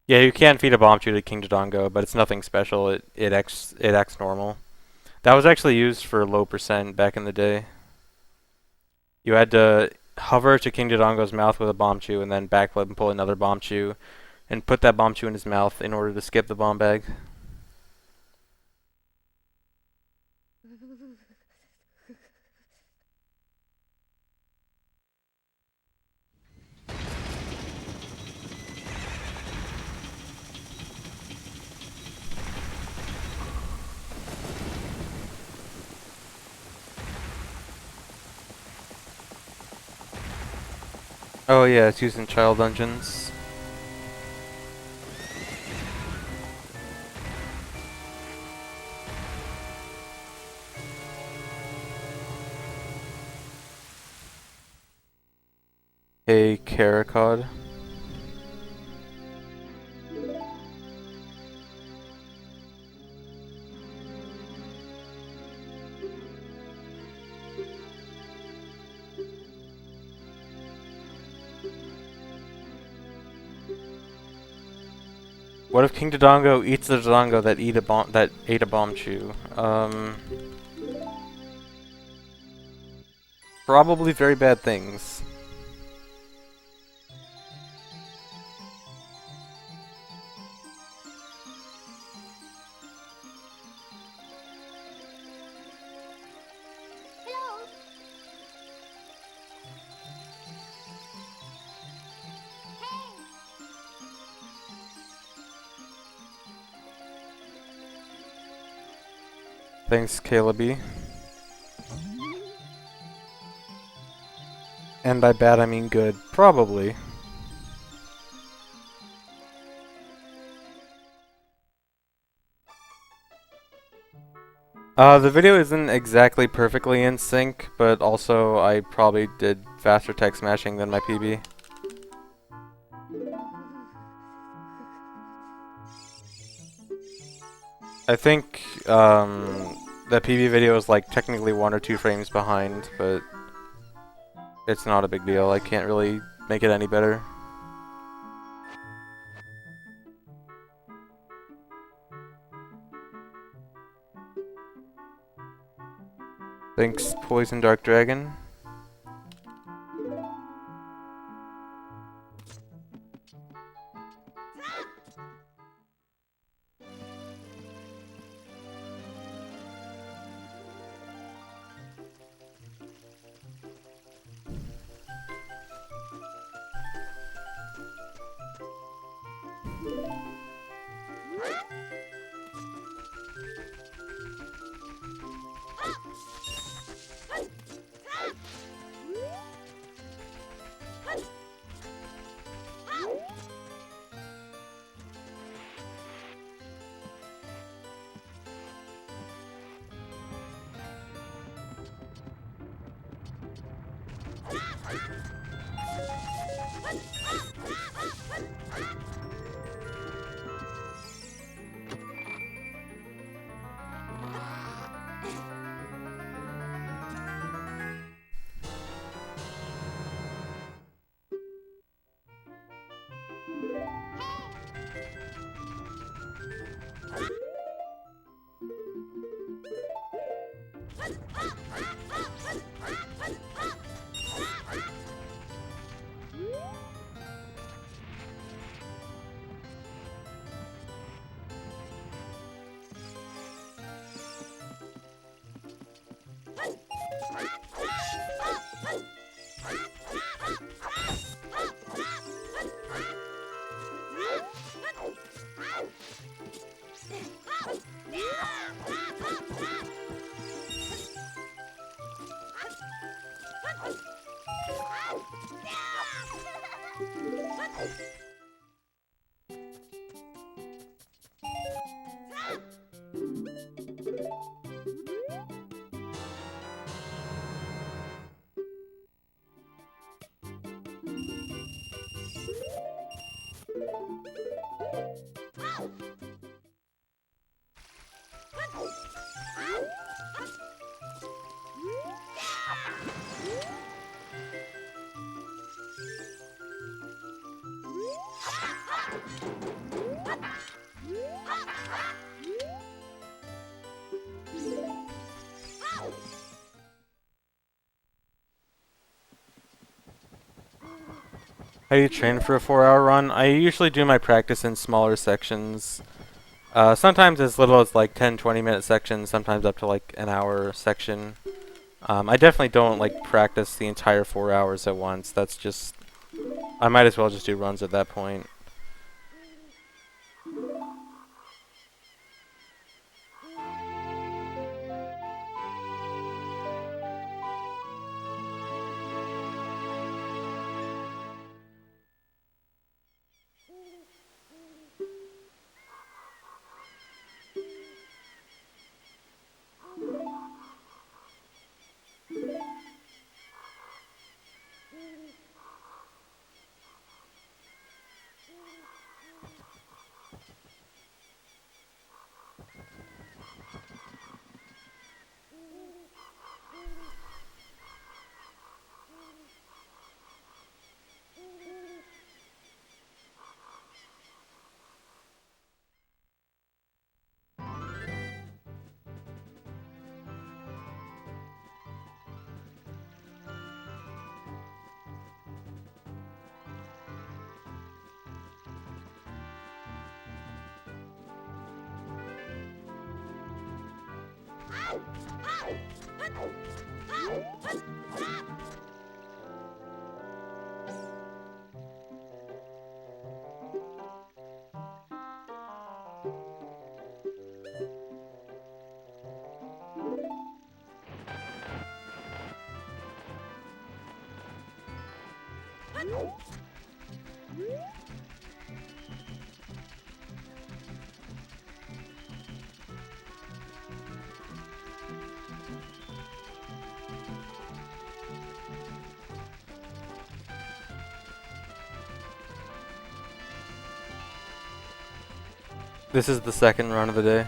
Yeah, you can feed a bomb chew to King Dodongo, but it's nothing special. It acts normal. That was actually used for low percent back in the day. You had to hover to King Dodongo's mouth with a bomb chew and then backflip and pull another bomb chew and put that bomb chew in his mouth in order to skip the bomb bag. Oh yeah, it's used in child dungeons. A Caracod. What if King Dodongo eats the Dodongo that ate a bomb chew? Probably very bad things. Thanks, Caleby. And by bad I mean good. Probably. The video isn't exactly perfectly in sync, but also I probably did faster text smashing than my PB. I think the PB video is like technically 1 or 2 frames behind, but it's not a big deal. I can't really make it any better. Thanks, Poison Dark Dragon. How do you train for a 4-hour run? I usually do my practice in smaller sections. Sometimes as little as like 10-20 minute sections, sometimes up to like an hour section. I definitely don't like practice the entire 4 hours at once. That's just, I might as well just do runs at that point. This is the second run of the day.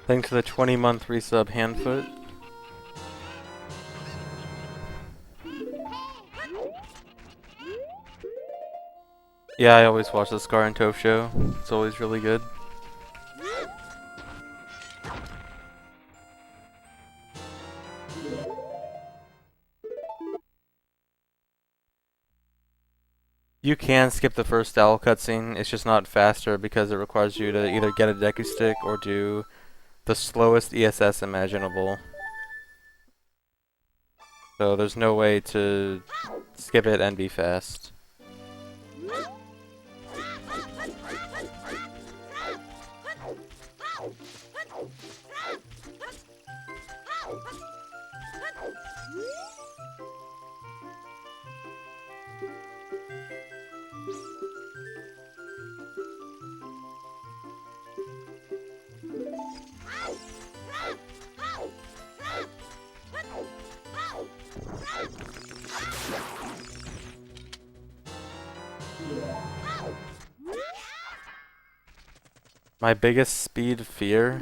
Thanks to the 20-month resub Handfoot. Yeah, I always watch the Scar and Toph show. It's always really good. You can skip the first owl cutscene, it's just not faster because it requires you to either get a Deku stick or do the slowest ESS imaginable. So there's no way to skip it and be fast. My biggest speed fear?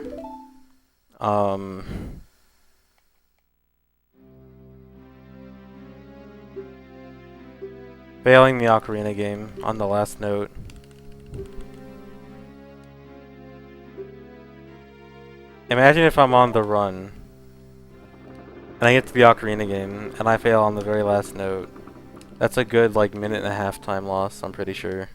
Failing the Ocarina game on the last note. Imagine if I'm on the run and I get to the Ocarina game and I fail on the very last note. That's a good like minute and a half time loss, I'm pretty sure.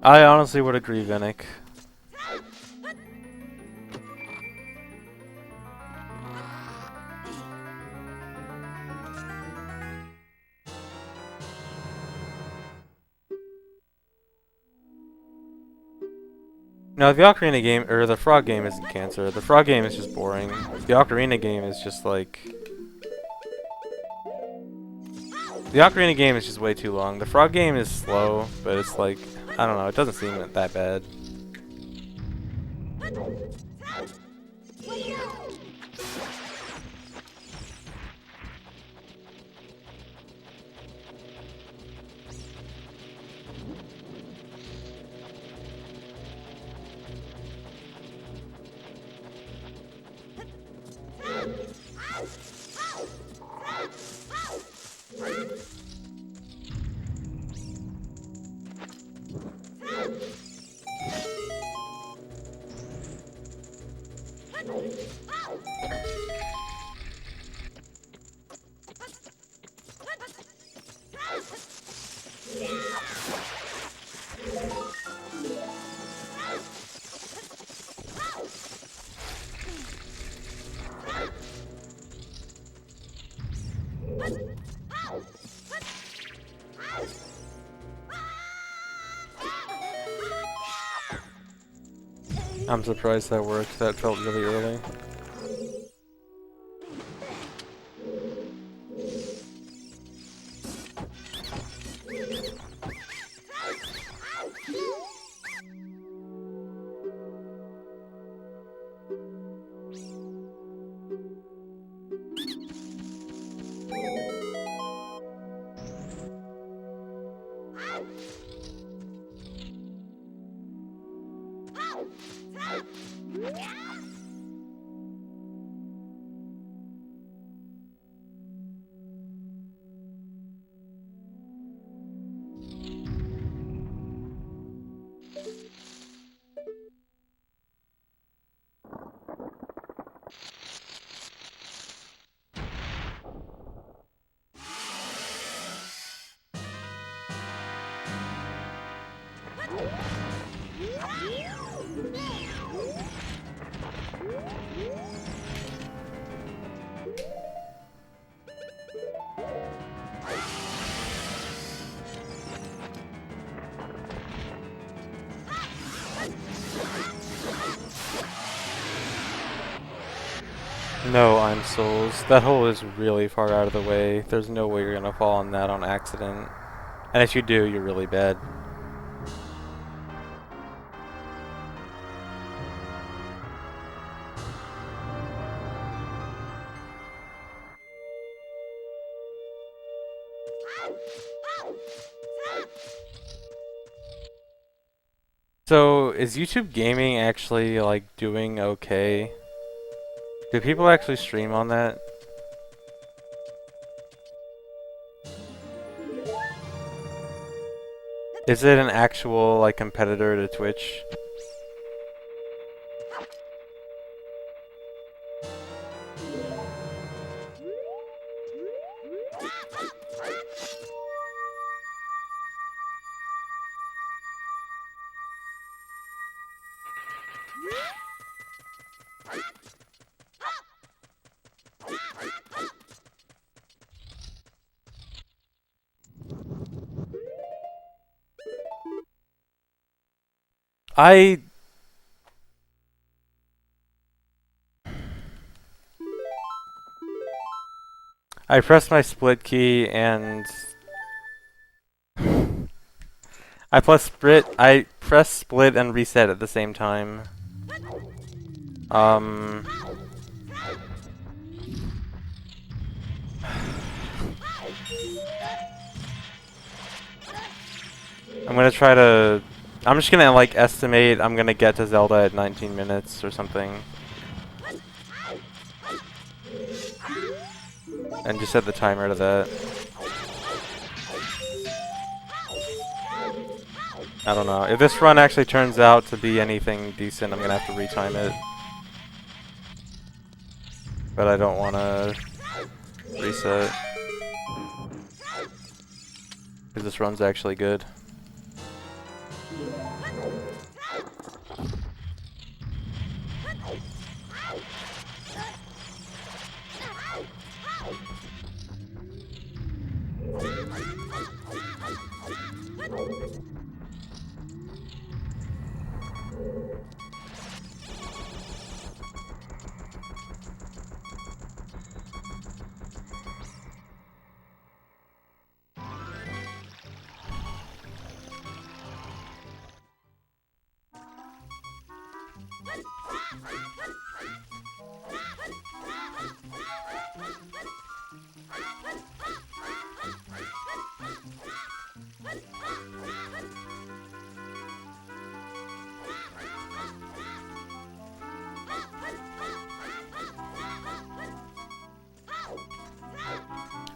I honestly would agree, Vinnick. No, the Ocarina game, or the Frog game isn't cancer. The Frog game is just boring. The Ocarina game is just like... The Ocarina game is just way too long. The Frog game is slow, but it's like... I don't know, it doesn't seem that bad. I'm surprised that worked. That felt really early. No, I'm Souls. That hole is really far out of the way. There's no way you're gonna fall on that on accident. And if you do, you're really bad. So, is YouTube Gaming actually, like, doing okay? Do people actually stream on that? Is it an actual, like, competitor to Twitch? I pressed my split key and I pressed split and reset at the same time. I'm gonna try to I'm just gonna like estimate I'm gonna get to Zelda at 19 minutes or something. And just set the timer to that. I don't know. If this run actually turns out to be anything decent, I'm gonna have to retime it. But I don't wanna reset. Because this run's actually good.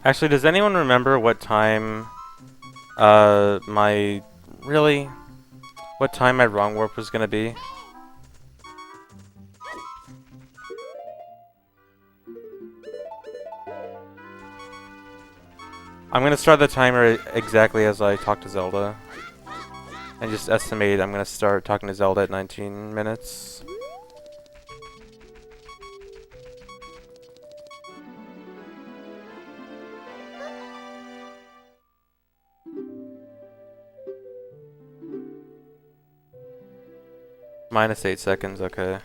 Actually, does anyone remember what time what time my wrong warp was gonna be? I'm gonna start the timer exactly as I talk to Zelda. And just estimate I'm gonna start talking to Zelda at 19 minutes. Minus 8 seconds, okay.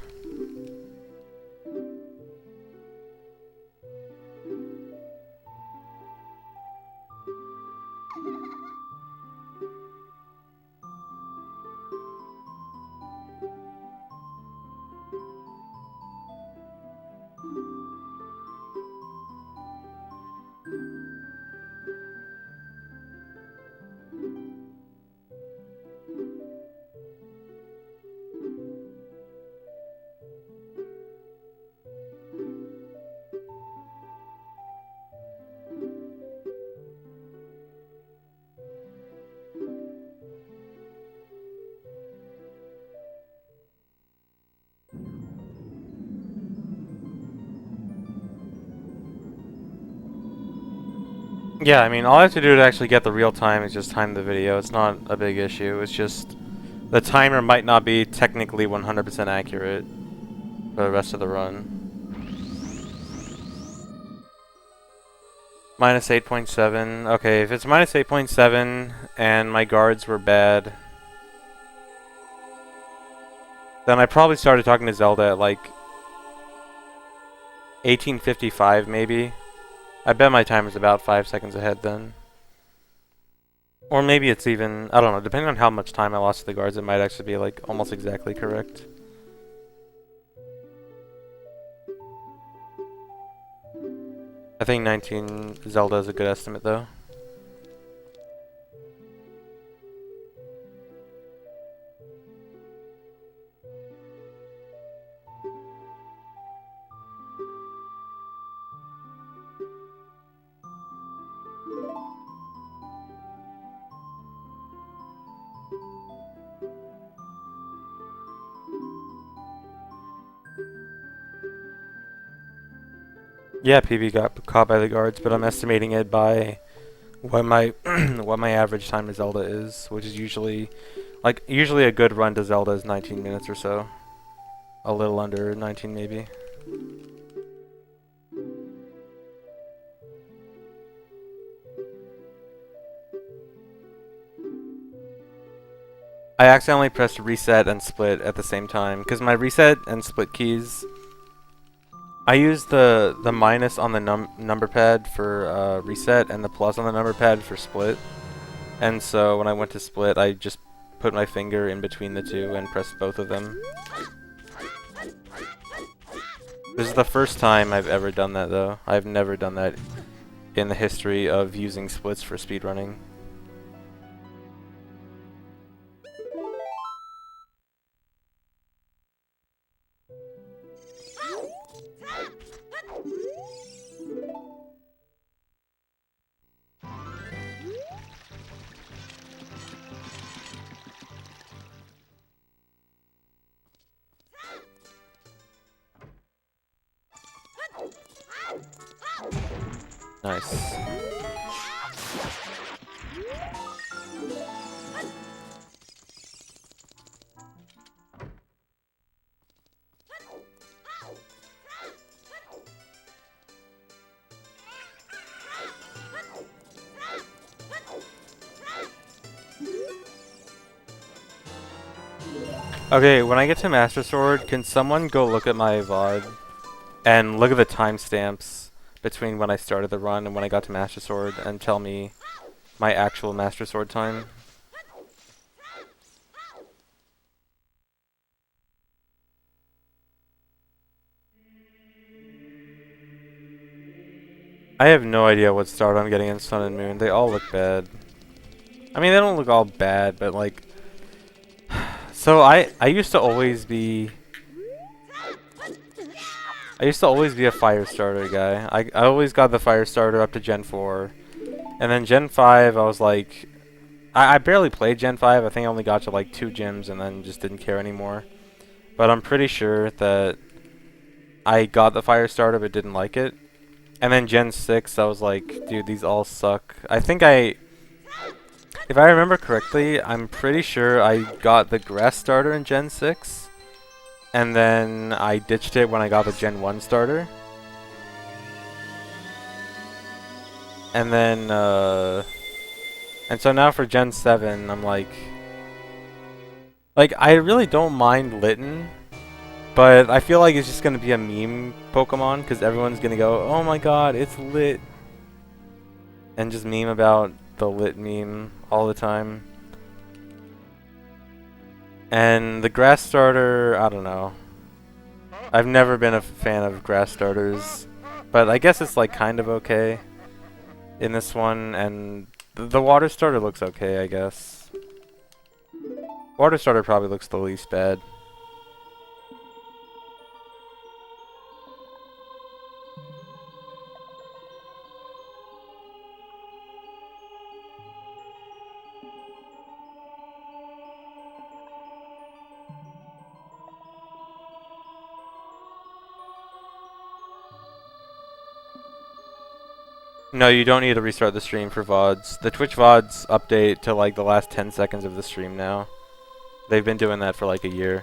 Yeah, I mean, all I have to do to actually get the real time is just time the video. It's not a big issue. It's just the timer might not be technically 100% accurate for the rest of the run. Minus 8.7. Okay, if it's minus 8.7 and my guards were bad, then I probably started talking to Zelda at like 1855 maybe. I bet my timer's about 5 seconds ahead then. Or maybe it's even, I don't know, depending on how much time I lost to the guards, it might actually be like almost exactly correct. I think 19 Zelda is a good estimate though. Yeah, PB got caught by the guards, but I'm estimating it by what my what my average time to Zelda is, which is usually usually a good run to Zelda is 19 minutes or so. A little under 19 maybe. I accidentally pressed reset and split at the same time because my reset and split keys, I use the minus on the number pad for reset and the plus on the number pad for split. And so when I went to split, I just put my finger in between the two and pressed both of them. This is the first time I've ever done that though. I've never done that in the history of using splits for speedrunning. Nice. Okay, when I get to Master Sword, can someone go look at my VOD and look at the timestamps between when I started the run and when I got to Master Sword and tell me my actual Master Sword time? I have no idea what start I'm getting in Sun and Moon. They all look bad. I mean, they don't look all bad, but like... So I used to always be... I used to always be a fire starter guy. I always got the fire starter up to Gen 4. And then Gen 5, I was like... I barely played Gen 5. I think I only got to like 2 gyms and then just didn't care anymore. But I'm pretty sure that I got the fire starter but didn't like it. And then Gen 6, I was like, dude, these all suck. I think if I remember correctly, I'm pretty sure I got the grass starter in Gen 6. And then I ditched it when I got the Gen 1 starter. And then, and so now for Gen 7, I'm like, I really don't mind Litten, but I feel like it's just going to be a meme Pokemon, because everyone's going to go, oh my god, it's lit. And just meme about the lit meme all the time. And the grass starter, I don't know. I've never been a fan of grass starters, but I guess it's like kind of okay in this one, and the water starter looks okay, I guess. Water starter probably looks the least bad. No, you don't need to restart the stream for VODs. The Twitch VODs update to like the last 10 seconds of the stream now. They've been doing that for like a year.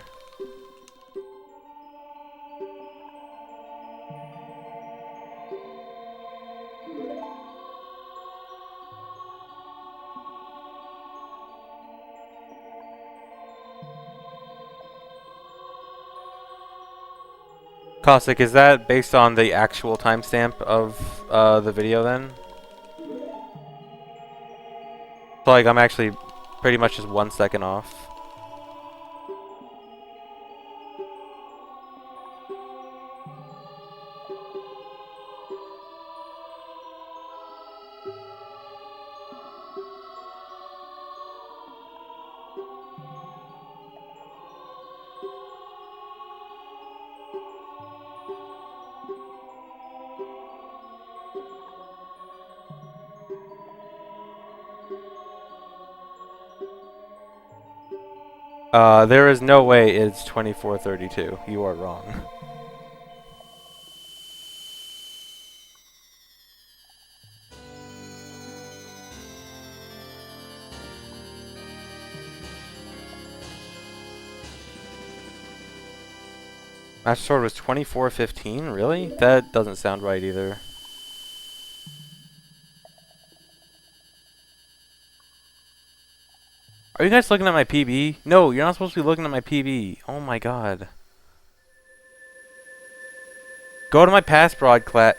Cossack, is that based on the actual timestamp of the video then? So like I'm actually pretty much just 1 second off. There is no way it's 24:32. You are wrong. Master Sword was 24:15? Really? That doesn't sound right either. Are you guys looking at my PB? No, you're not supposed to be looking at my PB. Oh my god. Go to my past broadcast.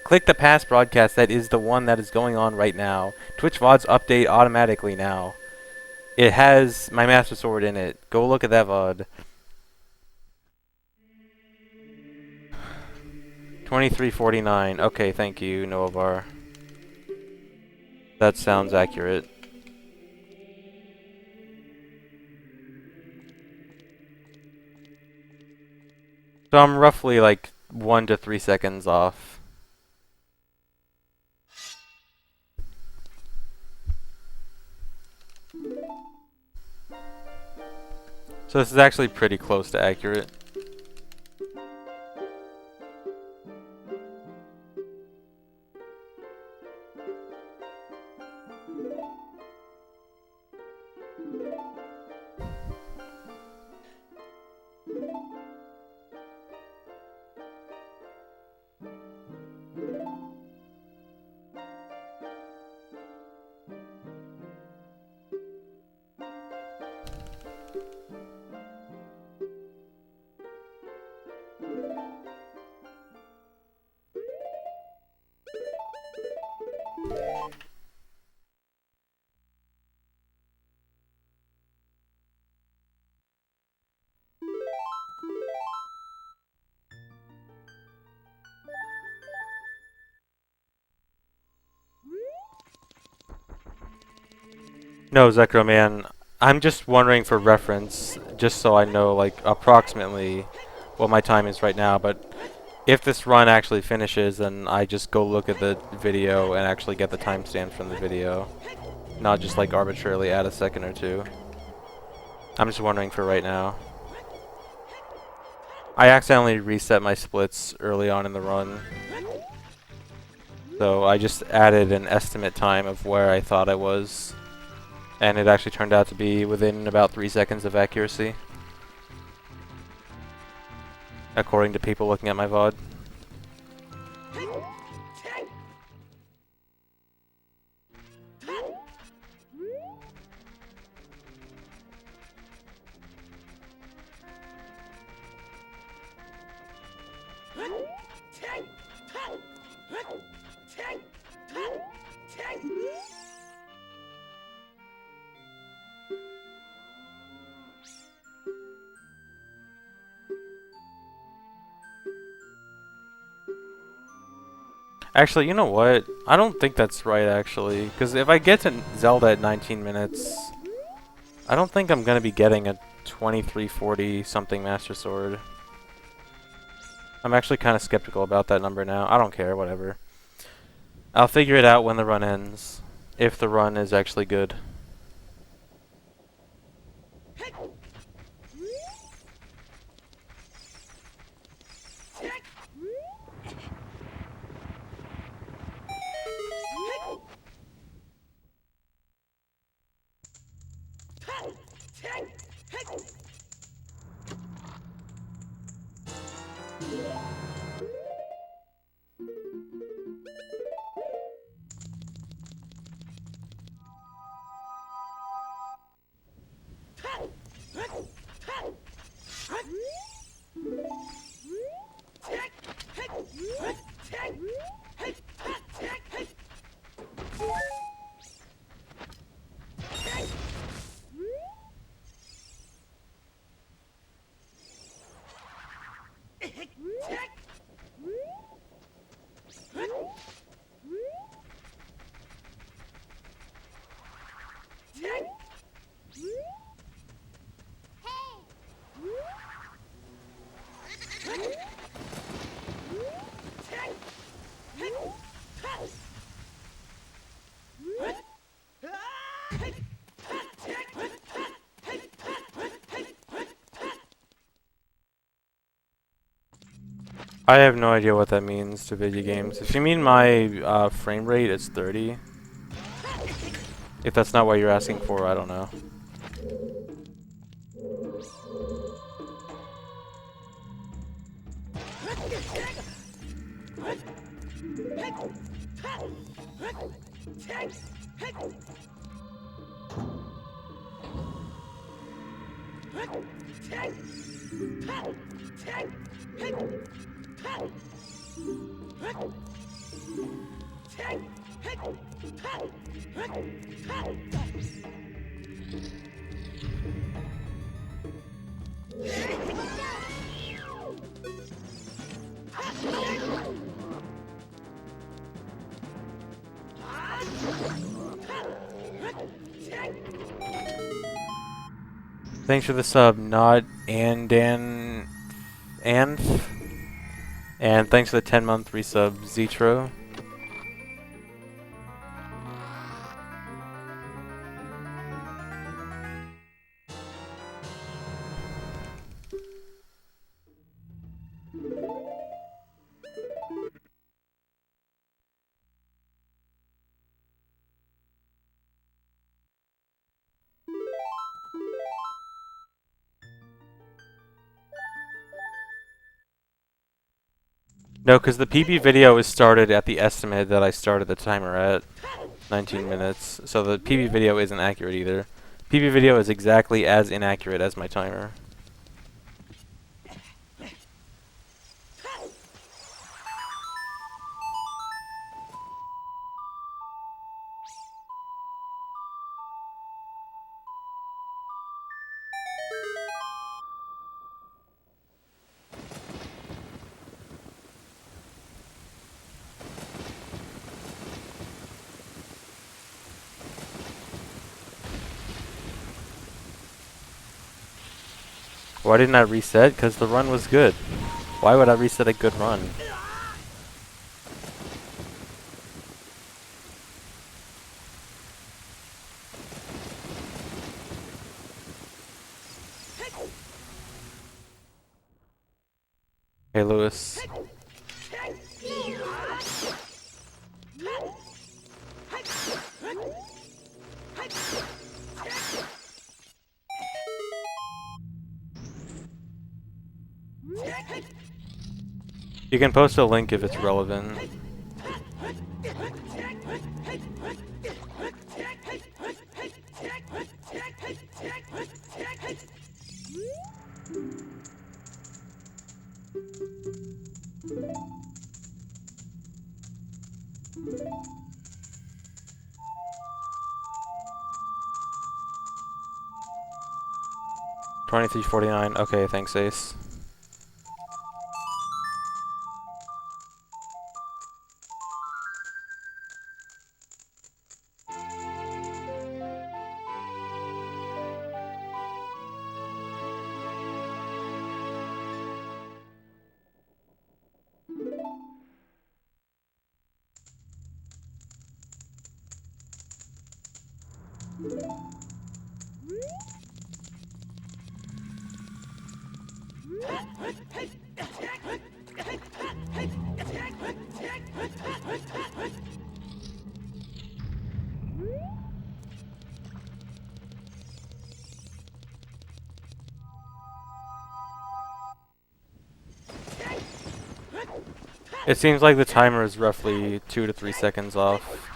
Click the past broadcast that is the one that is going on right now. Twitch VODs update automatically now. It has my Master Sword in it. Go look at that VOD. 23:49. Okay, thank you, Novar. That sounds accurate. So I'm roughly like 1 to 3 seconds off. So this is actually pretty close to accurate. No, Zekro man, I'm just wondering for reference, just so I know like approximately what my time is right now, but if this run actually finishes, then I just go look at the video and actually get the timestamp from the video, not just like arbitrarily add a second or two. I'm just wondering for right now. I accidentally reset my splits early on in the run, so I just added an estimate time of where I thought I was. And it actually turned out to be within about 3 seconds of accuracy, according to people looking at my VOD. Actually, you know what? I don't think that's right, actually. Because if I get to Zelda at 19 minutes, I don't think I'm going to be getting a 2340 something Master Sword. I'm actually kind of skeptical about that number now. I don't care, whatever. I'll figure it out when the run ends. If the run is actually good. I have no idea what that means to video games. If you mean my frame rate, it's 30. If that's not what you're asking for, I don't know. Thanks for the sub, Not and Dan Anth. And thanks for the 10-month resub, Zetro. No, because the PB video is started at the estimate that I started the timer at, 19 minutes. So the PB video isn't accurate either. PB video is exactly as inaccurate as my timer. Why didn't I reset? Because the run was good. Why would I reset a good run? Hey, Lewis. You can post a link if it's relevant. $23.49. Okay, thanks, Ace. It seems like the timer is roughly 2 to 3 seconds off.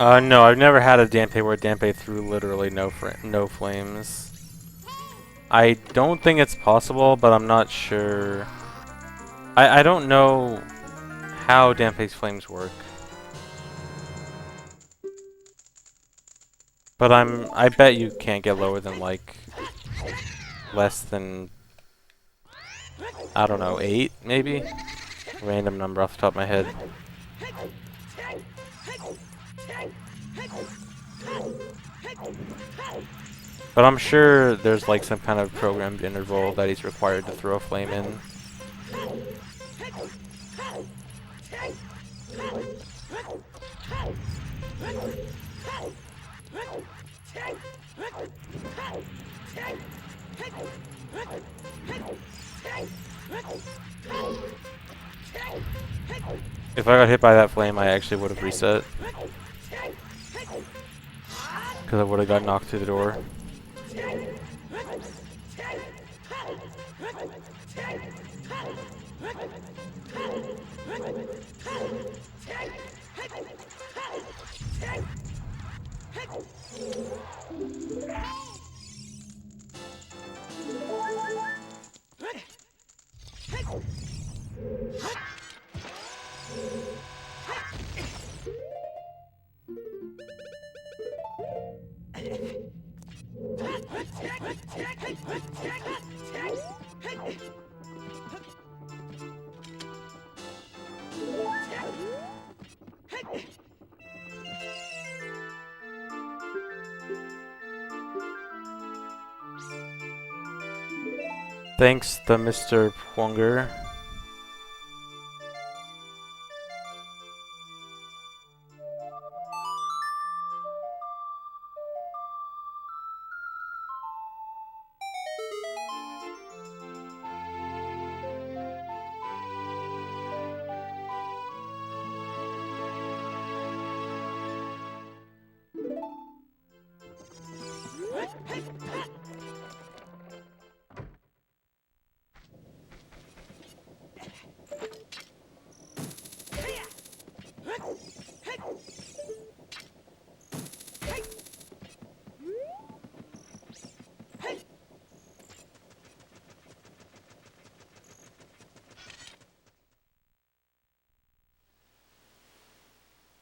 No, I've never had a Dampe where Dampe threw literally no flames. I don't think it's possible, but I'm not sure. I don't know how Dampe's flames work. But I bet you can't get lower than like less than, I don't know, 8 maybe? Random number off the top of my head. But I'm sure there's like some kind of programmed interval that he's required to throw a flame in. If I got hit by that flame, I actually would have reset. Because I would have got knocked through the door. Thanks to Mr. Pwonger.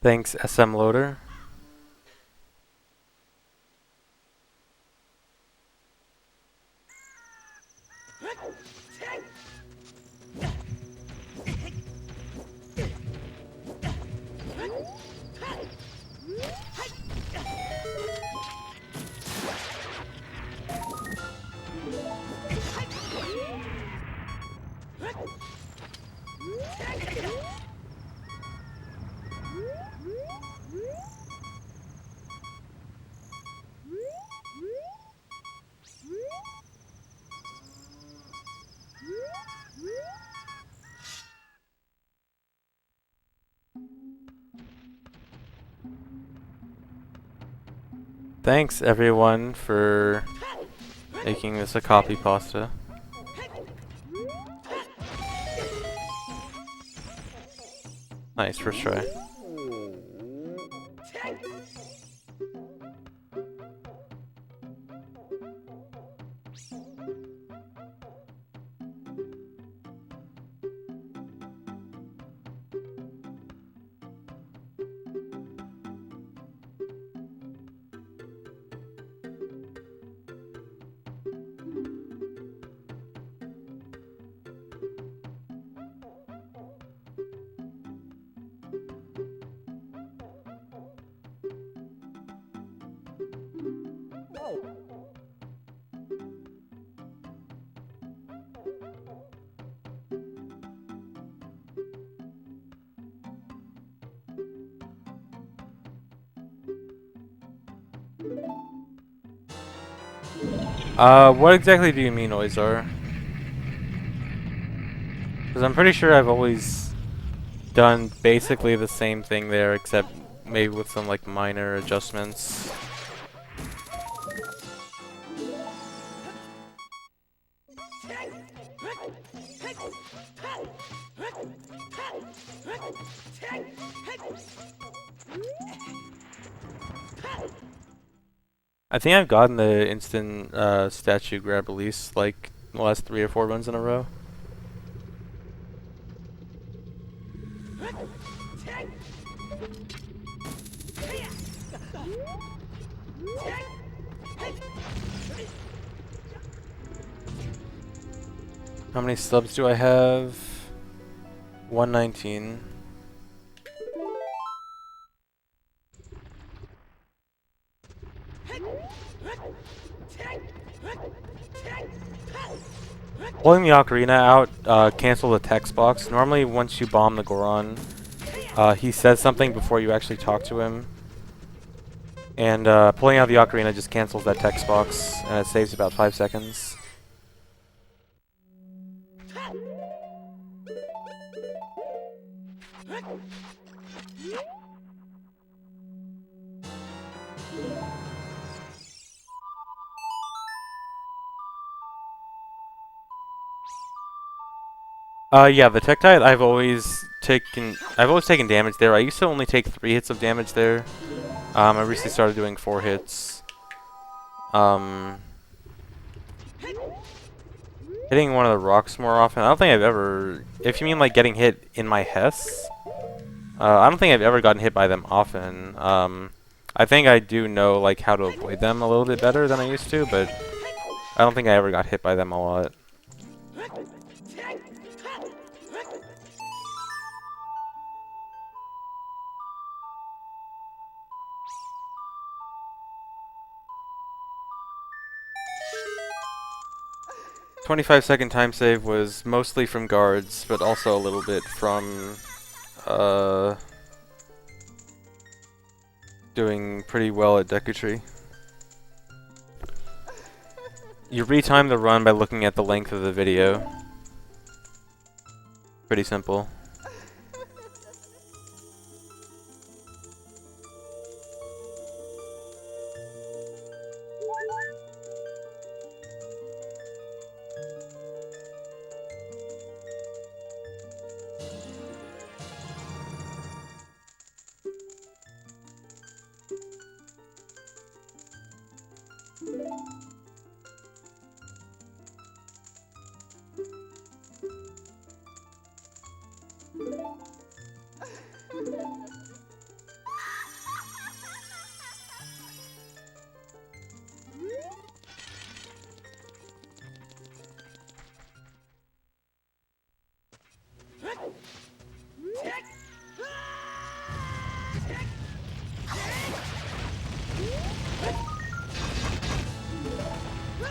Thanks, SM Loader. Thanks everyone for making this a copy pasta. Nice, first try. What exactly do you mean, Oizar? Because I'm pretty sure I've always done basically the same thing there, except maybe with some like minor adjustments. I think I've gotten the instant statue grab release like the last 3 or 4 runs in a row. How many subs do I have? 119. Pulling the Ocarina out, cancel the text box. Normally once you bomb the Goron, he says something before you actually talk to him. And pulling out the Ocarina just cancels that text box, and it saves about 5 seconds. Yeah, the Tektite I've always taken damage there. I used to only take 3 hits of damage there. I recently started doing 4 hits. Hitting one of the rocks more often. I don't think I've ever, if you mean like getting hit in my Hess, I don't think I've ever gotten hit by them often. I think I do know like how to avoid them a little bit better than I used to, but I don't think I ever got hit by them a lot. 25-second time save was mostly from guards, but also a little bit from doing pretty well at Deku Tree. You retime the run by looking at the length of the video. Pretty simple.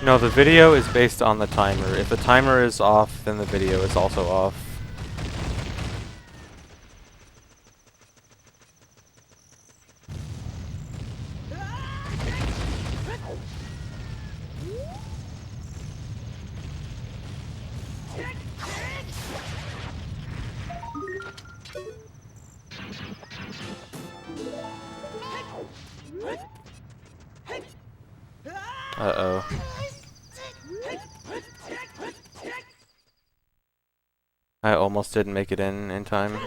No, the video is based on the timer. If the timer is off, then the video is also off. Uh-oh. I almost didn't make it in time.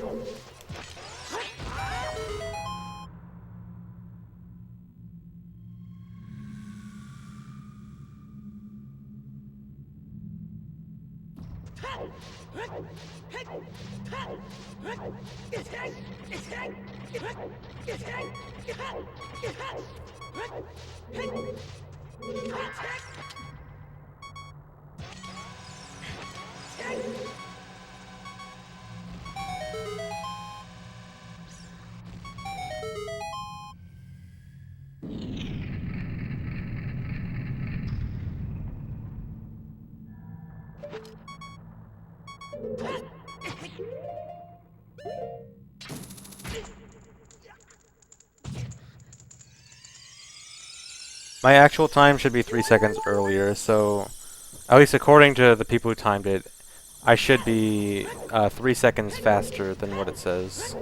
My actual time should be 3 seconds earlier, so at least according to the people who timed it, I should be 3 seconds faster than what it says.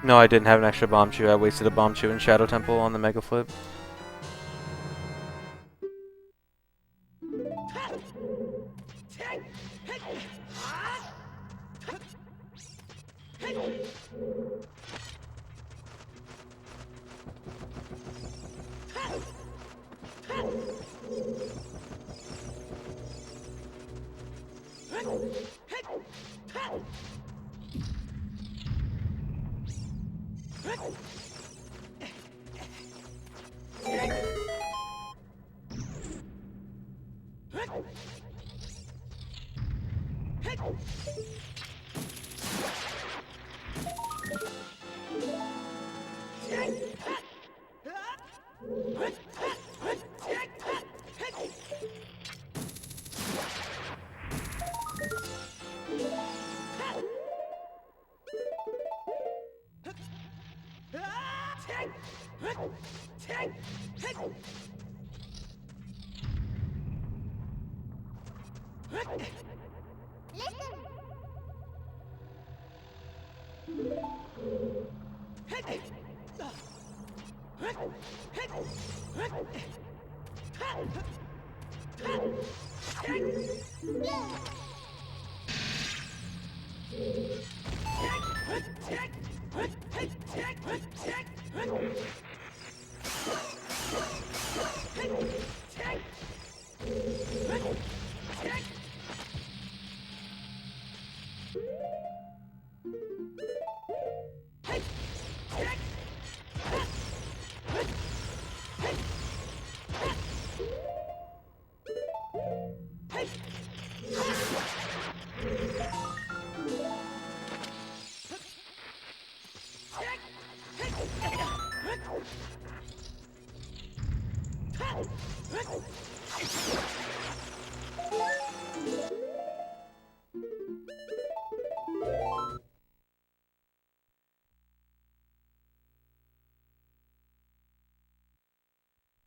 No, I didn't have an extra bomb chew. I wasted a bomb chew in Shadow Temple on the Mega Flip.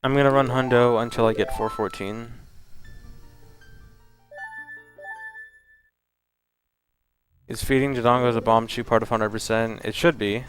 I'm gonna run Hundo until I get 414. Is feeding Dodongo a bomb chew part of 100%? It should be.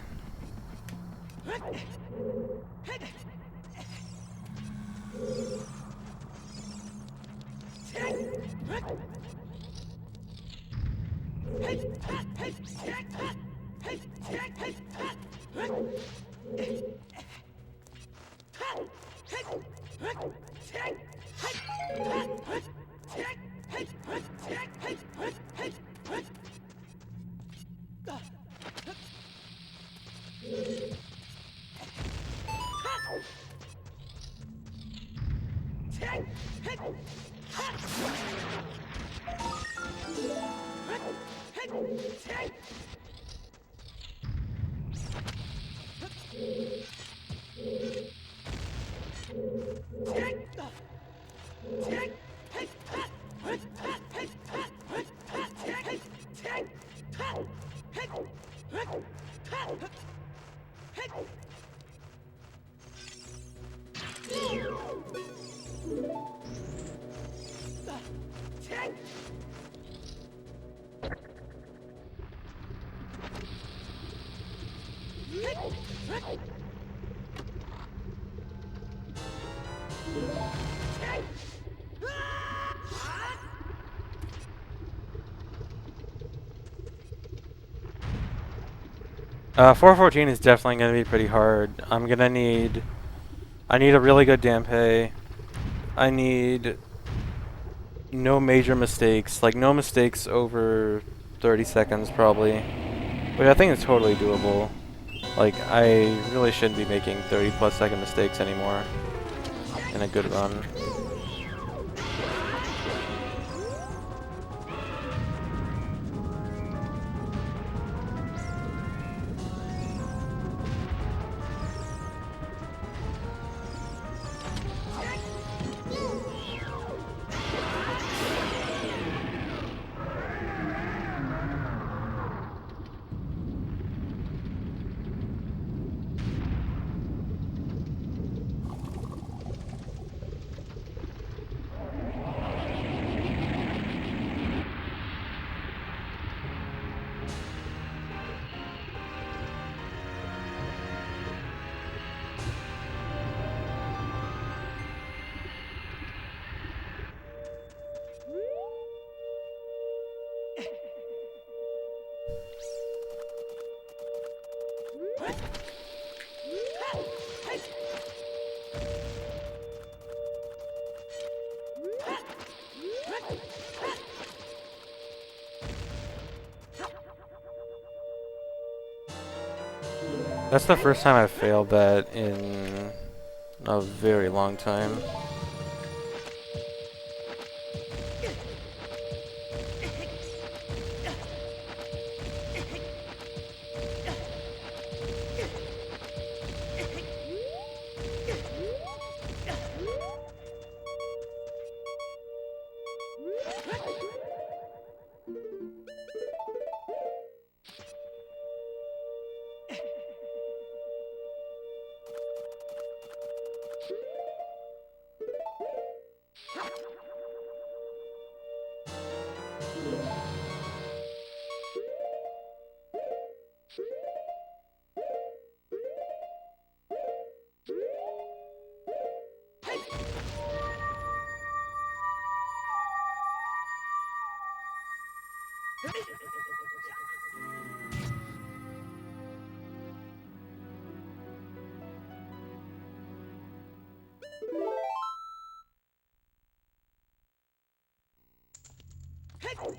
Uh, 414 is definitely going to be pretty hard. I need a really good Dampe. I need no major mistakes, like no mistakes over 30 seconds probably, which I think is totally doable. Like, I really shouldn't be making 30 plus second mistakes anymore in a good run. That's the first time I've failed that in a very long time.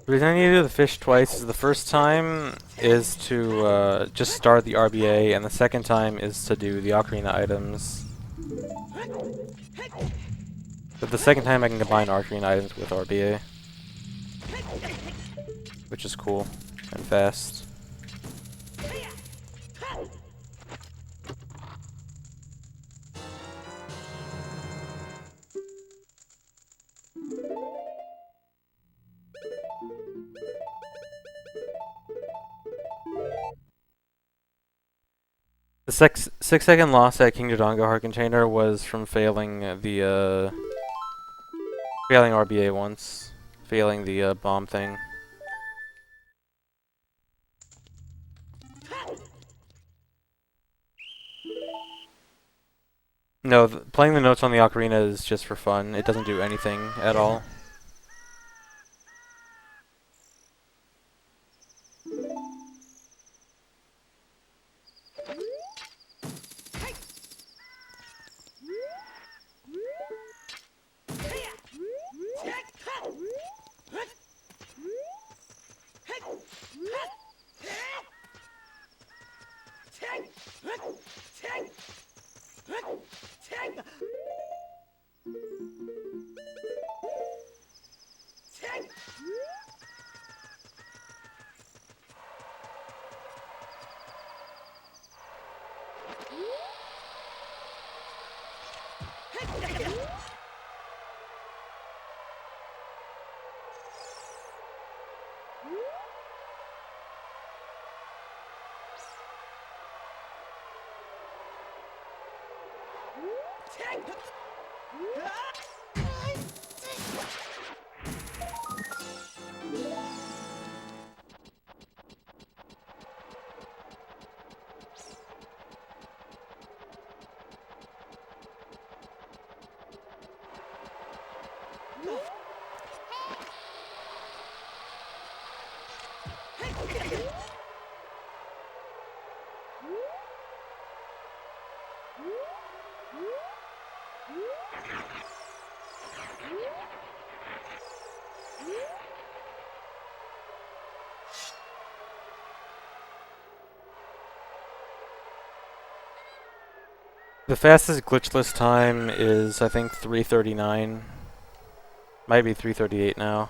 The reason I need to do the fish twice is the first time is to just start the RBA, and the second time is to do the Ocarina items. But the second time I can combine Ocarina items with RBA, which is cool and fast. The 6-second loss at King Dodongo Heart Container was from failing the failing RBA once, failing the bomb thing. No, playing the notes on the Ocarina is just for fun. It doesn't do anything at all. The fastest glitchless time is, I think, 3:39. Might be 3:38 now.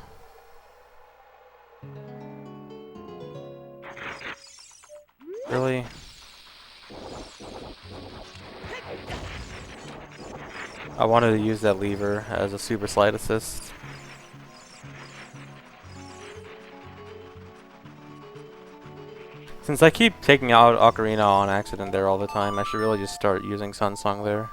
Really? I wanted to use that lever as a super slide assist. Since I keep taking out Ocarina on accident there all the time, I should really just start using Sun Song there.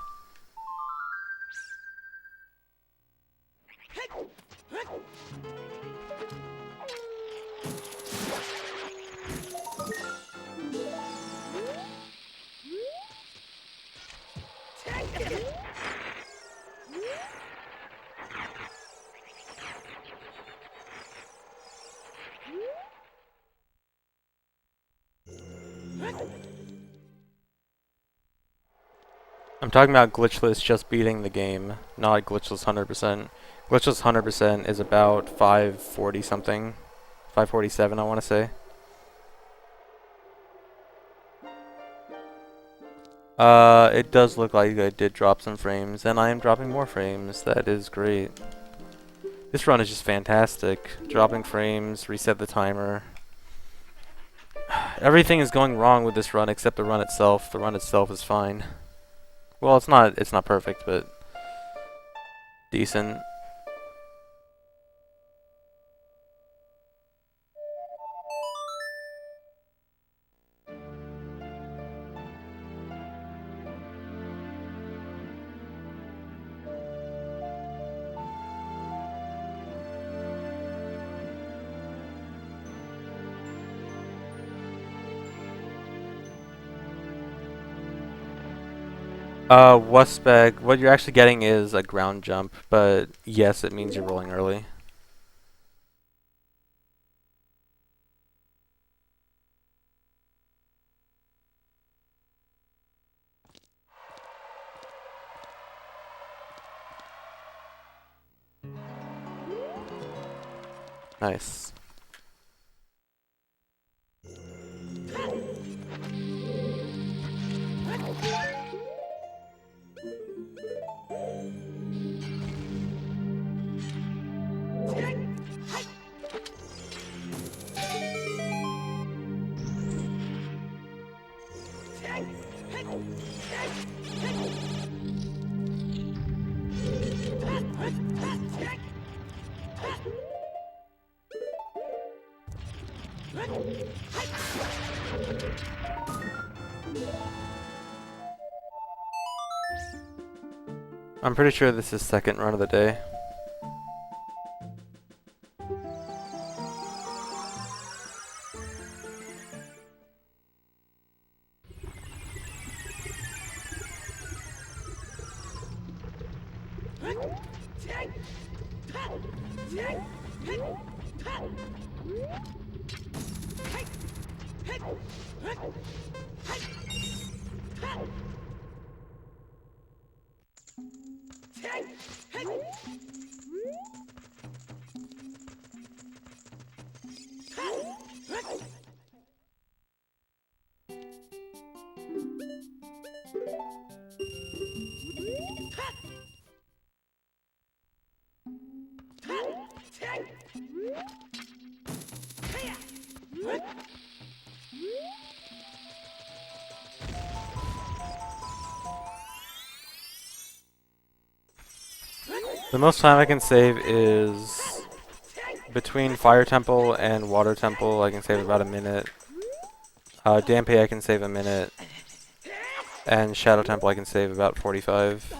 I'm talking about glitchless just beating the game, not glitchless 100%. Glitchless 100% is about 540 something. 547, I want to say. It does look like I did drop some frames, and I am dropping more frames. That is great. This run is just fantastic. Dropping frames, reset the timer. Everything is going wrong with this run except the run itself. The run itself is fine. Well, it's not perfect, but decent. Wussbag, what you're actually getting is a ground jump, but yes, it means you're rolling early. Nice. I'm pretty sure this is second run of the day. The most time I can save is between Fire Temple and Water Temple. I can save about a minute. Dampe I can save a minute. And Shadow Temple I can save about 45.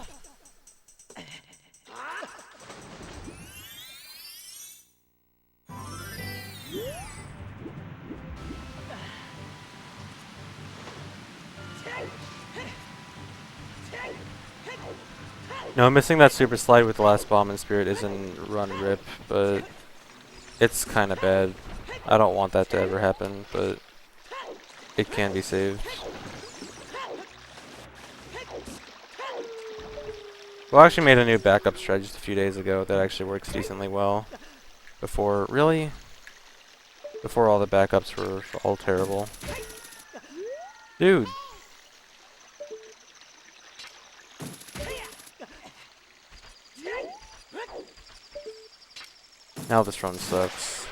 No, missing that super slide with the last bomb in Spirit isn't run rip, but it's kind of bad. I don't want that to ever happen, but it can be saved. Well, I actually made a new backup strat just a few days ago that actually works decently well. Before all the backups were all terrible. Dude! Now this run sucks.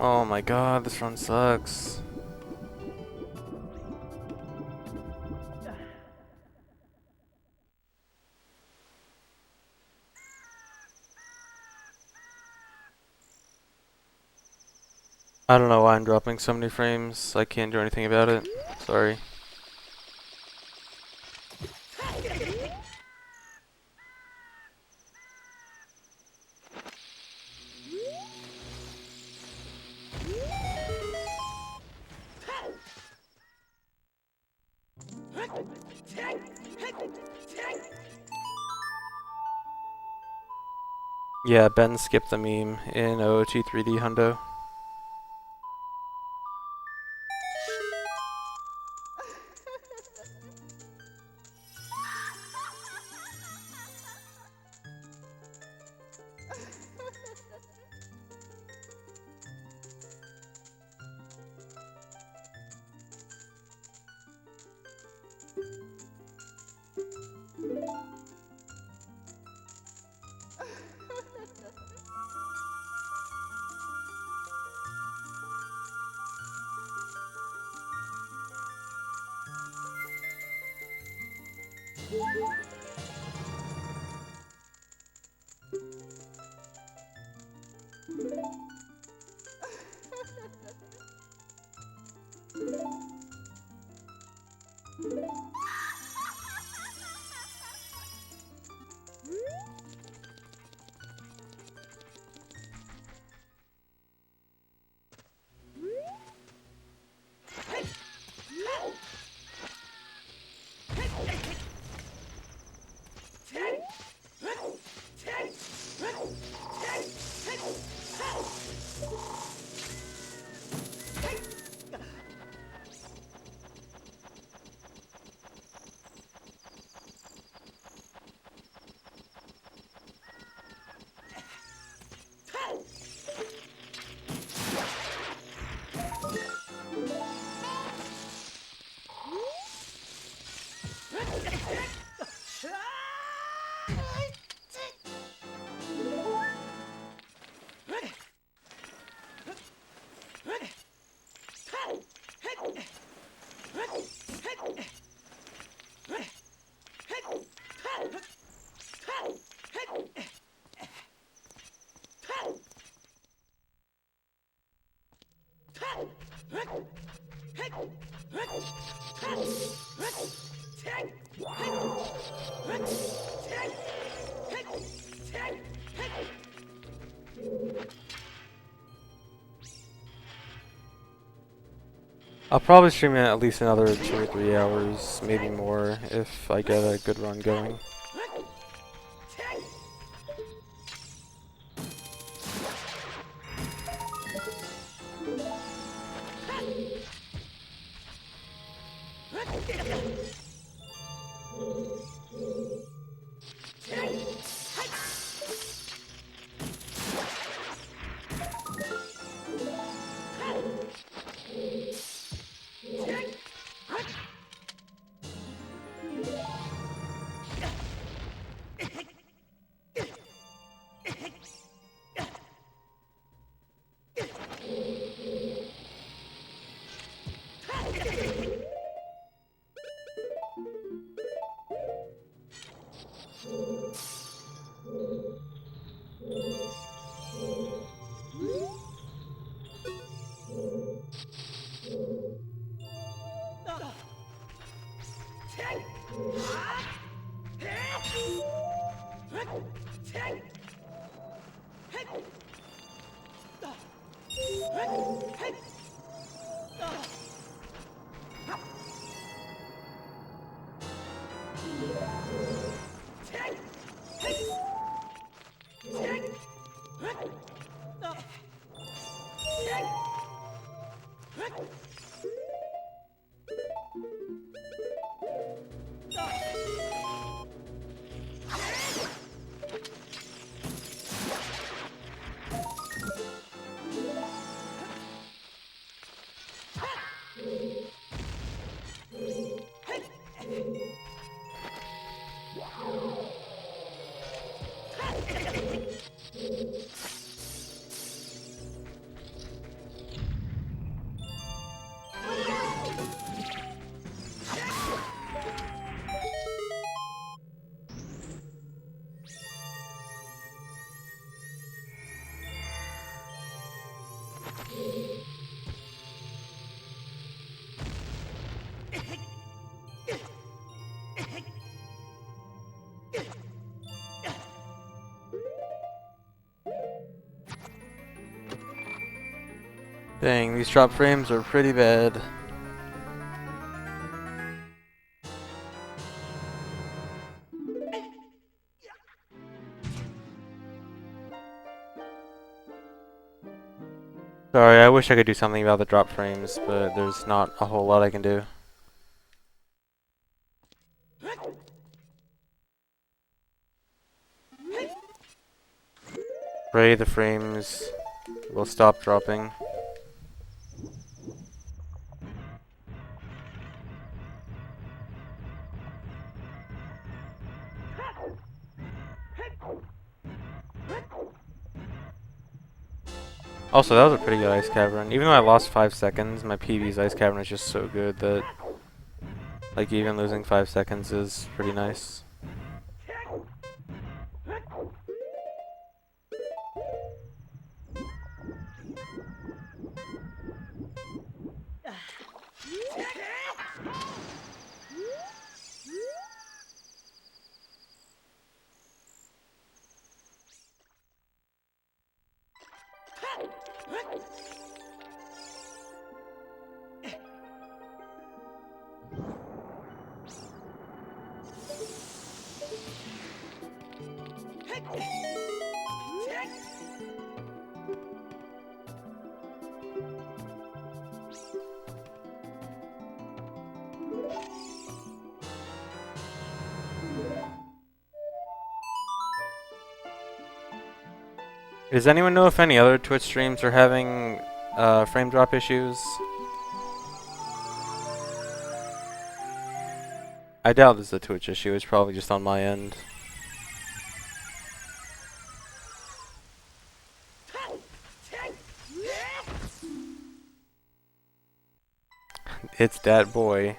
Oh my god, this run sucks. I don't know why I'm dropping so many frames. I can't do anything about it. Sorry. Yeah, Ben skipped the meme in OOT 3D Hundo. I'll probably stream it at least another 2 or 3 hours, maybe more, if I get a good run going. Dang, these drop frames are pretty bad. Sorry, I wish I could do something about the drop frames, but there's not a whole lot I can do. Pray the frames will stop dropping. Also, that was a pretty good ice cavern. Even though I lost 5 seconds, my PB's ice cavern is just so good that, like, even losing 5 seconds is pretty nice. Does anyone know if any other Twitch streams are having frame drop issues? I doubt this is a Twitch issue, it's probably just on my end. It's that boy.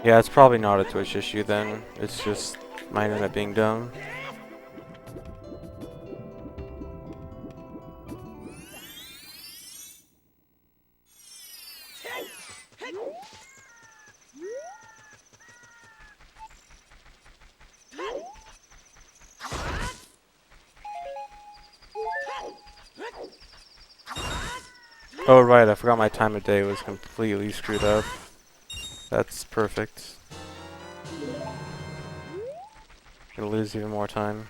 Yeah, it's probably not a Twitch issue then. It's just my internet being dumb. Oh right, I forgot my time of day was completely screwed up. That's perfect. Gonna lose even more time.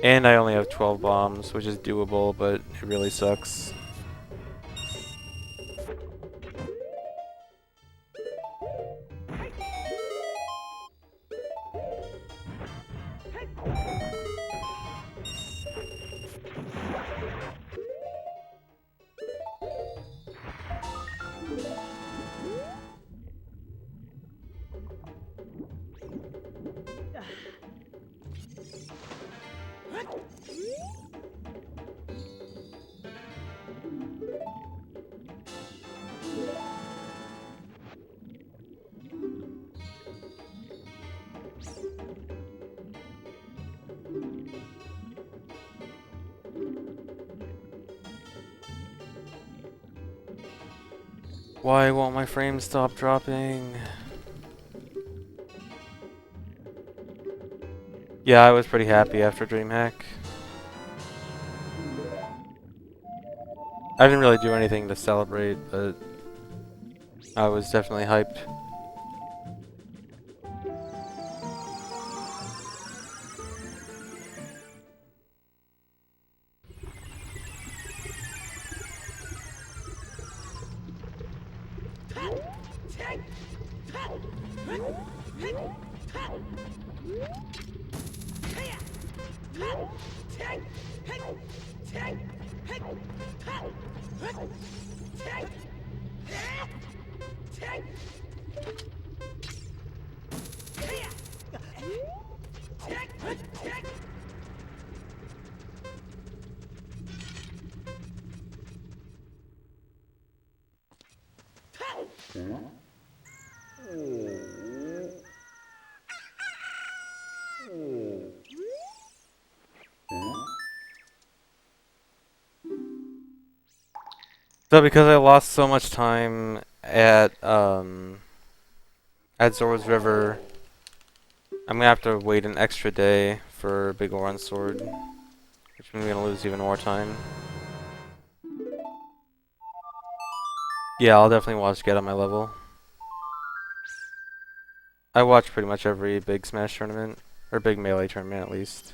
And I only have 12 bombs, which is doable, but it really sucks. Why won't my frames stop dropping? Yeah, I was pretty happy after DreamHack. I didn't really do anything to celebrate, but I was definitely hyped. So because I lost so much time at Zora's River, I'm gonna have to wait an extra day for Biggoron's sword, which means I'm gonna lose even more time. Yeah, I'll definitely watch Get on my level. I watch pretty much every big Smash tournament, or big Melee tournament at least.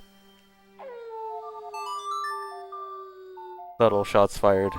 Subtle shots fired.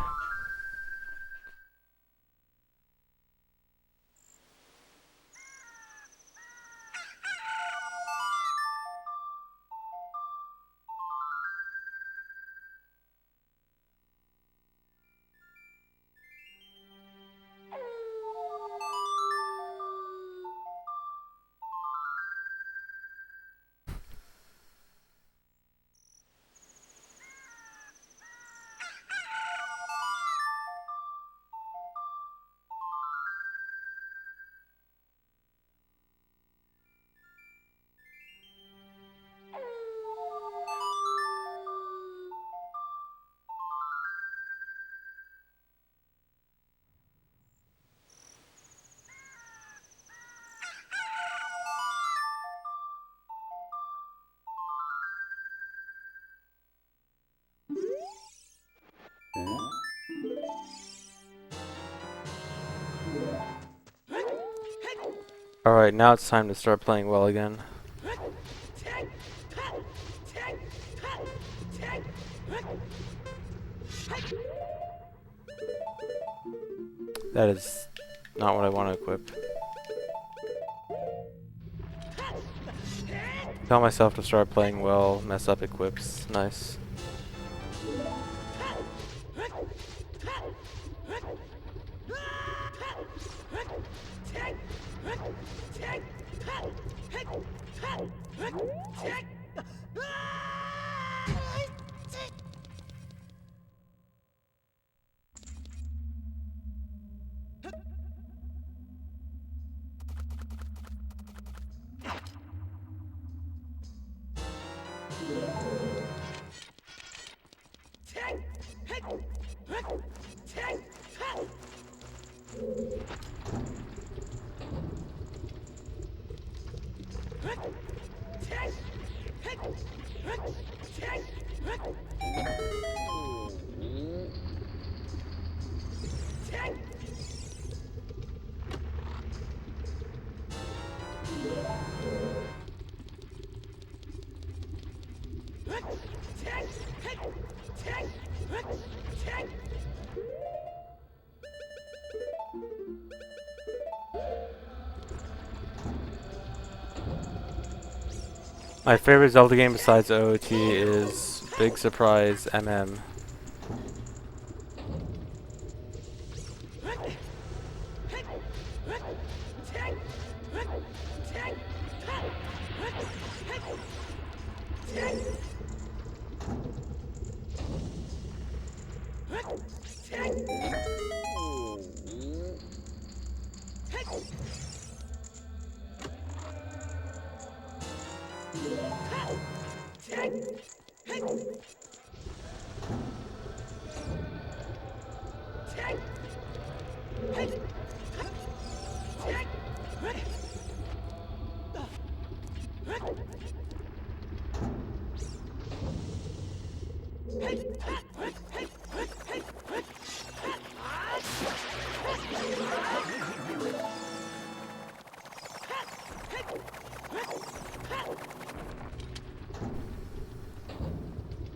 Alright, now it's time to start playing well again. That is not what I want to equip. Tell myself to start playing well, mess up equips. Nice. My favorite Zelda game besides OOT is Big Surprise MM.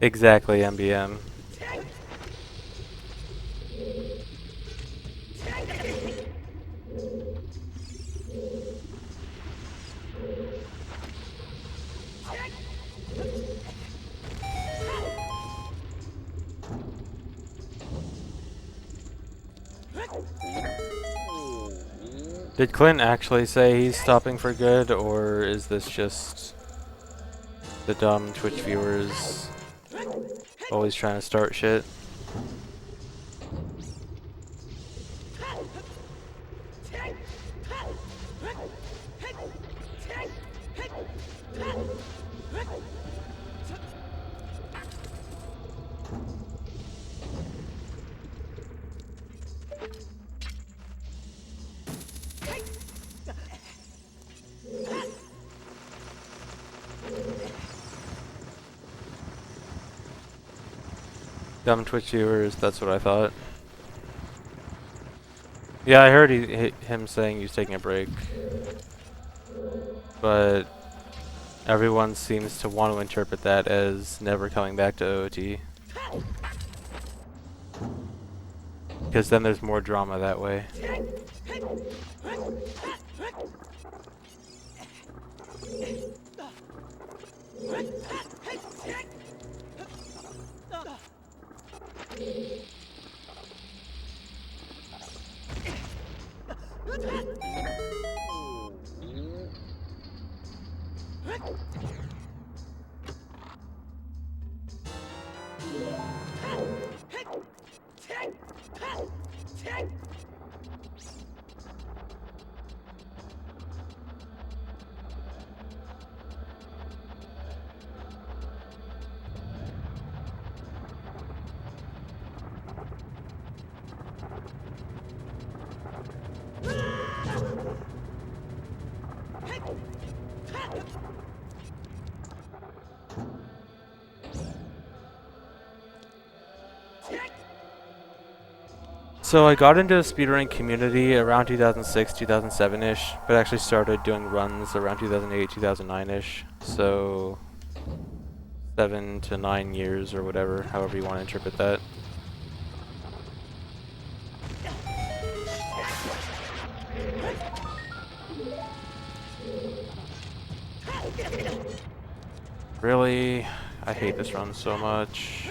Exactly, MBM. Did Clint actually say he's stopping for good, or is this just the dumb Twitch viewers always trying to start shit? Dumb Twitch viewers, that's what I thought. Yeah, I heard him saying he's taking a break. But everyone seems to want to interpret that as never coming back to OOT. Because then there's more drama that way. So I got into the speedrunning community around 2006, 2007-ish, but actually started doing runs around 2008, 2009-ish. So 7 to 9 years or whatever, however you want to interpret that. Really? I hate this run so much.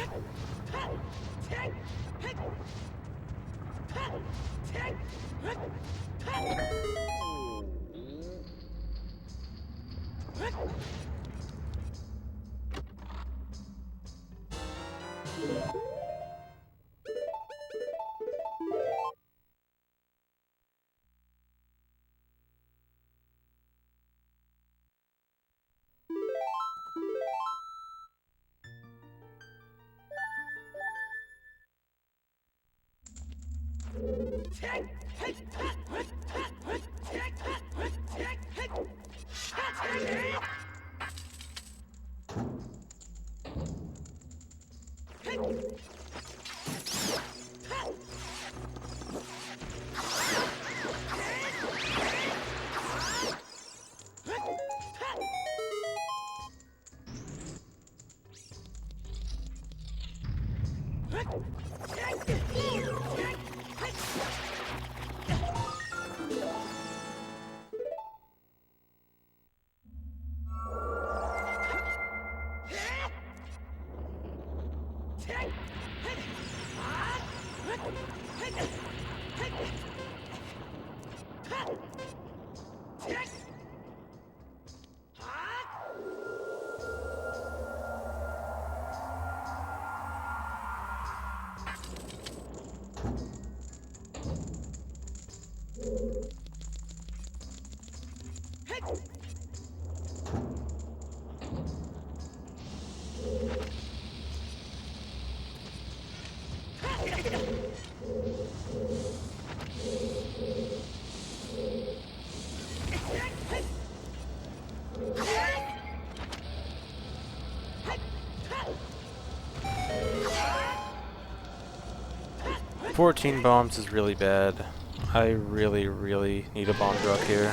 "14 bombs is really bad. I really need a bomb drop here.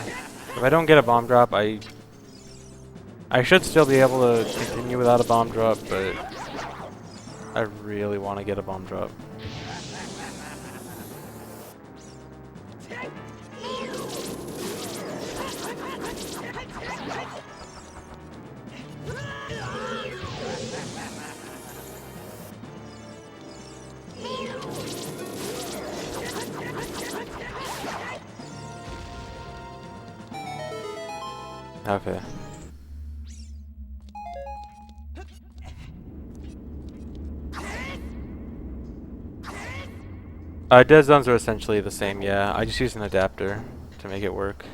If I don't get a bomb drop, I should still be able to continue without a bomb drop, but I really want to get a bomb drop." Okay. Dead zones are essentially the same, yeah. I just use an adapter to make it work.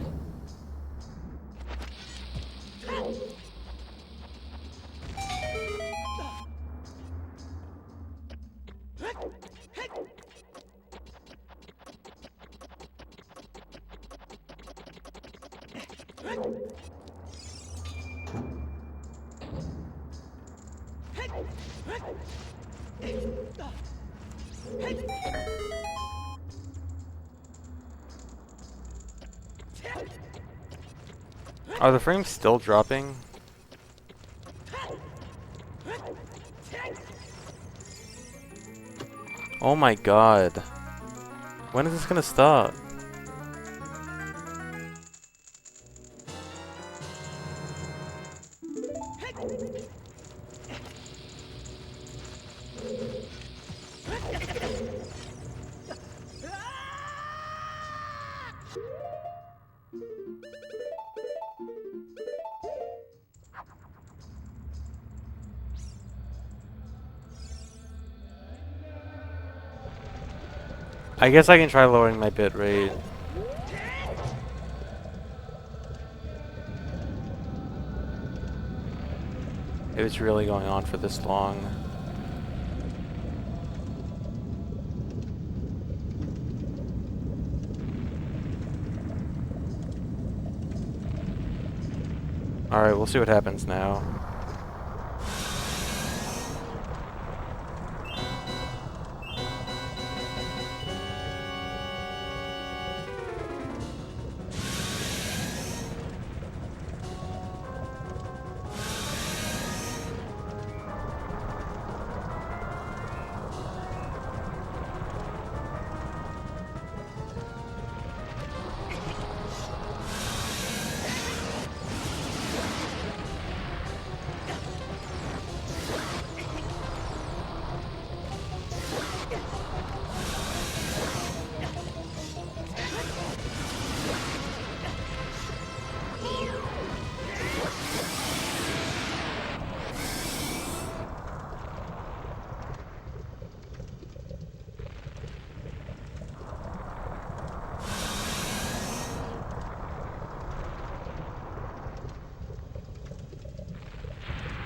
Are the frames still dropping? Oh my god. When is this gonna stop? I guess I can try lowering my bit rate. If it's really going on for this long. Alright, we'll see what happens now.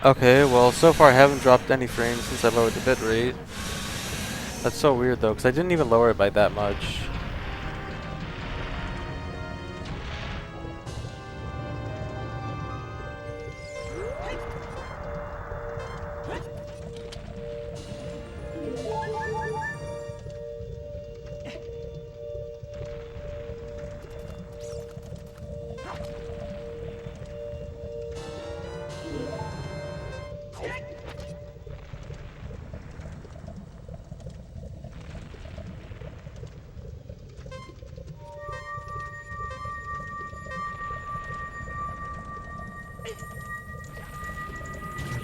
Okay, well, so far I haven't dropped any frames since I lowered the bit rate. That's so weird though, because I didn't even lower it by that much.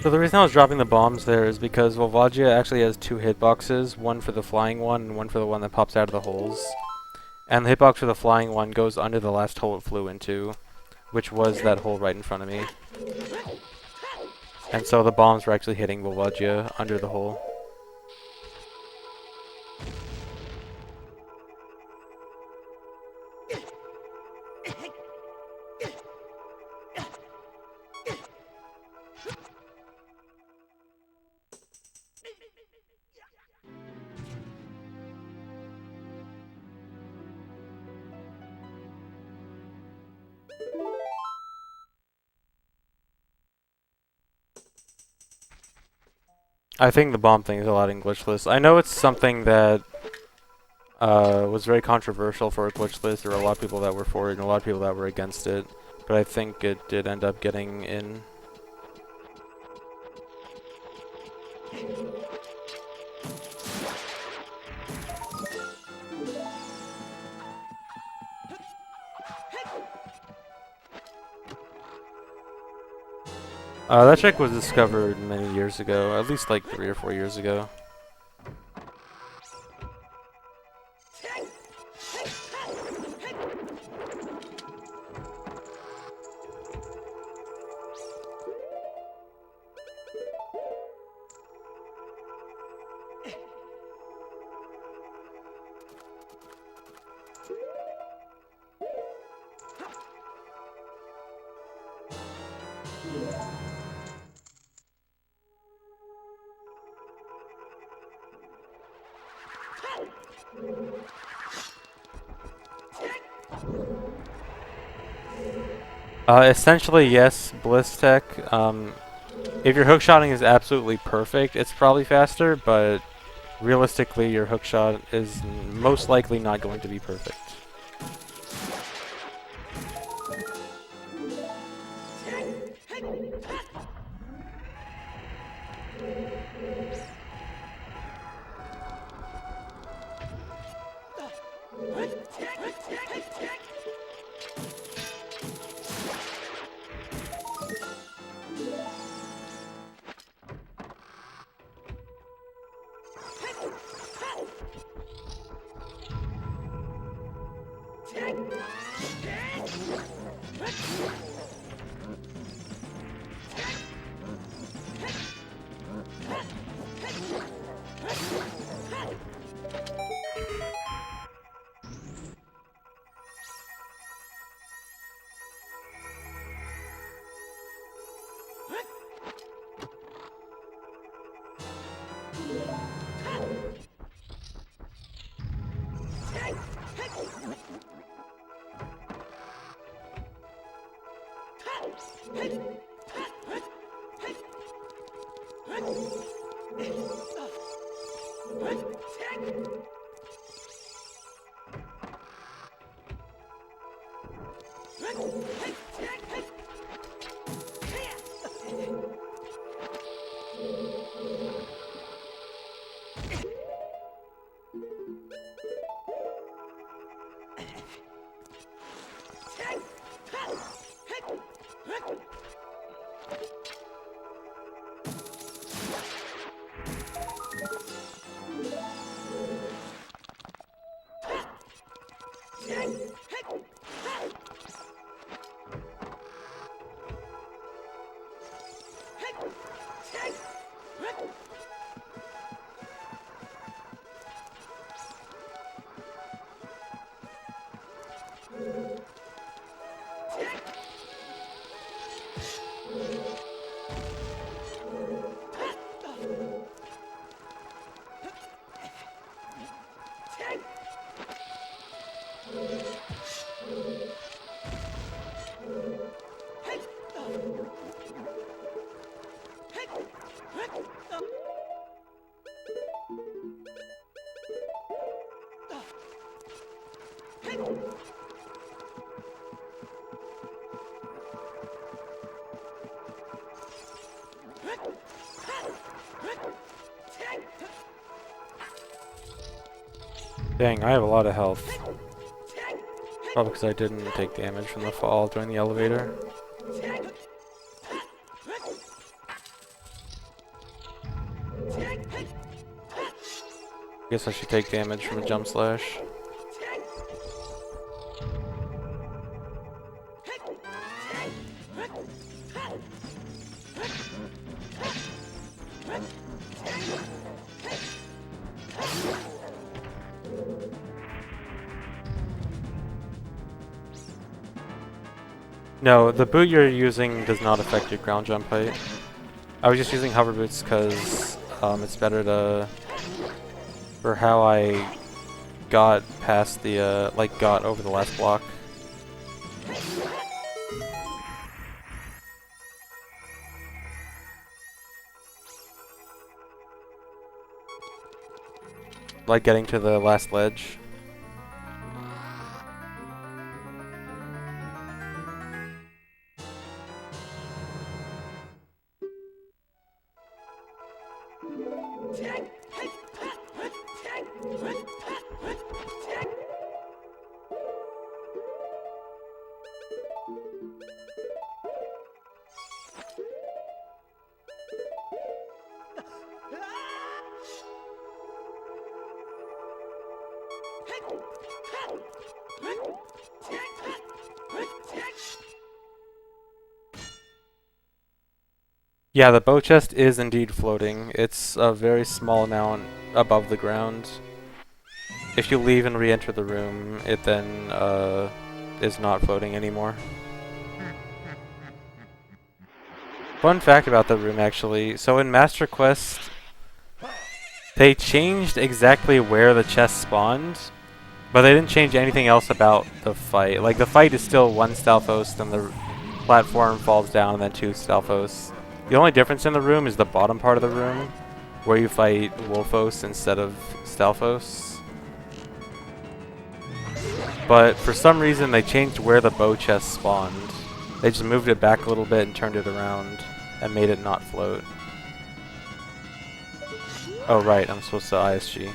So the reason I was dropping the bombs there is because, well, Vajia actually has two hitboxes, one for the flying one and one for the one that pops out of the holes. And the hitbox for the flying one goes under the last hole it flew into, which was that hole right in front of me. And so the bombs were actually hitting Vajia under the hole. I think the bomb thing is allowed in Glitchless. I know it's something that was very controversial for a Glitchless. There were a lot of people that were for it and a lot of people that were against it. But I think it did end up getting in. That trick was discovered many years ago, at least like 3 or 4 years ago. Essentially, yes, Bliss Tech. If your hookshotting is absolutely perfect, it's probably faster, but realistically, your hookshot is most likely not going to be perfect. Dang, I have a lot of health. Probably because I didn't take damage from the fall during the elevator. Guess I should take damage from a jump slash. No, the boot you're using does not affect your ground jump height. I was just using hover boots because it's better to... for how I got past the, got over the last block. Like getting to the last ledge. Yeah, the bow chest is indeed floating. It's a very small amount above the ground. If you leave and re-enter the room, it then is not floating anymore. Fun fact about the room, actually. So in Master Quest, they changed exactly where the chest spawned, but they didn't change anything else about the fight. Like, the fight is still one Stalfos, then platform falls down, and then 2 Stalfos. The only difference in the room is the bottom part of the room, where you fight Wolfos instead of Stalfos. But for some reason they changed where the bow chest spawned. They just moved it back a little bit and turned it around and made it not float. Oh right, I'm supposed to ISG.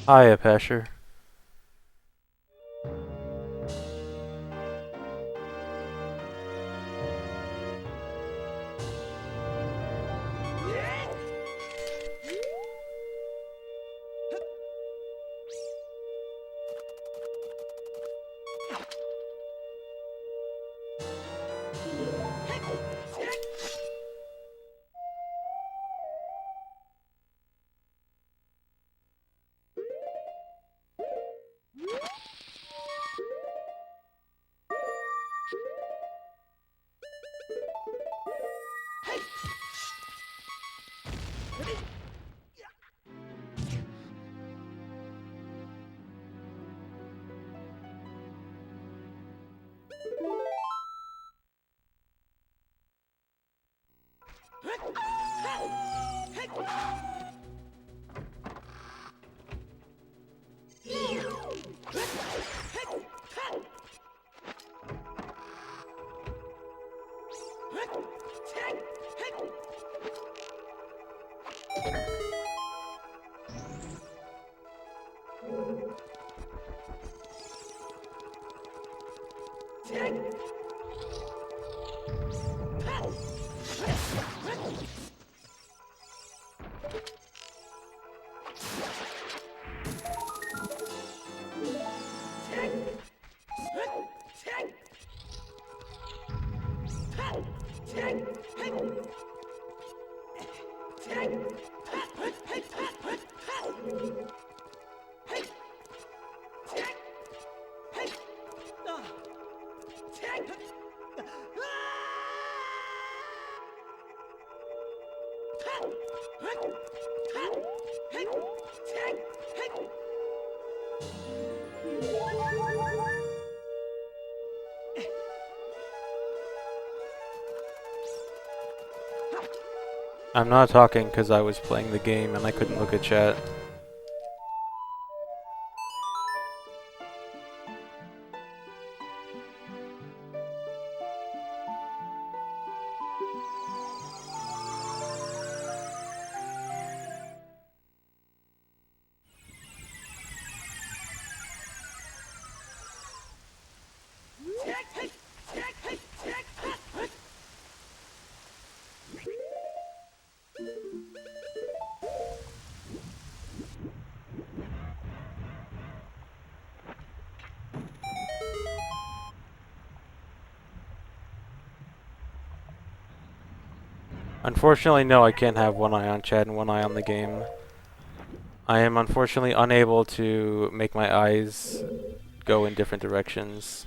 Hiya, Pasher. I'm not talking because I was playing the game and I couldn't look at chat. Unfortunately, no, I can't have one eye on chat and one eye on the game. I am unfortunately unable to make my eyes go in different directions.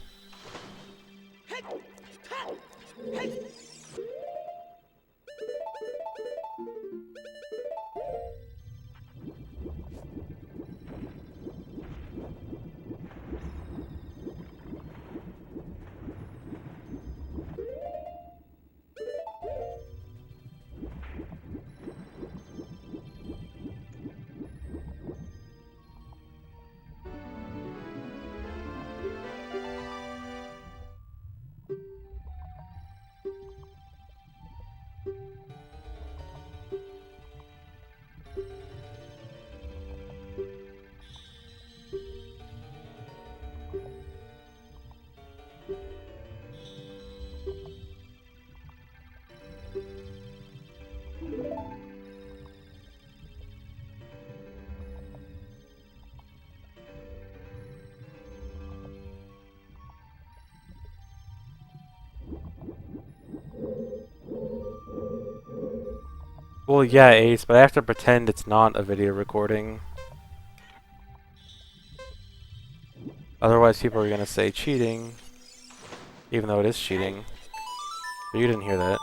Well, yeah, Ace, but I have to pretend it's not a video recording. Otherwise, people are gonna say cheating, even though it is cheating. But you didn't hear that.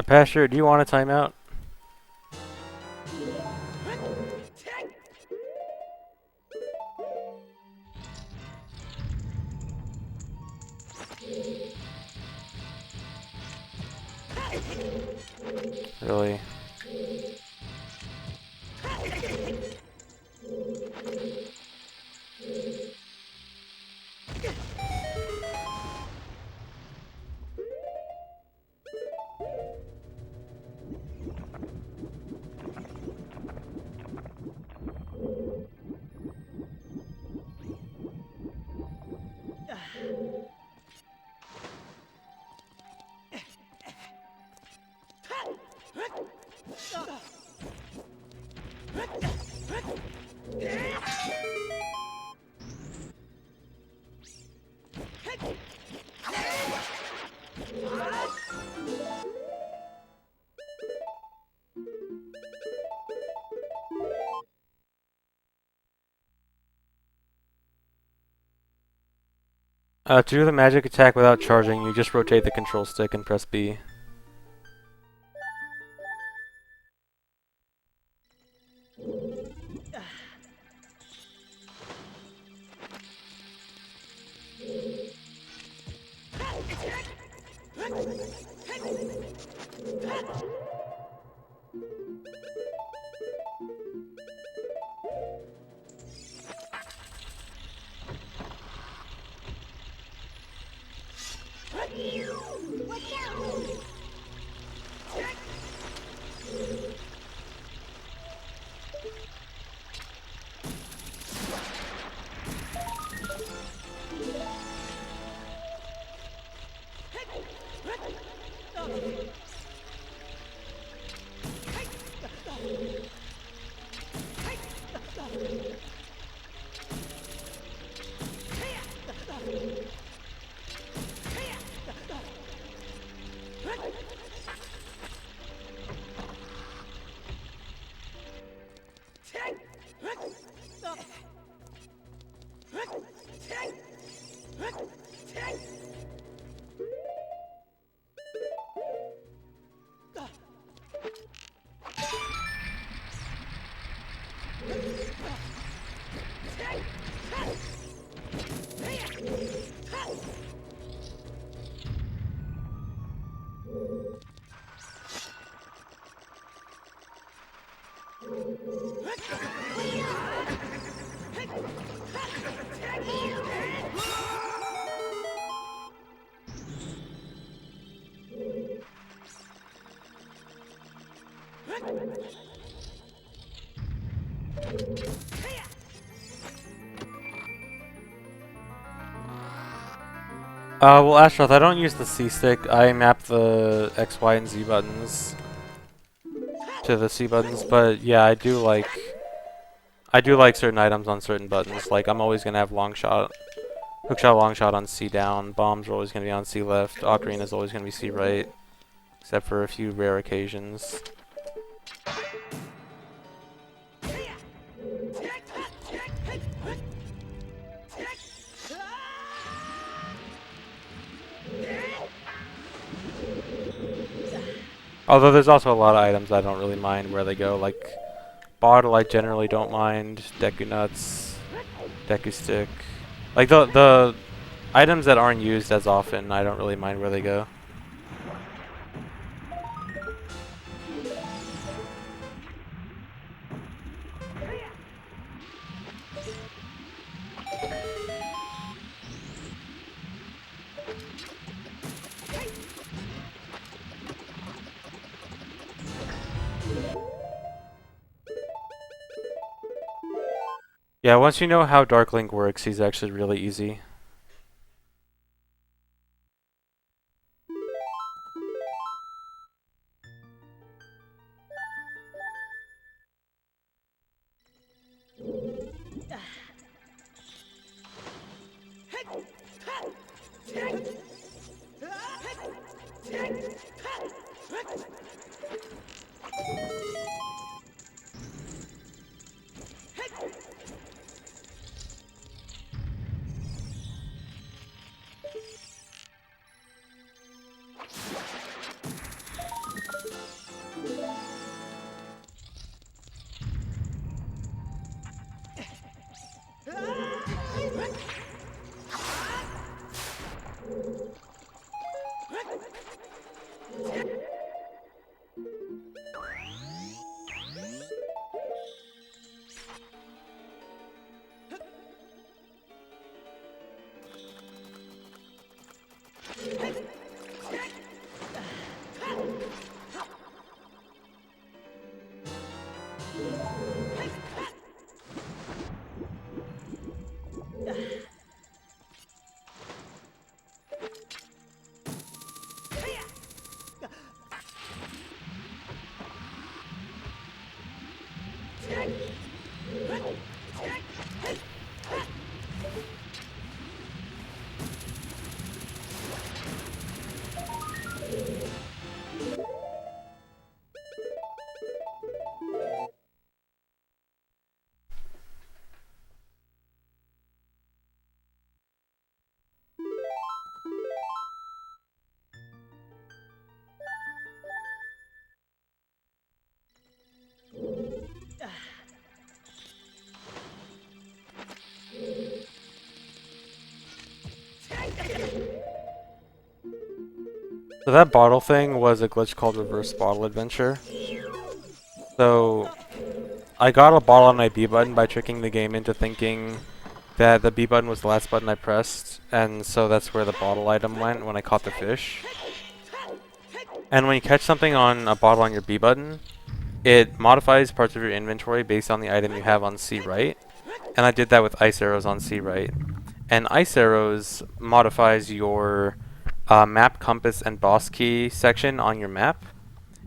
Pastor, do you want a timeout? Really? To do the magic attack without charging, you just rotate the control stick and press B. Well, Astroth, I don't use the C stick. I map the X, Y, and Z buttons to the C buttons, but yeah, I do like certain items on certain buttons. Like, I'm always gonna have long shot, hookshot, long shot on C down. Bombs are always gonna be on C left. Ocarina is always gonna be C right, except for a few rare occasions. Although there's also a lot of items I don't really mind where they go, like bottle I generally don't mind, Deku nuts, Deku stick. Like the items that aren't used as often, I don't really mind where they go. Yeah, once you know how Dark Link works, he's actually really easy. So that bottle thing was a glitch called Reverse Bottle Adventure. So I got a bottle on my B button by tricking the game into thinking that the B button was the last button I pressed, and so that's where the bottle item went when I caught the fish. And when you catch something on a bottle on your B button, it modifies parts of your inventory based on the item you have on C right. And I did that with ice arrows on C right. And ice arrows modifies your map, compass, and boss key section on your map.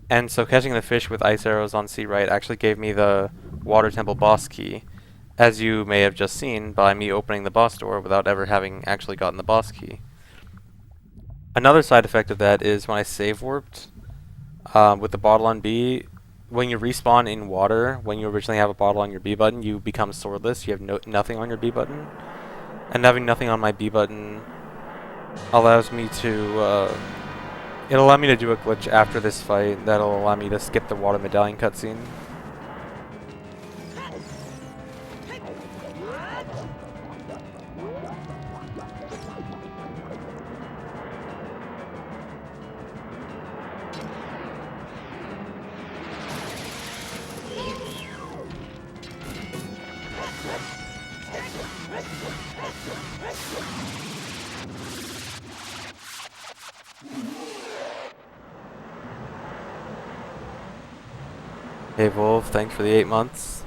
And so catching the fish with ice arrows on C right actually gave me the water temple boss key, as you may have just seen by me opening the boss door without ever having actually gotten the boss key. Another side effect of that is when I save warped with the bottle on B, when you respawn in water, when you originally have a bottle on your B button, you become swordless. You have nothing on your B button. And having nothing on my B button allows me to, it'll allow me to do a glitch after this fight that'll allow me to skip the water medallion cutscene. Hey Wolf, thanks for the 8 months.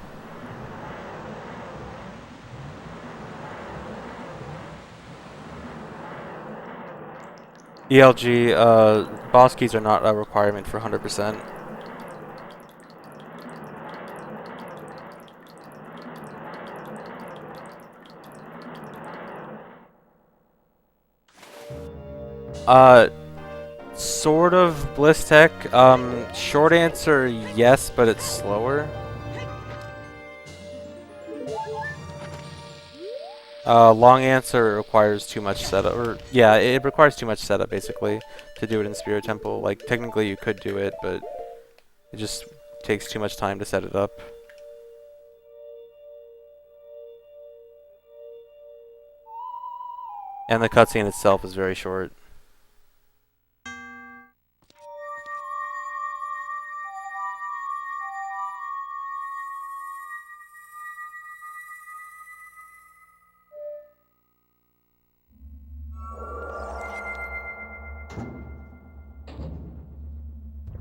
ELG, boss keys are not a requirement for 100%. Sort of Bliss Tech. Short answer, yes, but it's slower. Long answer requires too much setup, or yeah, it requires too much setup basically to do it in Spirit Temple. Like technically you could do it, but it just takes too much time to set it up. And the cutscene itself is very short.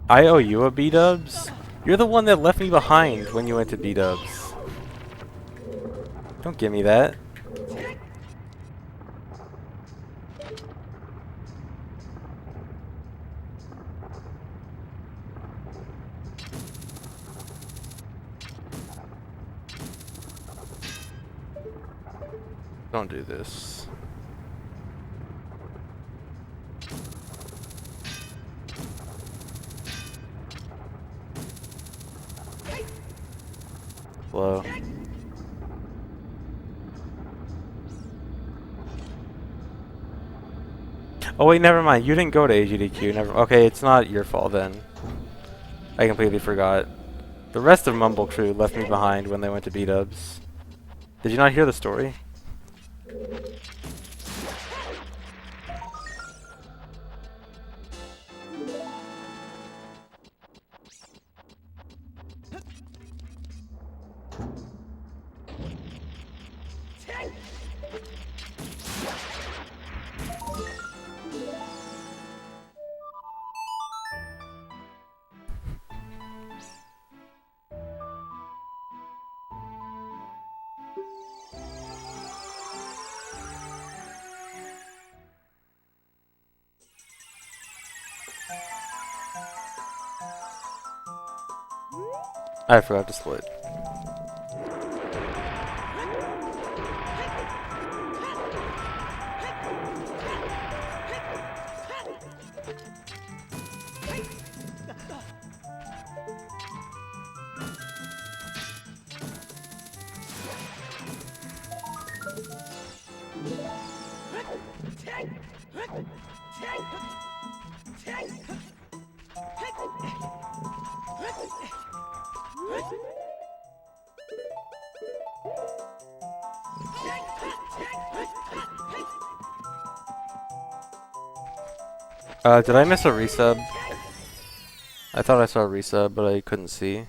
I owe you a B-dubs? You're the one that left me behind when you went to B-dubs. Don't give me that. Don't do this. Slow. Oh wait, never mind. You didn't go to AGDQ. Never. Okay, it's not your fault then. I completely forgot. The rest of Mumble Crew left me behind when they went to B-dubs. Did you not hear the story? I forgot to split. Did I miss a resub? I thought I saw a resub, but I couldn't see.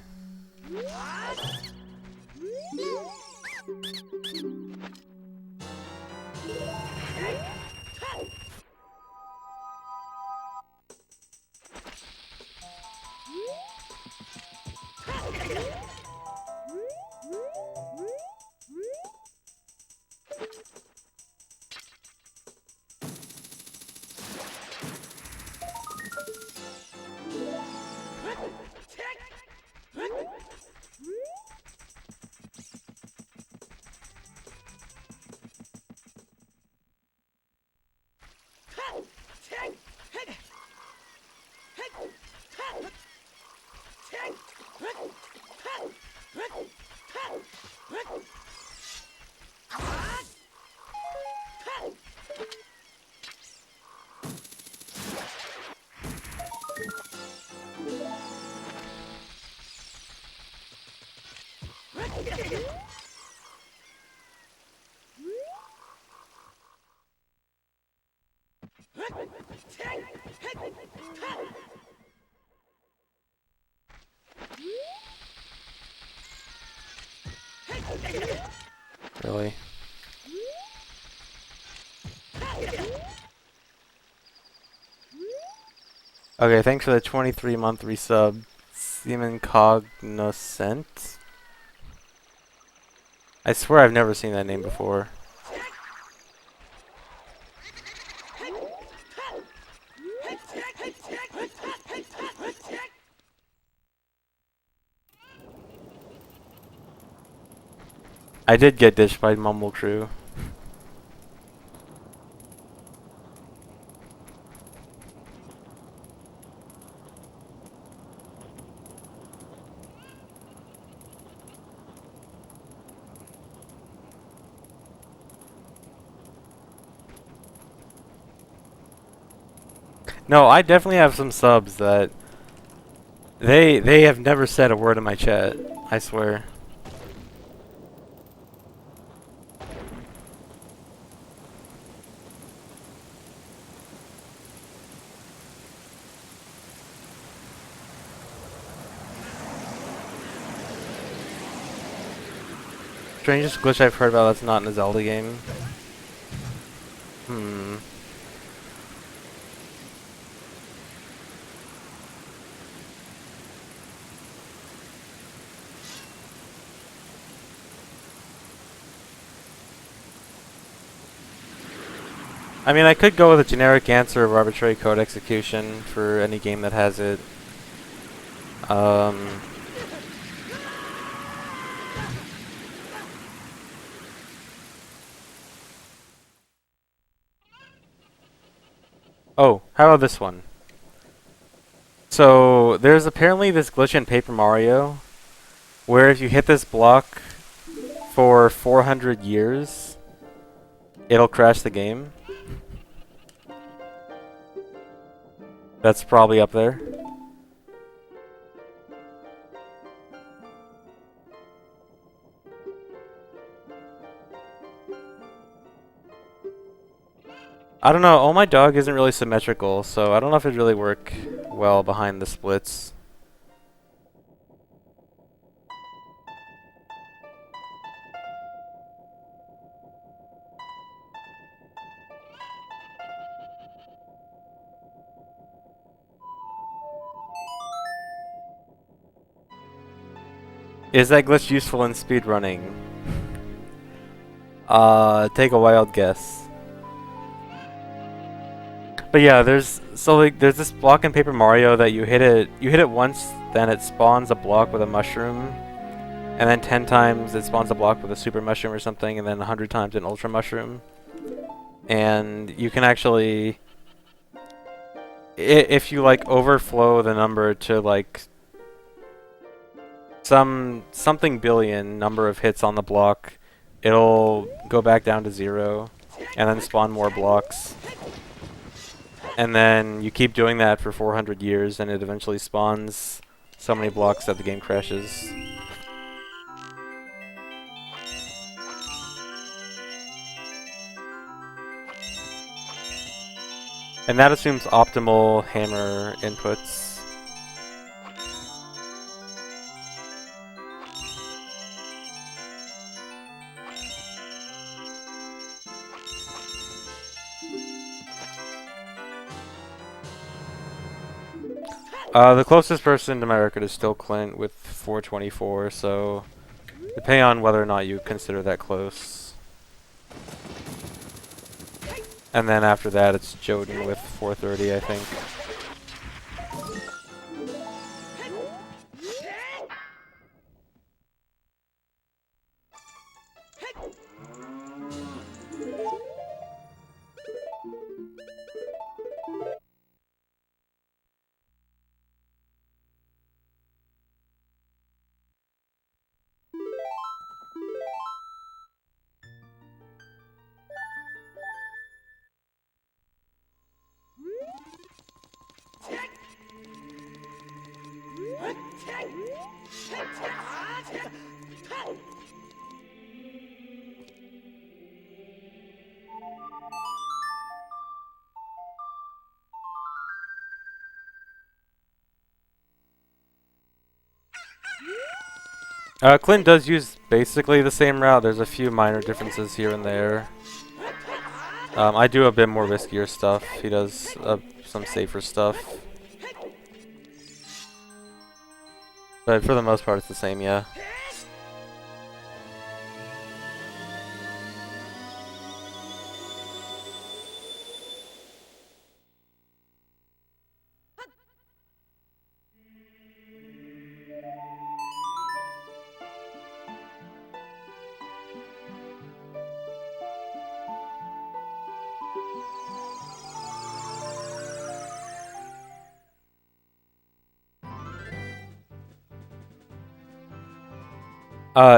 Really? Okay, thanks for the 23-month resub, Seaman Cognoscent. I swear I've never seen that name before. I did get dished by Mumble Crew. No, I definitely have some subs that they have never said a word in my chat. I swear. strangest glitch I've heard about that's not in a Zelda game. I mean, I could go with a generic answer of arbitrary code execution for any game that has it. Oh, how about this one? So, there's apparently this glitch in Paper Mario where if you hit this block for 400 years, it'll crash the game. That's probably up there. I don't know, Oh My Dog isn't really symmetrical, so I don't know if it'd really work well behind the splits. Is that glitch useful in speedrunning? Take a wild guess. But yeah, there's this block in Paper Mario that you hit it once, then it spawns a block with a mushroom, and then 10 times it spawns a block with a super mushroom or something, and then 100 times an ultra mushroom. And you can actually, if you like overflow the number to like something billion number of hits on the block, it'll go back down to 0, and then spawn more blocks. And then you keep doing that for 400 years, and it eventually spawns so many blocks that the game crashes. And that assumes optimal hammer inputs. The closest person to my record is still Clint with 424, so depending on whether or not you consider that close. And then after that it's Joden with 430, I think. Clint does use basically the same route. There's a few minor differences here and there. I do a bit more riskier stuff. He does some safer stuff. But for the most part, it's the same, yeah.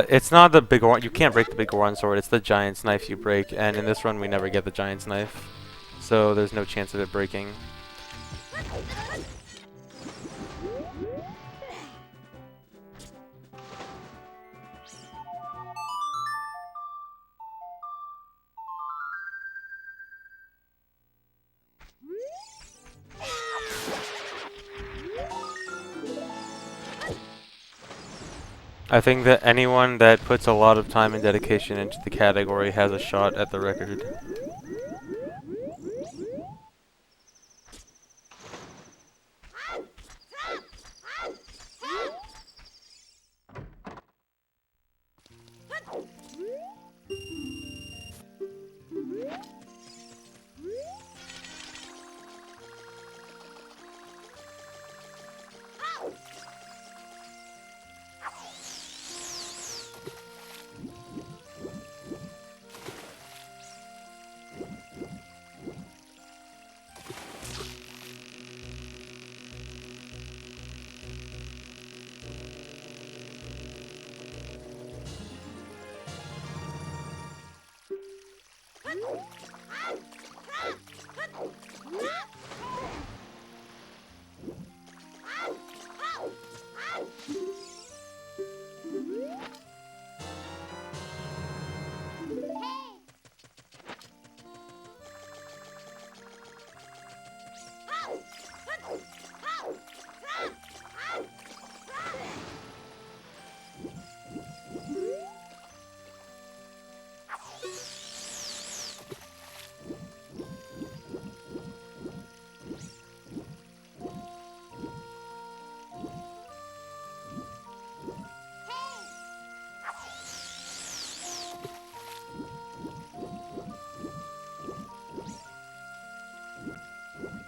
It's not the Biggoron. You can't break the Biggoron sword. It's the Giant's knife you break, and in this run we never get the Giant's knife, so there's no chance of it breaking. I think that anyone that puts a lot of time and dedication into the category has a shot at the record.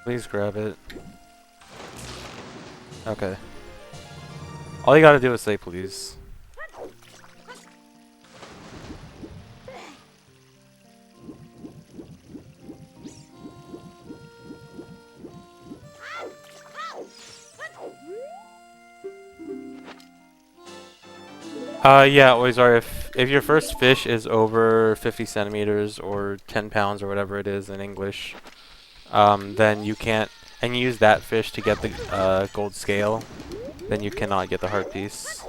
Please grab it. Okay. All you gotta do is say please. Yeah, always are. If your first fish is over 50 centimeters or 10 pounds or whatever it is in English, then you can't, and you use that fish to get the gold scale, then you cannot get the heart piece.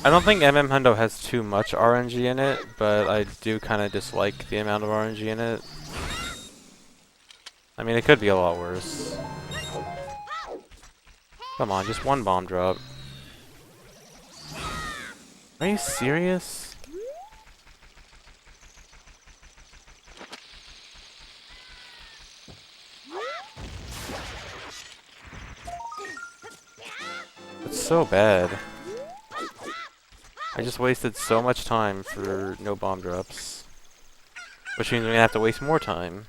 I don't think Hundo has too much RNG in it, but I do kind of dislike the amount of RNG in it. I mean, it could be a lot worse. Come on, just one bomb drop. Are you serious? It's so bad. I just wasted so much time for no bomb drops. Which means we're gonna have to waste more time.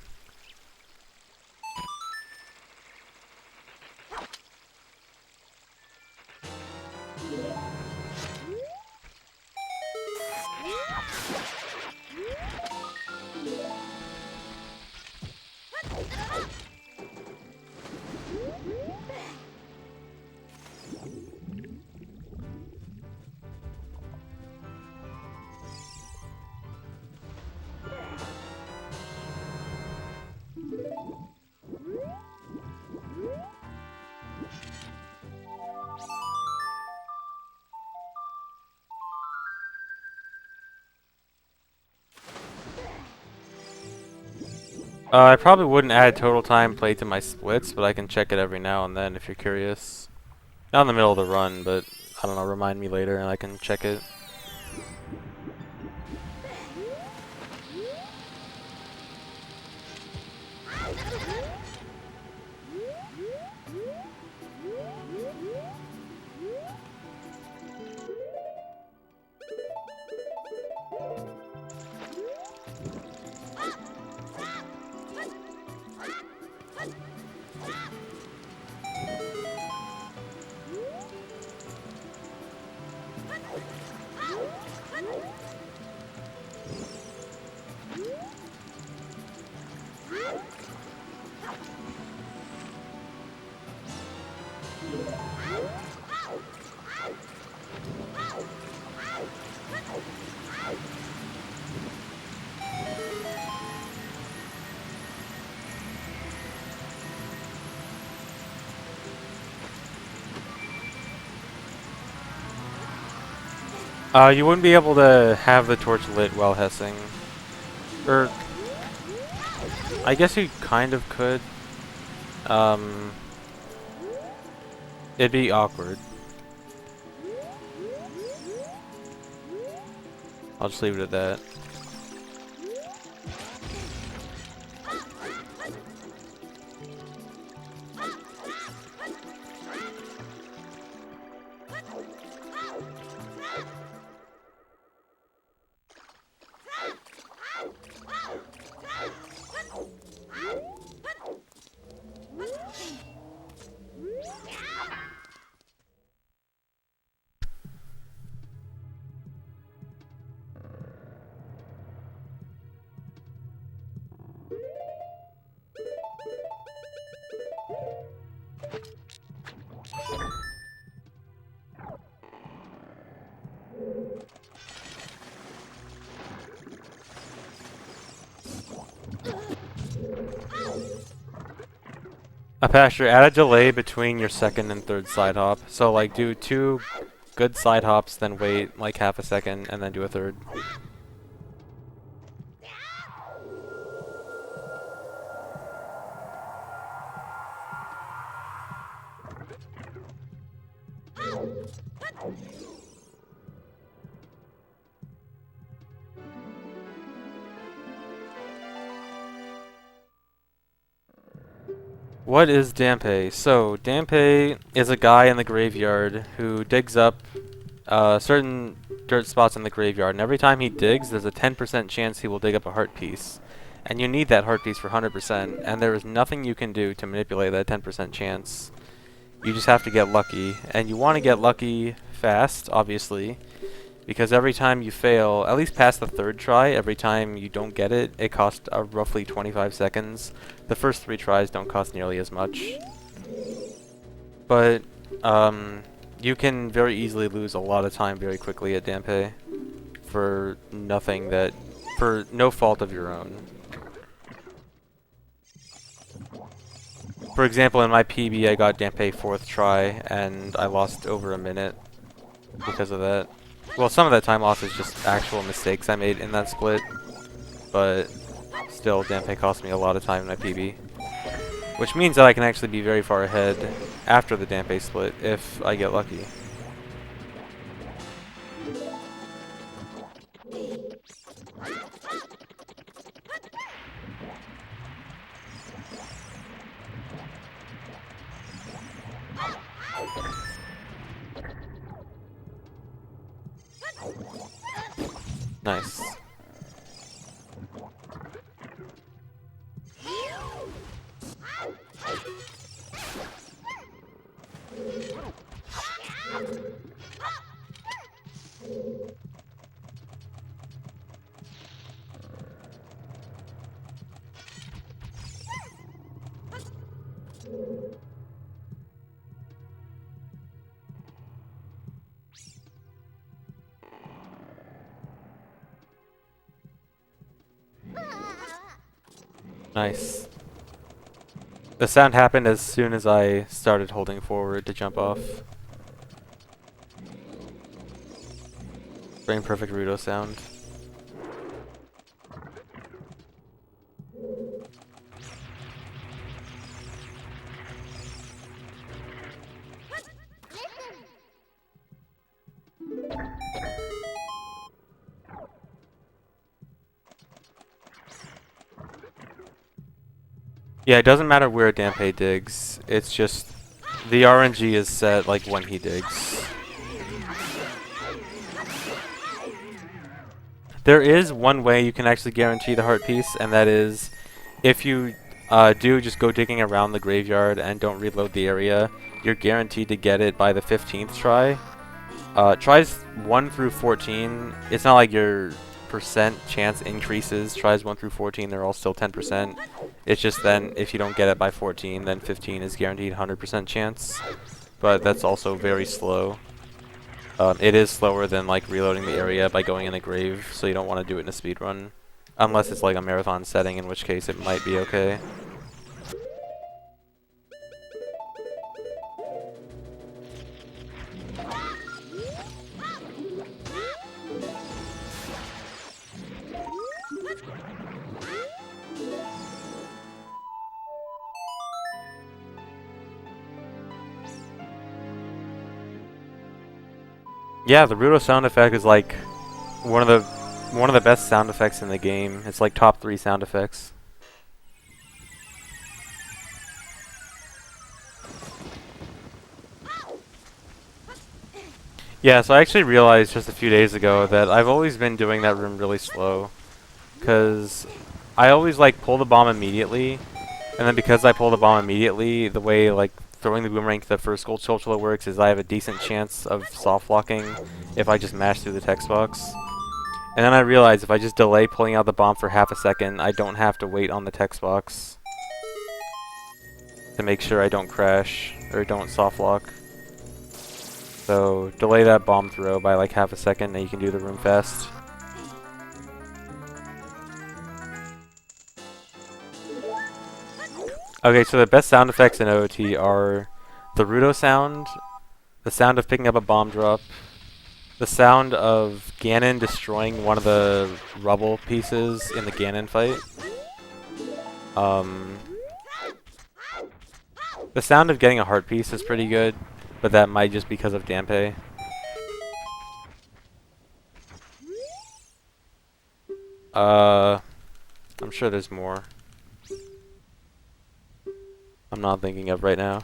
I probably wouldn't add total time played to my splits, but I can check it every now and then if you're curious. Not in the middle of the run, but I don't know, remind me later and I can check it. You wouldn't be able to have the torch lit while hessing. Or, I guess you kind of could. It'd be awkward. I'll just leave it at that. Pasture, add a delay between your second and third side hop. So like do 2 good side hops, then wait like half a second, and then do a third. What is Dampe? So, Dampe is a guy in the graveyard who digs up certain dirt spots in the graveyard, and every time he digs, there's a 10% chance he will dig up a heart piece. And you need that heart piece for 100%, and there is nothing you can do to manipulate that 10% chance. You just have to get lucky, and you want to get lucky fast, obviously, because every time you fail, at least past the third try, every time you don't get it, it costs roughly 25 seconds. The first 3 tries don't cost nearly as much. But, you can very easily lose a lot of time very quickly at Dampe for for no fault of your own. For example, in my PB, I got Dampe 4th try, and I lost over a minute because of that. Well, some of that time loss is just actual mistakes I made in that split, but still, Dampe cost me a lot of time in my PB. Which means that I can actually be very far ahead after the Dampe split if I get lucky. Nice. Nice. The sound happened as soon as I started holding forward to jump off. Brain perfect Rudo sound. Yeah, it doesn't matter where Dampe digs. It's just the RNG is set like when he digs. There is one way you can actually guarantee the heart piece, and that is if you do just go digging around the graveyard and don't reload the area, you're guaranteed to get it by the 15th try. Tries 1 through 14, it's not like your percent chance increases. Tries 1 through 14, they're all still 10%. It's just then, if you don't get it by 14, then 15 is guaranteed 100% chance. But that's also very slow. It is slower than like reloading the area by going in a grave, so you don't want to do it in a speedrun. Unless it's like a marathon setting, in which case it might be okay. Yeah, the Rudo sound effect is like one of the best sound effects in the game. It's like top 3 sound effects. Yeah, so I actually realized just a few days ago that I've always been doing that room really slow. Because I always like pull the bomb immediately, and then because I pull the bomb immediately, the way like throwing the boomerang to the first gold sculpture works is I have a decent chance of soft locking if I just mash through the text box. And then I realized if I just delay pulling out the bomb for half a second, I don't have to wait on the text box to make sure I don't crash or don't soft lock. So delay that bomb throw by like half a second and you can do the room fast. Okay, so the best sound effects in OOT are the Rudo sound, the sound of picking up a bomb drop, the sound of Ganon destroying one of the rubble pieces in the Ganon fight. The sound of getting a heart piece is pretty good, but that might just because of Dampe. I'm sure there's more. I'm not thinking of right now.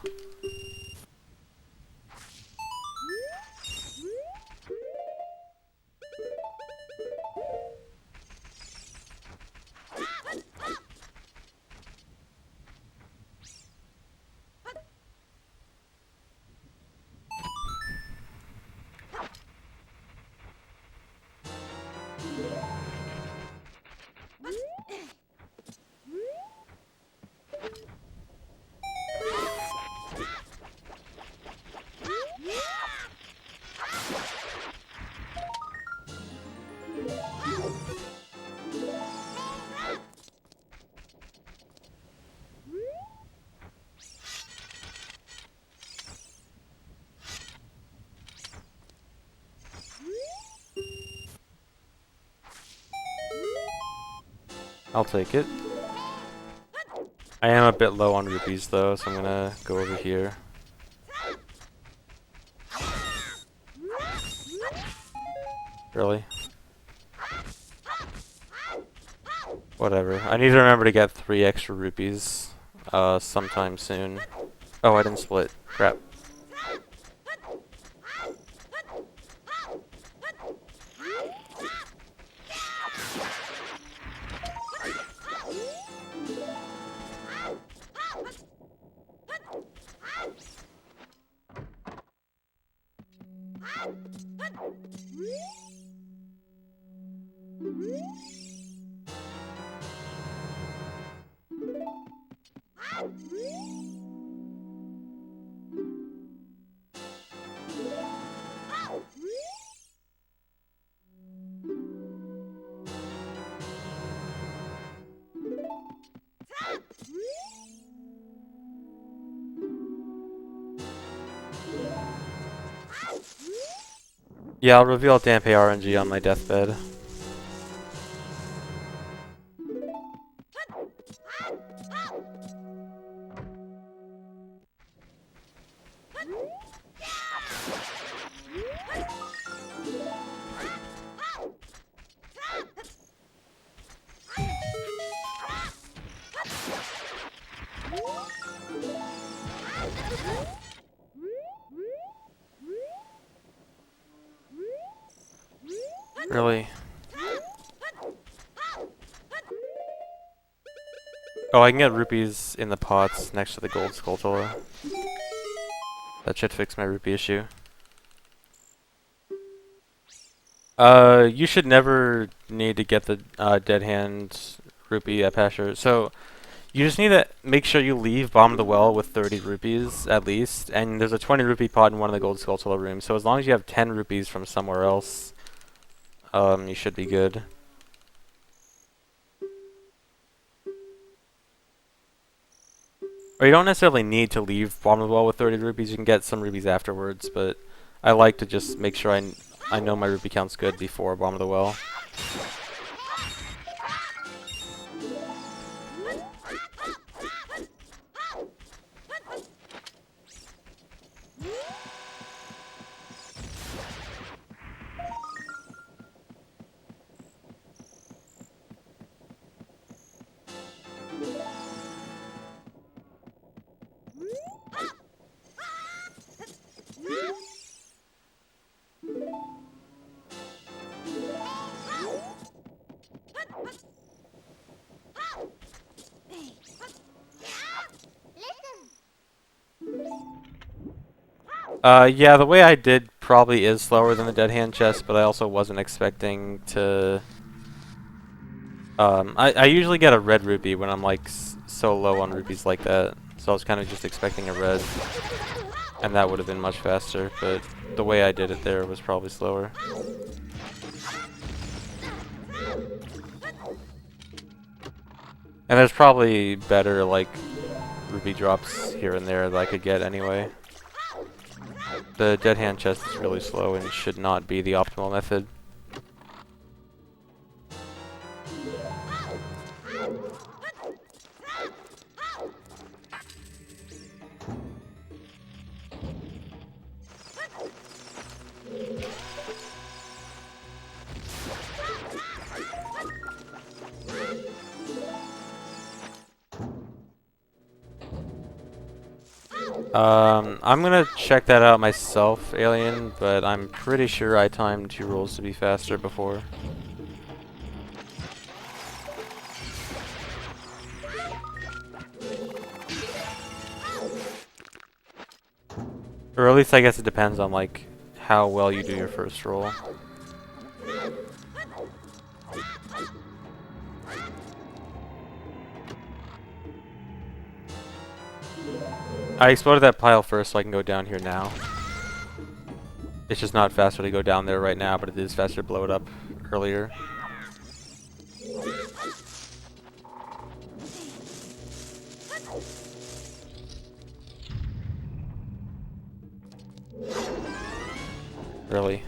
I'll take it. I am a bit low on rupees though, so I'm gonna go over here. Really? Whatever. I need to remember to get 3 extra rupees sometime soon. Oh, I didn't split. Crap. Yeah, I'll reveal Dampe RNG on my deathbed. Really? Oh, I can get rupees in the pots next to the gold Skulltula. That should fix my rupee issue. You should never need to get the dead hand rupee at Pasture. So, you just need to make sure you leave bottom of the well with 30 rupees at least, and there's a 20 rupee pot in one of the gold Skulltula rooms. So as long as you have 10 rupees from somewhere else, you should be good. Or you don't necessarily need to leave bottom of the well with 30 rupees. You can get some rupees afterwards, but I like to just make sure I know my rupee count's good before bottom of the well. Yeah, the way I did probably is slower than the dead hand chest, but I also wasn't expecting to... I usually get a red rupee when I'm like so low on rupees like that, so I was kind of just expecting a red, and that would have been much faster, but the way I did it there was probably slower. And there's probably better, like, rupee drops here and there that I could get anyway. The dead hand chest is really slow and should not be the optimal method. I'm gonna check that out myself, Alien, but I'm pretty sure I timed 2 rolls to be faster before. Or at least I guess it depends on like how well you do your first roll. I exploded that pile first so I can go down here now. It's just not faster to go down there right now, but it is faster to blow it up earlier. Really.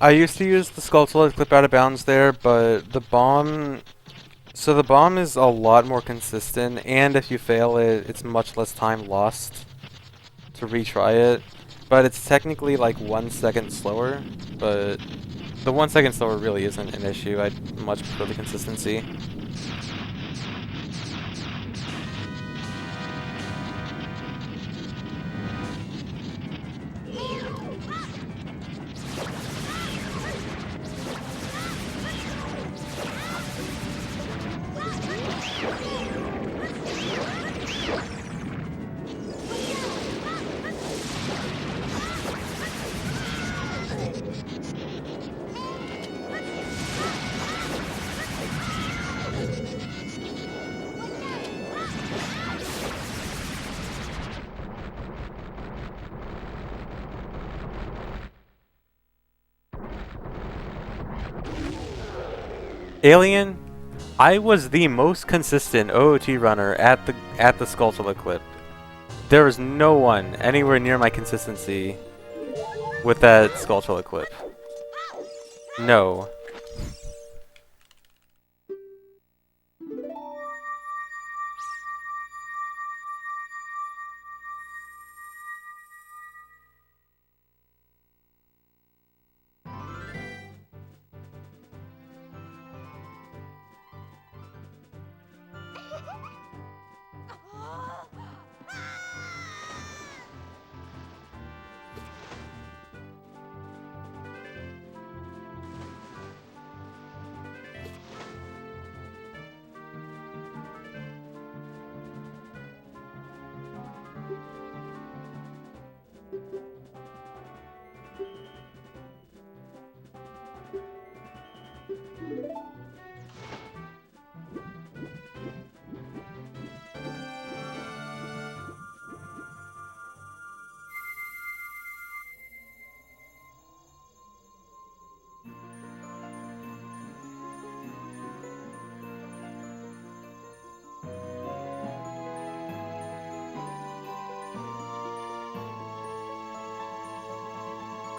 I used to use the skull to let clip out of bounds there, but the bomb... So the bomb is a lot more consistent, and if you fail it, it's much less time lost to retry it. But it's technically like 1 second slower, but the 1 second slower really isn't an issue. I'd much prefer the consistency. Alien, I was the most consistent OOT runner at the Skulltula clip. There was no one anywhere near my consistency with that Skulltula clip. No.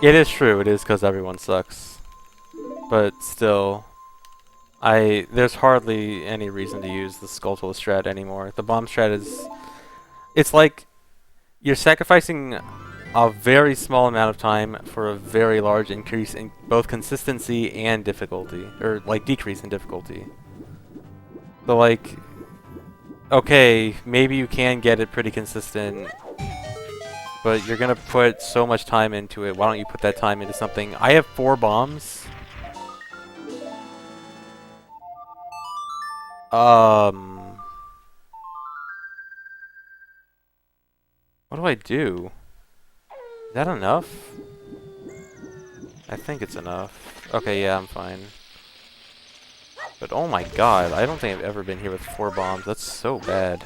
It is true, it is because everyone sucks. But still, there's hardly any reason to use the Skulltula strat anymore. The bomb strat is... It's like you're sacrificing a very small amount of time for a very large increase in both consistency and difficulty. Or, like, decrease in difficulty. So, like... Okay, maybe you can get it pretty consistent, but you're gonna put so much time into it. Why don't you put that time into something? I have 4 bombs. What do I do? Is that enough? I think it's enough. Okay, yeah, I'm fine. But oh my god, I don't think I've ever been here with 4 bombs. That's so bad.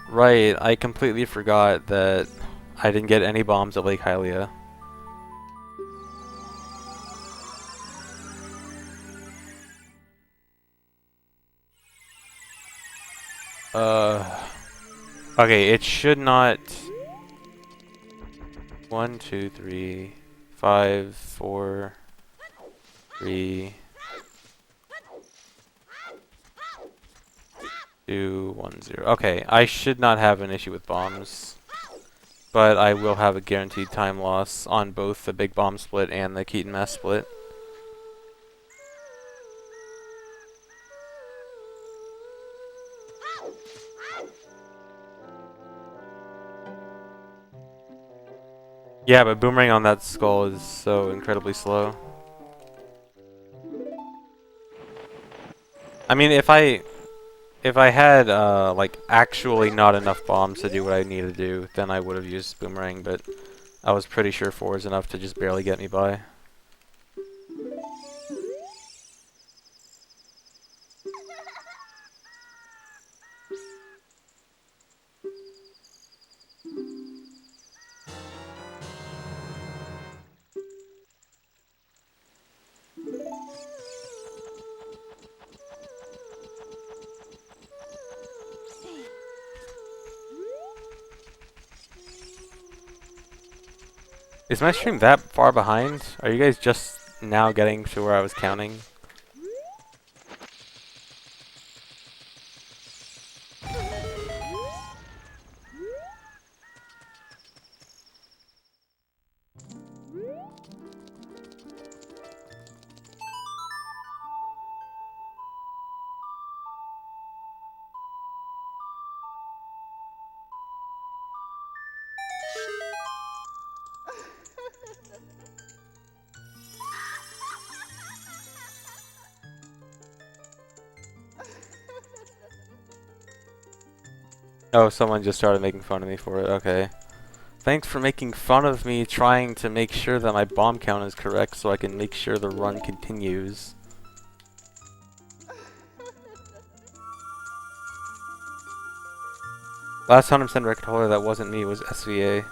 Right, I completely forgot that I didn't get any bombs at Lake Hylia. Okay, it should not... 1, 2, 3, 5, 4, 3, 2, 1, 0. Okay, I should not have an issue with bombs. But I will have a guaranteed time loss on both the big bomb split and the Keaton mass split. Yeah, but boomerang on that skull is so incredibly slow. I mean, if I had like actually not enough bombs to do what I need to do, then I would have used boomerang, but I was pretty sure 4 is enough to just barely get me by. Is my stream that far behind? Are you guys just now getting to where I was counting? Oh, someone just started making fun of me for it. Okay. Thanks for making fun of me trying to make sure that my bomb count is correct so I can make sure the run continues. Last 100% record holder that wasn't me was SVA.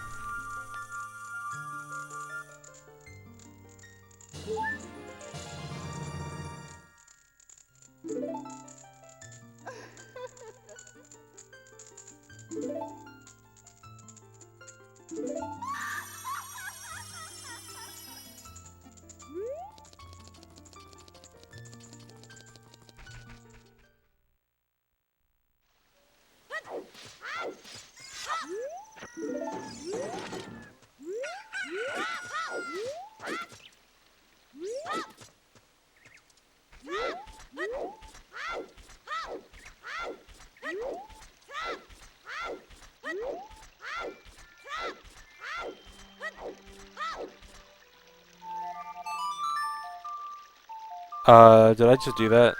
Did I just do that?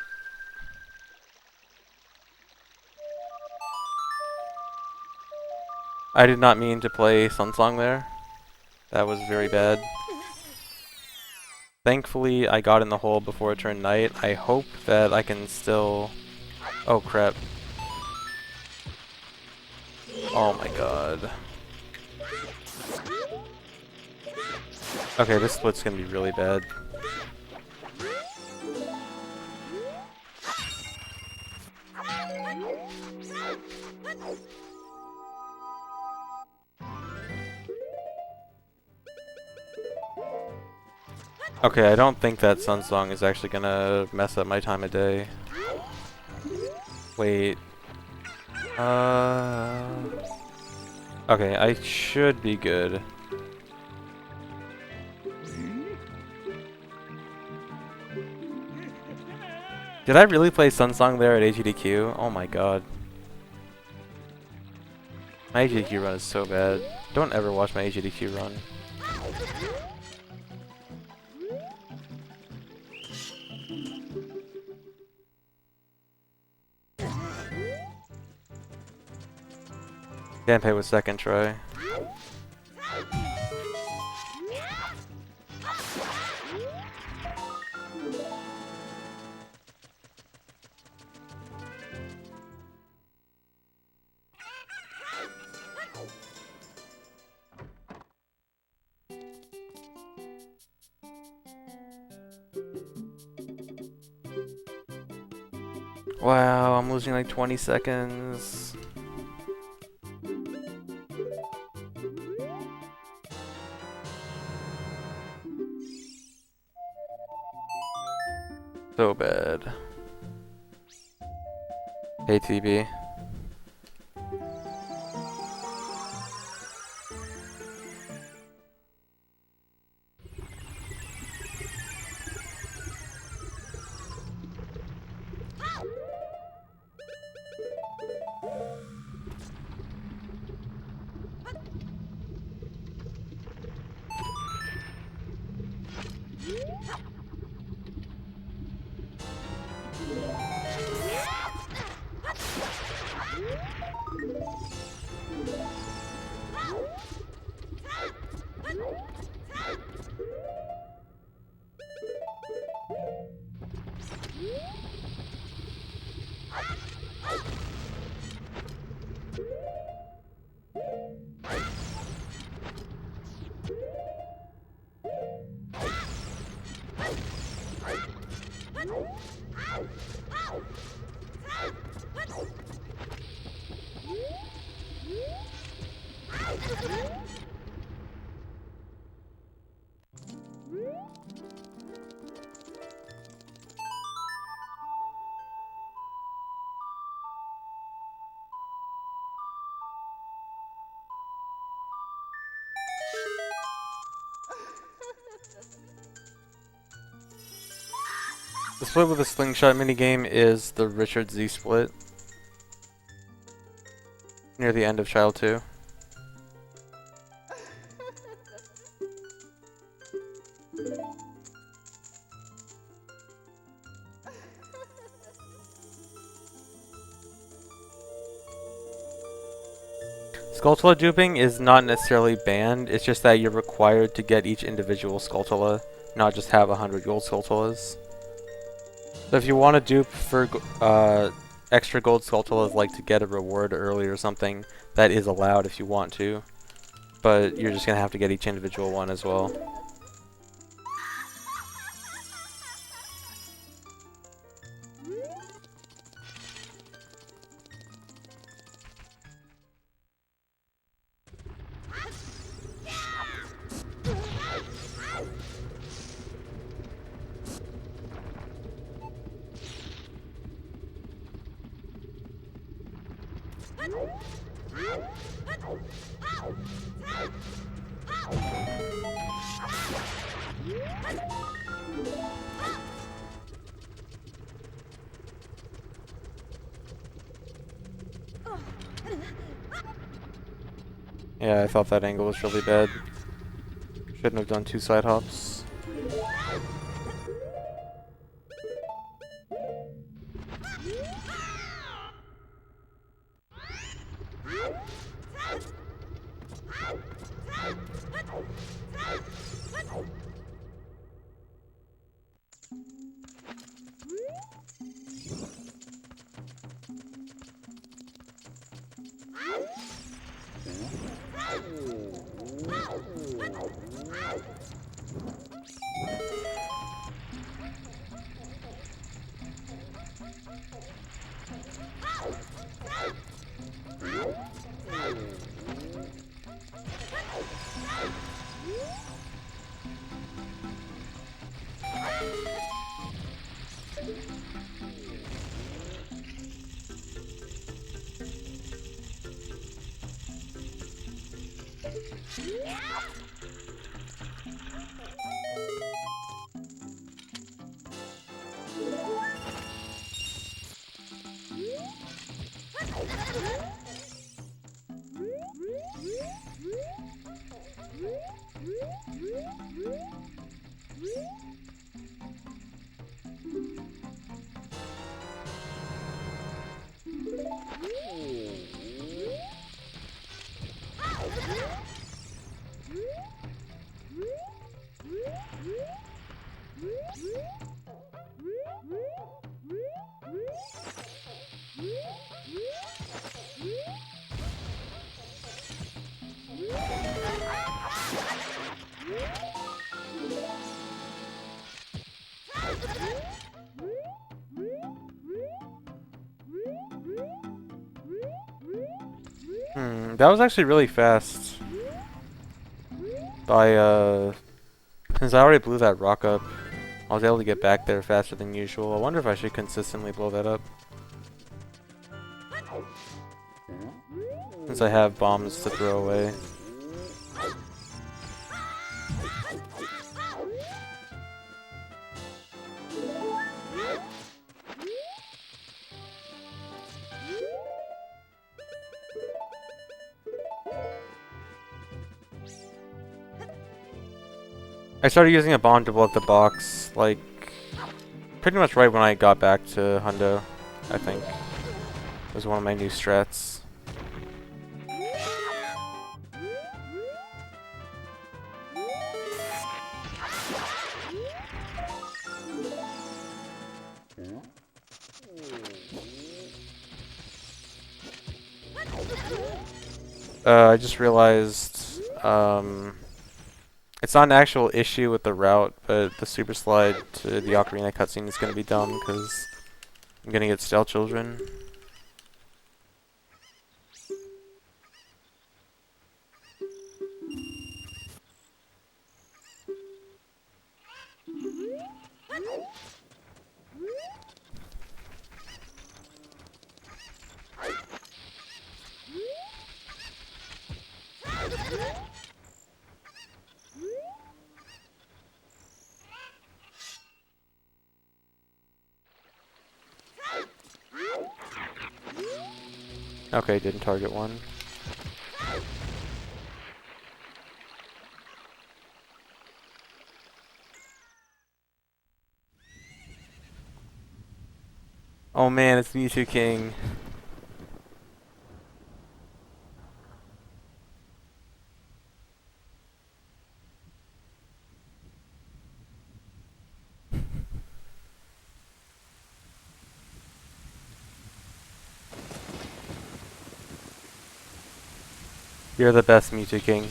I did not mean to play Sunsong there. That was very bad. Thankfully, I got in the hole before it turned night. I hope that I can still... Oh crap. Oh my god. Okay, this split's gonna be really bad. Okay, I don't think that Sunsong is actually gonna mess up my time of day. Wait. Okay, I should be good. Did I really play Sunsong there at AGDQ? Oh my god. My AGDQ run is so bad. Don't ever watch my AGDQ run. Dampe was second try. Wow, I'm losing like 20 seconds. So bad. ATB. The split with the Slingshot minigame is the Richard Z split. Near the end of Child 2. Skulltula duping is not necessarily banned, it's just that you're required to get each individual Skulltula, not just have 100 gold Skulltulas. So if you want to dupe for extra gold Skulltulas, like to get a reward early or something, that is allowed if you want to. But you're just going to have to get each individual one as well. Yeah, I thought that angle was really bad. Shouldn't have done 2 side hops. That was actually really fast. Since I already blew that rock up, I was able to get back there faster than usual. I wonder if I should consistently blow that up. Since I have bombs to throw away. I started using a bomb to blow up the box, like, pretty much right when I got back to Hundo, I think. It was one of my new strats. I just realized, it's not an actual issue with the route, but the super slide to the Ocarina cutscene is going to be dumb because I'm going to get Stealth Children. Okay, didn't target one. Oh man, it's Mewtwo King. You're the best, Mewtwo King.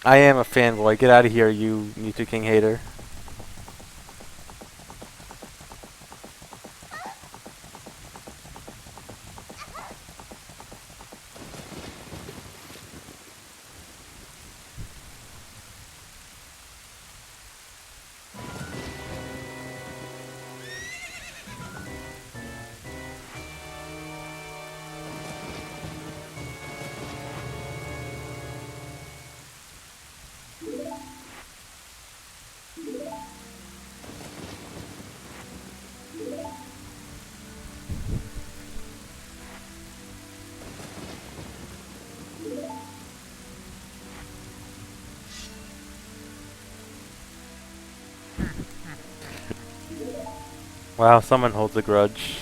I am a fanboy. Get out of here, you Mewtwo King hater. Wow, someone holds a grudge.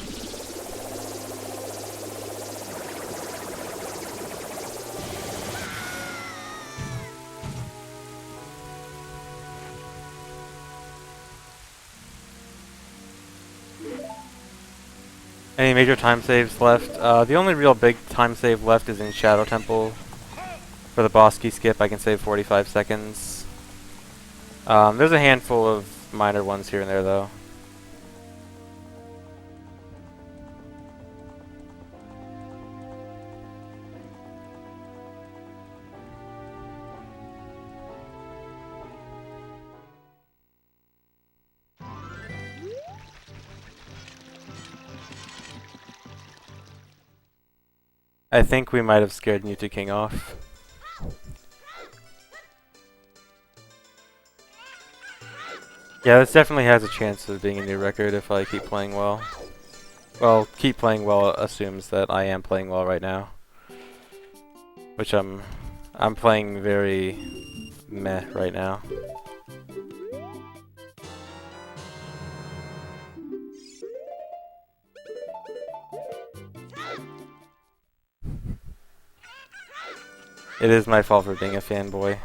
Any major time saves left? The only real big time save left is in Shadow Temple. For the boss key skip, I can save 45 seconds. There's a handful of minor ones here and there, though. I think we might have scared Mewtwo King off. Yeah, this definitely has a chance of being a new record if I keep playing well. Well, keep playing well assumes that I am playing well right now. Which I'm playing very meh right now. It is my fault for being a fanboy.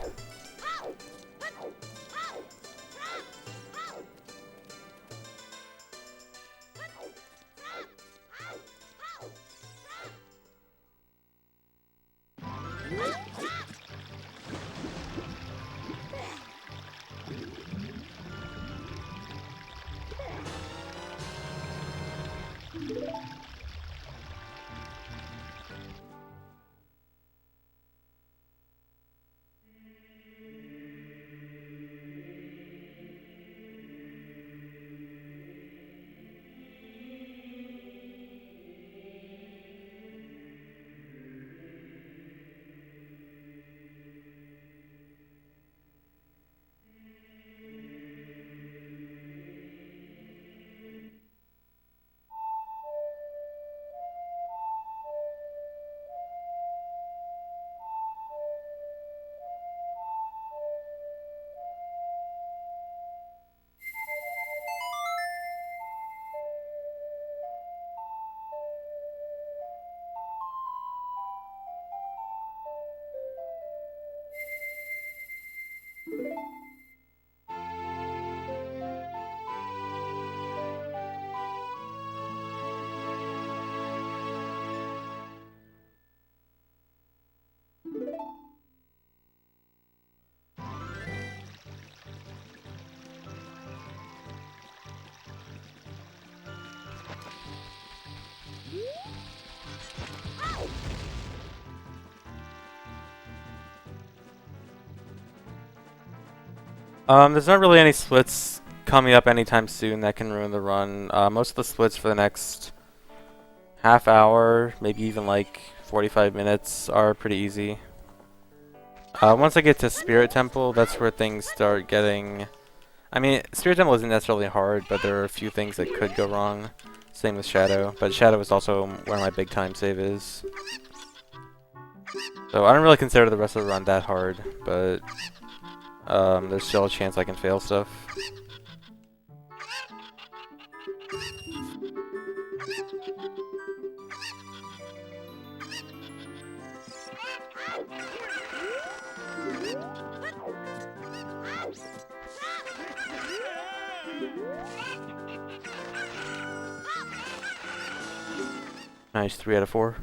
There's not really any splits coming up anytime soon that can ruin the run. Most of the splits for the next half hour, maybe even like 45 minutes, are pretty easy. Once I get to Spirit Temple, that's where things start getting... I mean, Spirit Temple isn't necessarily hard, but there are a few things that could go wrong. Same with Shadow, but Shadow is also where my big time save is. So I don't really consider the rest of the run that hard, but there's still a chance I can fail stuff. Nice, 3 out of 4.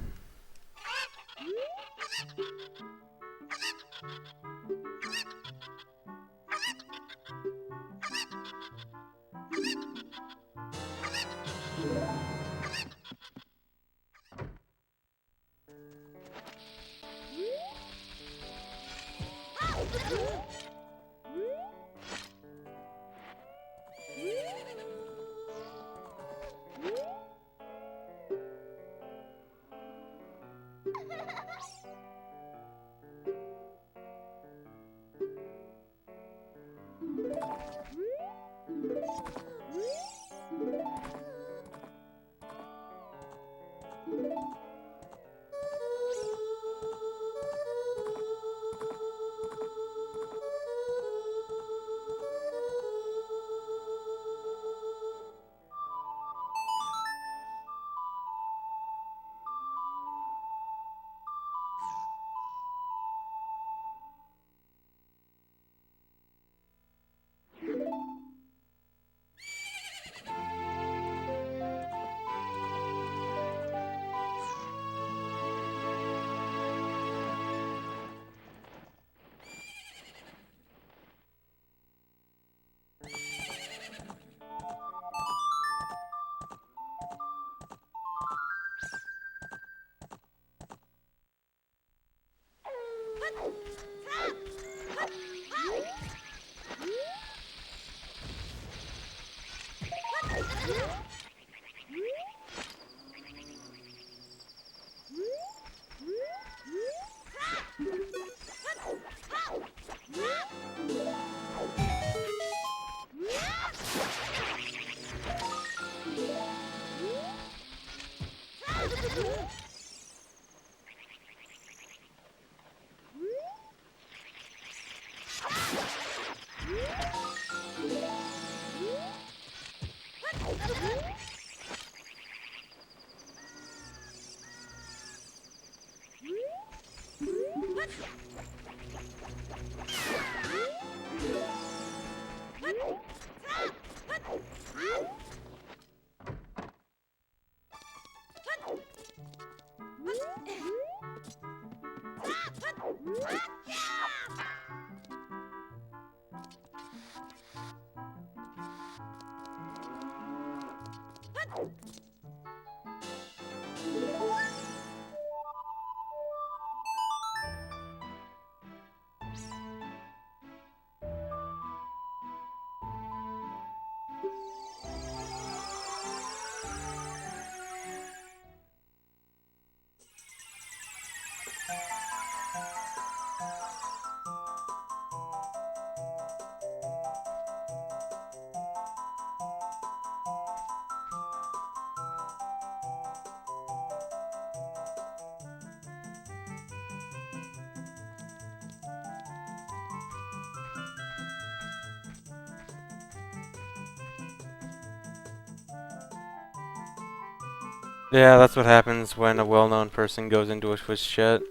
Yeah, that's what happens when a well-known person goes into a Twitch chat.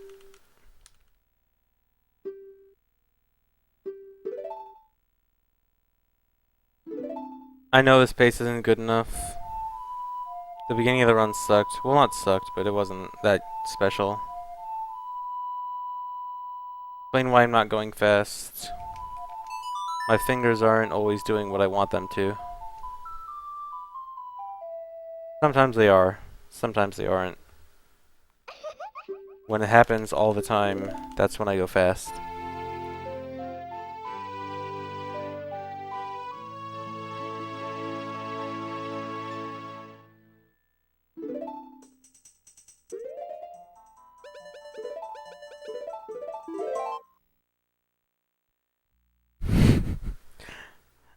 I know this pace isn't good enough. The beginning of the run sucked. Well, not sucked, but it wasn't that special. Explain why I'm not going fast. My fingers aren't always doing what I want them to. Sometimes they are. Sometimes they aren't. When it happens all the time, that's when I go fast.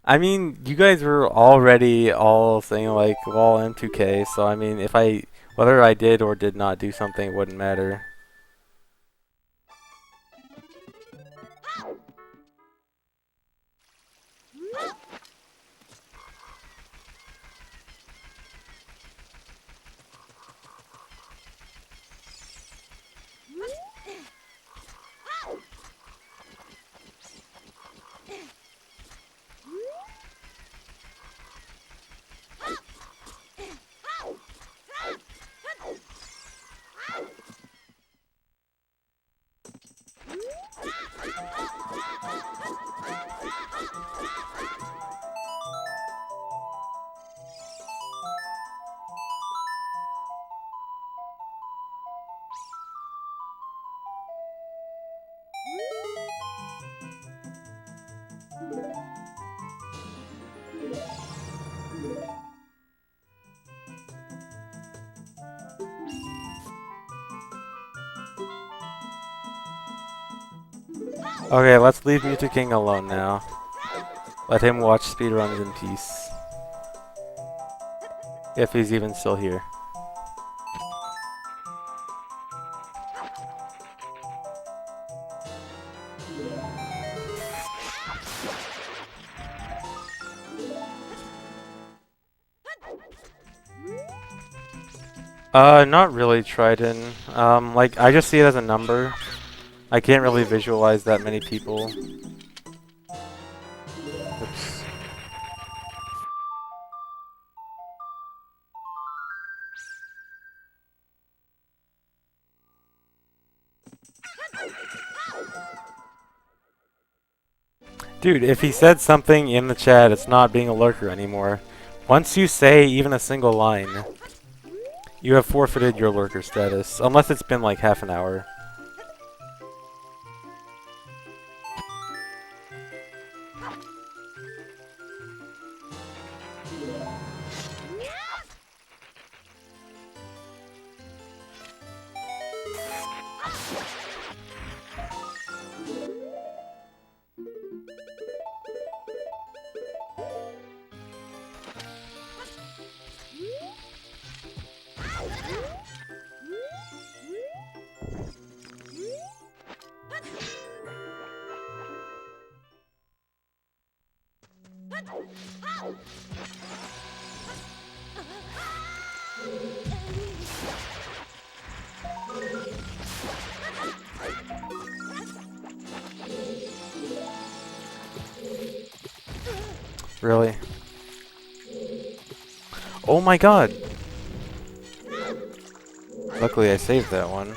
I mean, you guys were already all saying like, well, M2K, so I mean, whether I did or did not do something, it wouldn't matter. Okay, let's leave Mewtwo King alone now. Let him watch speedruns in peace. If he's even still here. Not really, Triton. Like, I just see it as a number. I can't really visualize that many people. Oops. Dude, if he said something in the chat, it's not being a lurker anymore. Once you say even a single line, you have forfeited your lurker status. Unless it's been like half an hour. Really? Oh my god! Luckily I saved that one.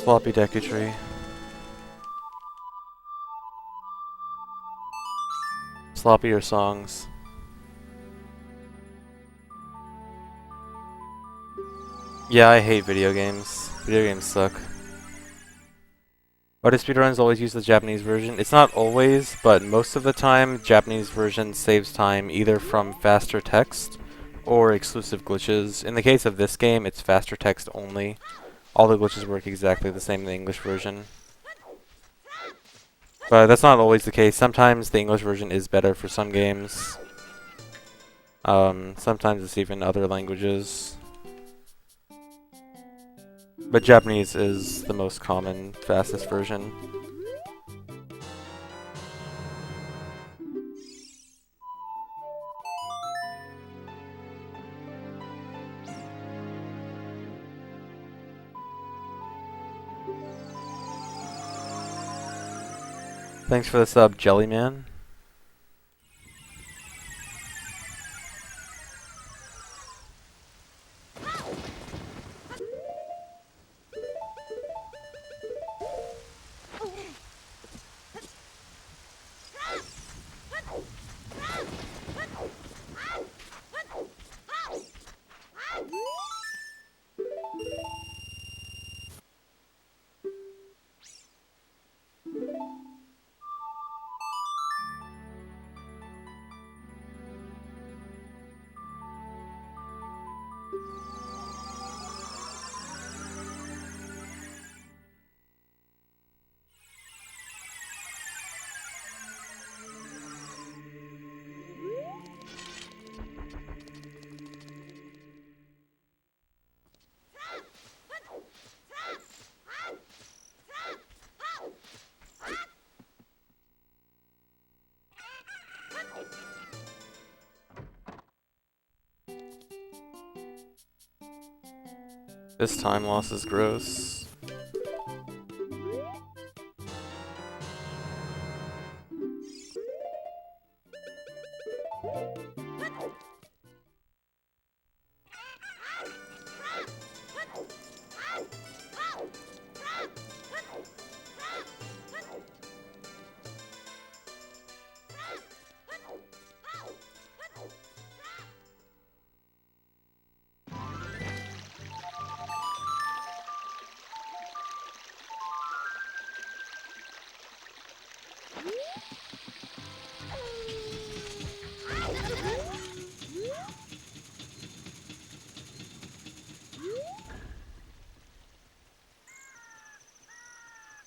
Floppy Deku tree. Sloppier songs. Yeah, I hate video games. Video games suck. Why do speedruns always use the Japanese version? It's not always, but most of the time, Japanese version saves time either from faster text or exclusive glitches. In the case of this game, it's faster text only. All the glitches work exactly the same in the English version. But that's not always the case. Sometimes the English version is better for some games. Sometimes it's even other languages. But Japanese is the most common, fastest version. Thanks for the sub, Jellyman. This time loss is gross.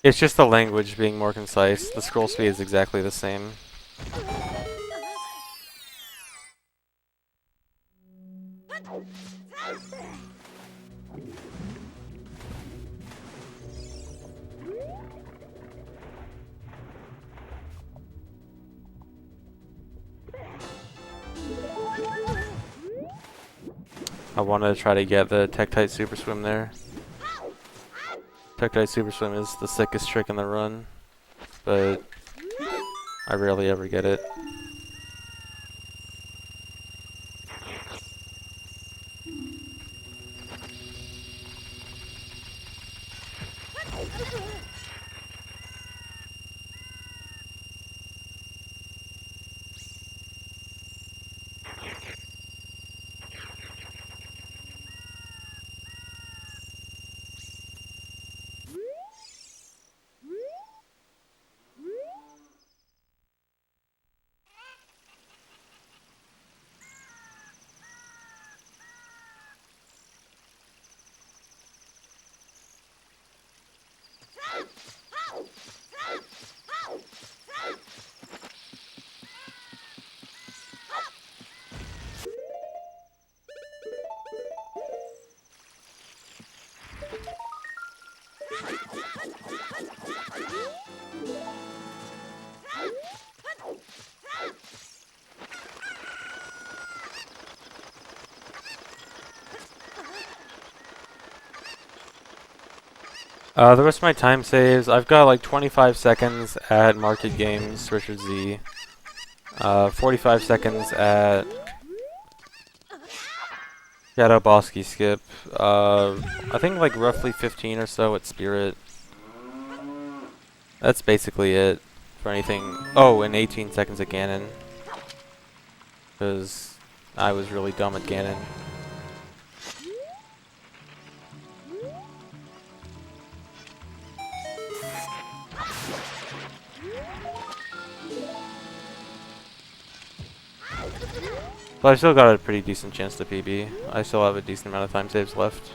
It's just the language being more concise. The scroll speed is exactly the same. I wanted to try to get the Tektite Super Swim there. Tektite Super Swim is the sickest trick in the run, but I rarely ever get it. The rest of my time saves, I've got like 25 seconds at Market Games, Richard Z. 45 seconds at Shadow Bosky Skip. I think like roughly 15 or so at Spirit. That's basically it for anything. Oh, and 18 seconds at Ganon. Because I was really dumb at Ganon. But I still got a pretty decent chance to PB. I still have a decent amount of time saves left.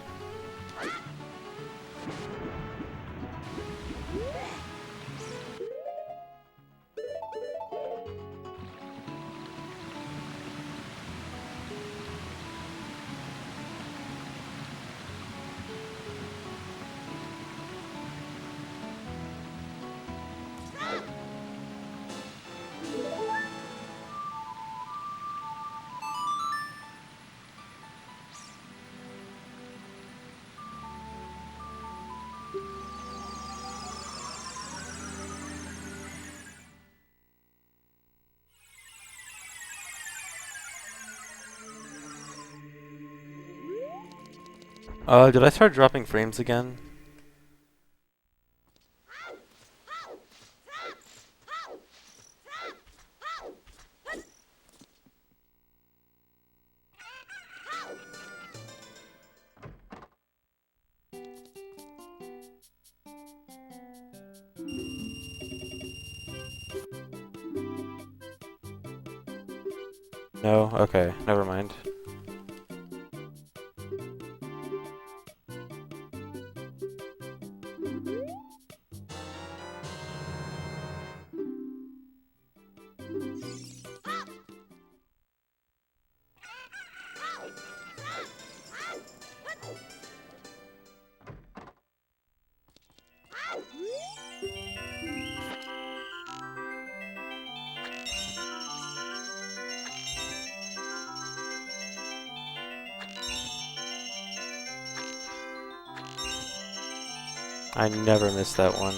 Did I start dropping frames again? No? Okay, never mind. I never missed that one.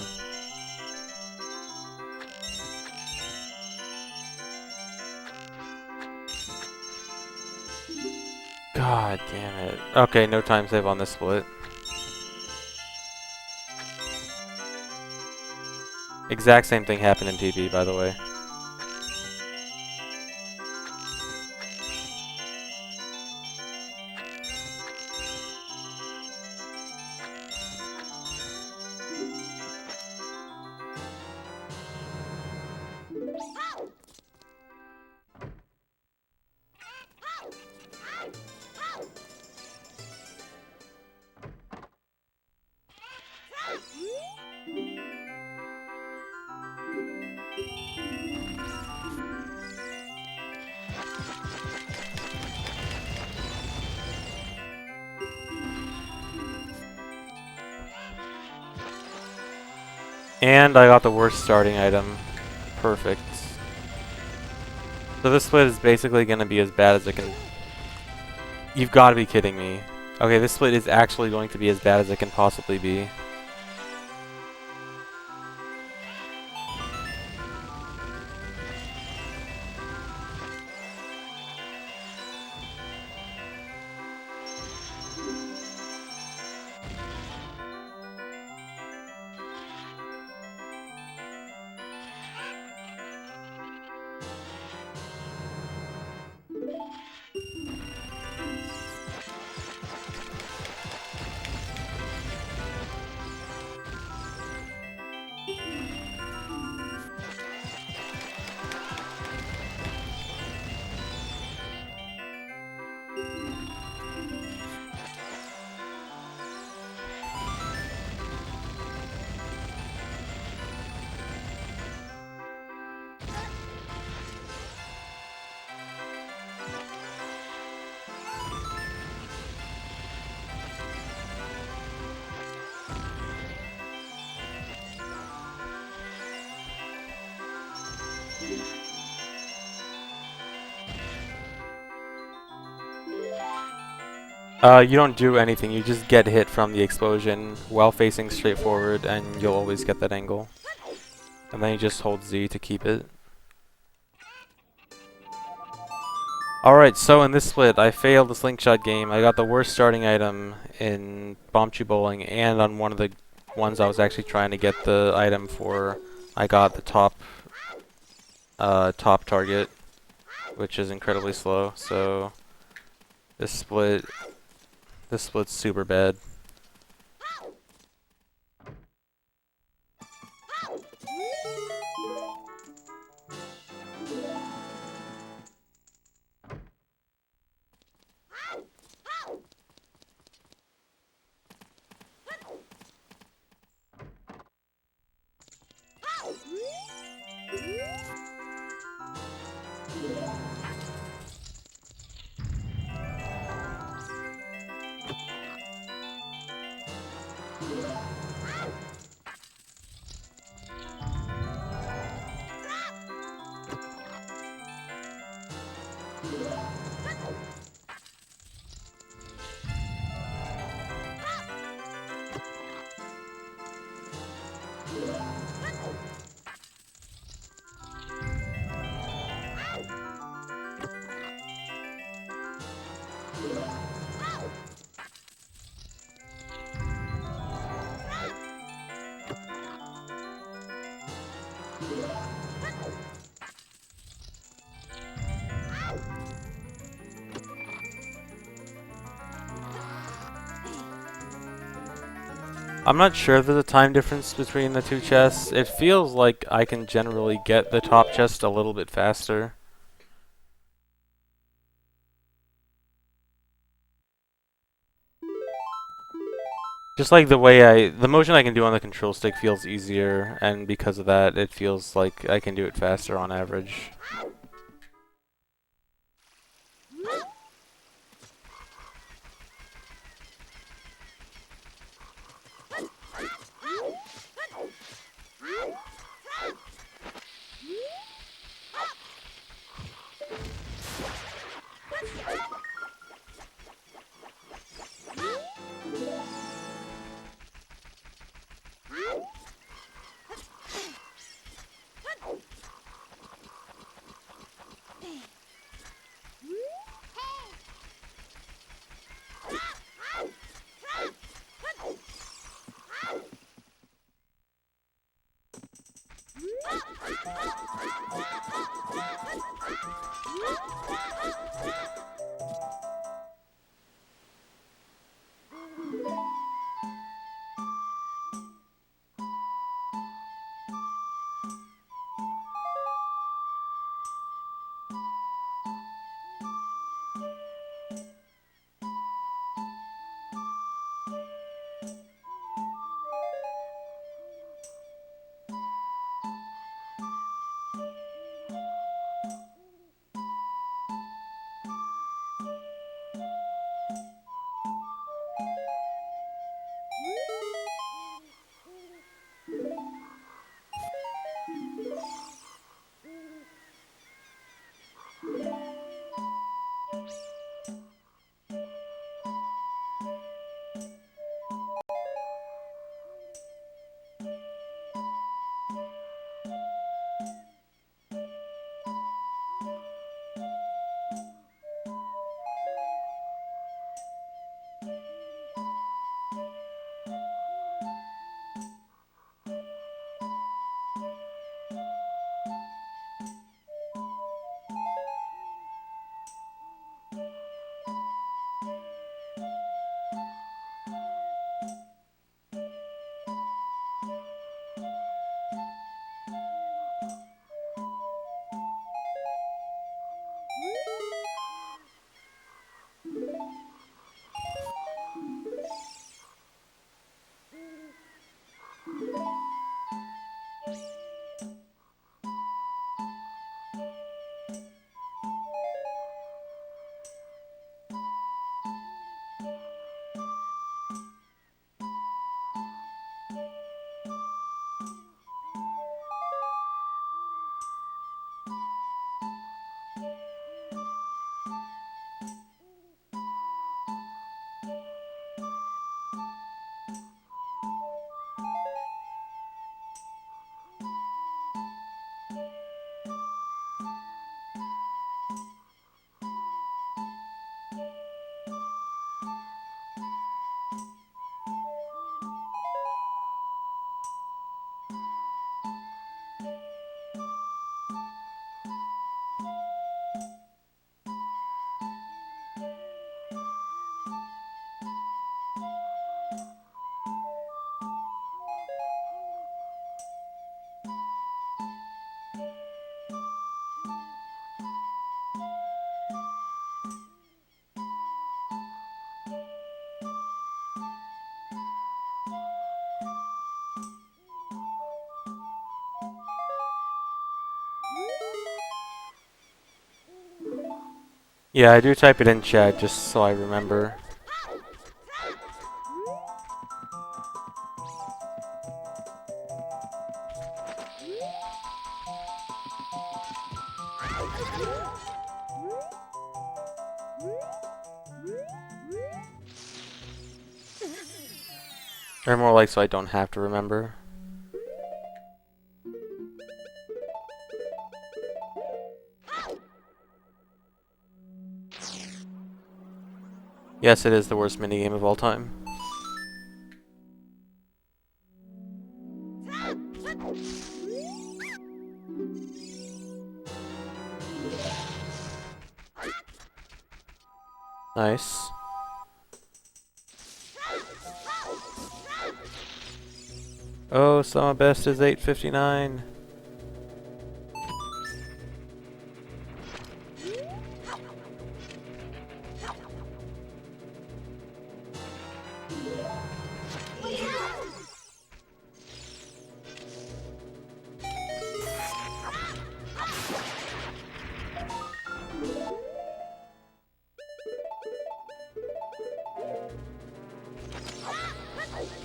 God damn it. Okay, no time save on this split. Exact same thing happened in PB, by the way. And I got the worst starting item. Perfect. So this split is basically going to be as bad as it can... You've got to be kidding me. Okay, this split is actually going to be as bad as it can possibly be. You don't do anything. You just get hit from the explosion while facing straight forward, and you'll always get that angle. And then you just hold Z to keep it. Alright, so in this split, I failed the slingshot game. I got the worst starting item in Bombchu Bowling, and on one of the ones I was actually trying to get the item for, I got the top target, which is incredibly slow. So this split's super bad. I'm not sure there's a time difference between the two chests. It feels like I can generally get the top chest a little bit faster. Just like the motion I can do on the control stick feels easier, and because of that, it feels like I can do it faster on average. Yeah, I do type it in chat just so I remember. Or more like so I don't have to remember. Yes, it is the worst minigame of all time. Nice. Oh, Summer Best is 8:59.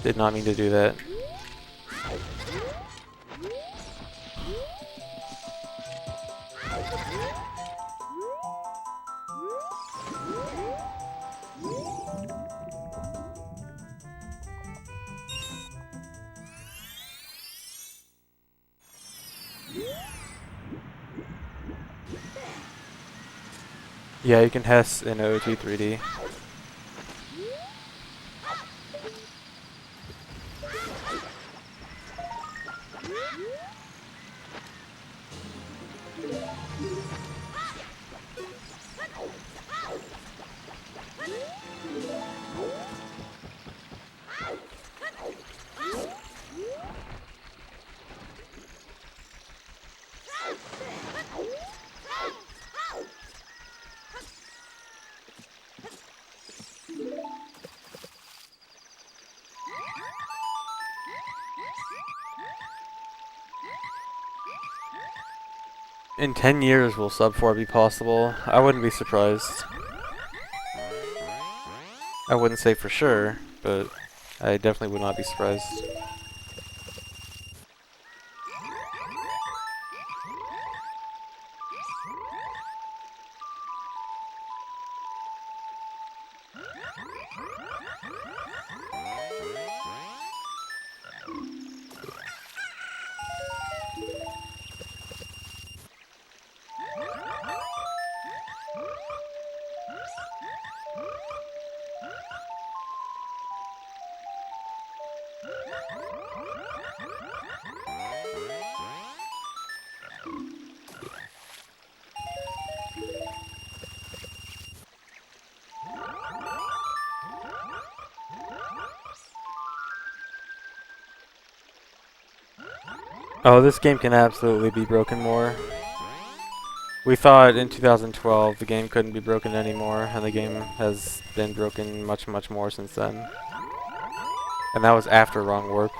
Did not mean to do that. Yeah, you can Hess in OT 3D. In 10 years will sub 4 be possible? I wouldn't be surprised. I wouldn't say for sure, but I definitely would not be surprised. Oh, this game can absolutely be broken more. We thought in 2012 the game couldn't be broken anymore, and the game has been broken much, much more since then. And that was after Wrong Warp.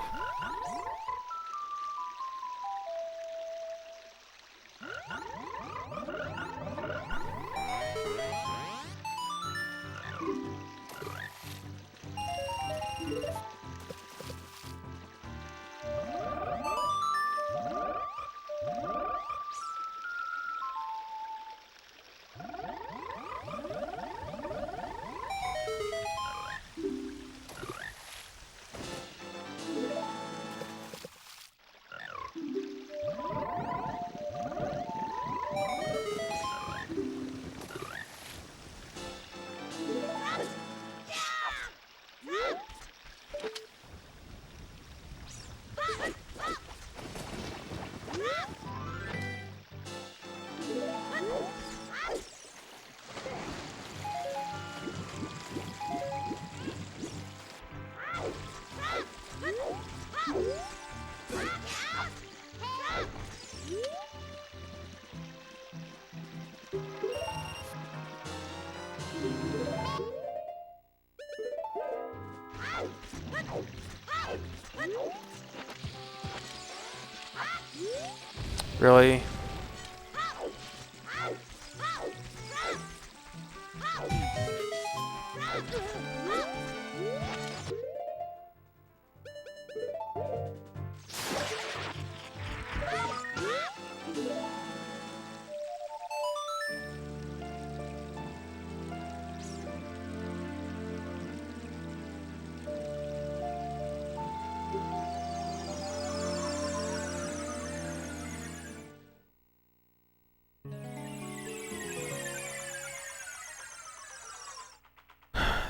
Really?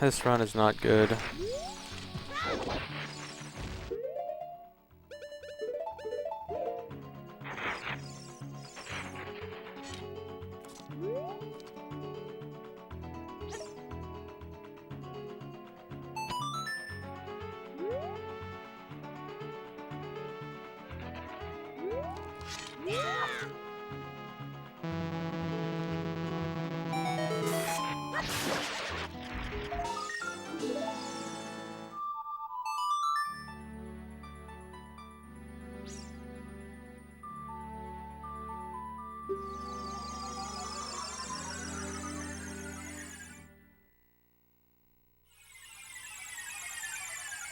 This run is not good.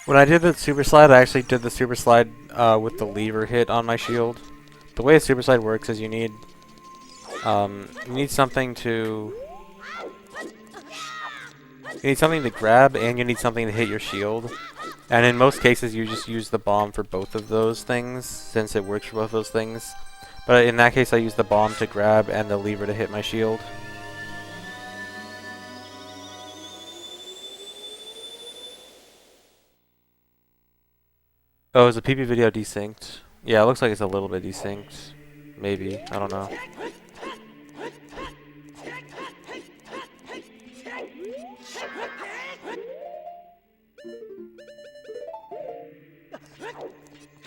When I did the super slide, I actually did the super slide with the lever hit on my shield. The way a super slide works is you need something to grab, and you need something to hit your shield. And in most cases, you just use the bomb for both of those things, since it works for both those things. But in that case, I used the bomb to grab and the lever to hit my shield. Oh, is the PP video desynced? Yeah, it looks like it's a little bit desynced. Maybe. I don't know.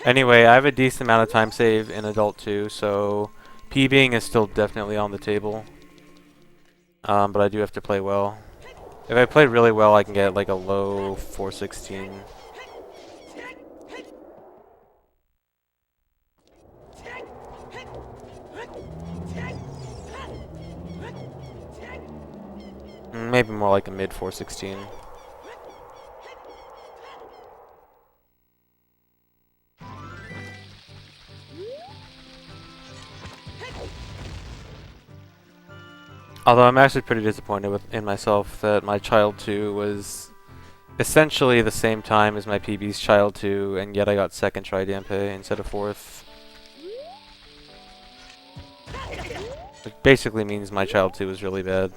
Anyway, I have a decent amount of time save in Adult 2, so PBing is still definitely on the table. But I do have to play well. If I play really well, I can get like a low 416. Maybe more like a mid 416. Although I'm actually pretty disappointed in myself that my Child 2 was essentially the same time as my PB's Child 2, and yet I got second try Dampe instead of fourth. Which basically means my Child 2 was really bad.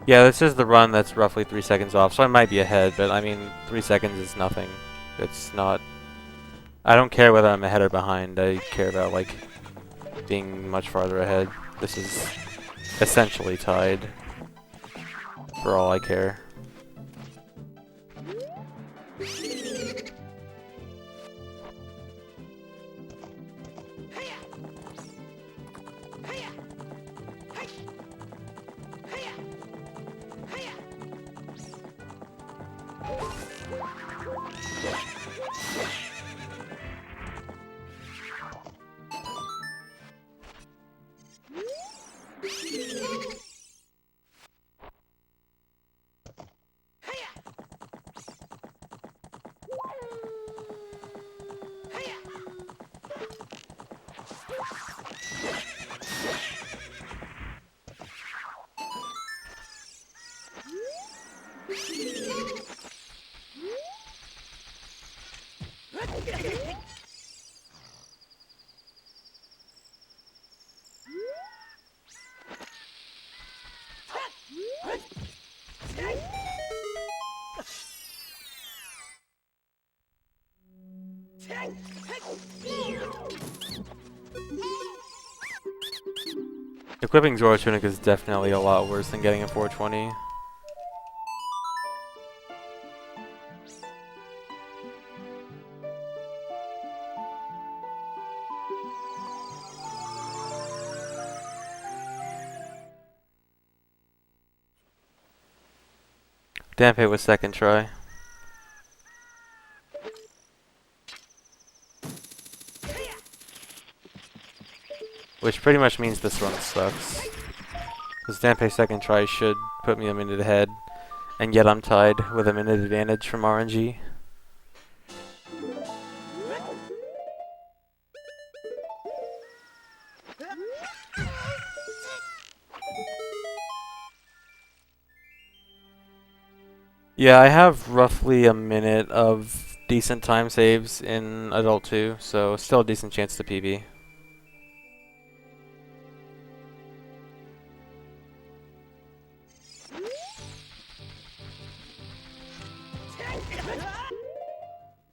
Yeah, this is the run that's roughly 3 seconds off, so I might be ahead, but I mean, 3 seconds is nothing. It's not... I don't care whether I'm ahead or behind, I care about, like, being much farther ahead. This is essentially tied, for all I care. Equipping Zoro Tunic is definitely a lot worse than getting a 420. Dampe was second try. Which pretty much means this run sucks. Because Dampe's second try should put me a minute ahead, and yet I'm tied with a minute advantage from RNG. Yeah, I have roughly a minute of decent time saves in Adult 2, so still a decent chance to PB.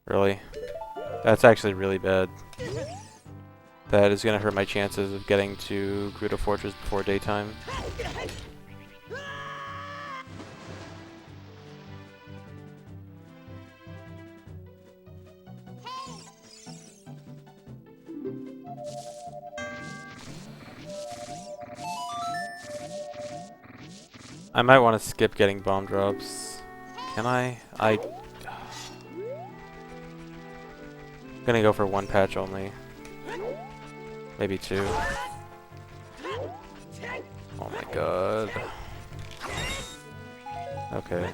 Really? That's actually really bad. That is going to hurt my chances of getting to Gerudo Fortress before daytime. I might want to skip getting bomb drops. Can I? I'm gonna go for one patch only. Maybe two. Oh my god. Okay.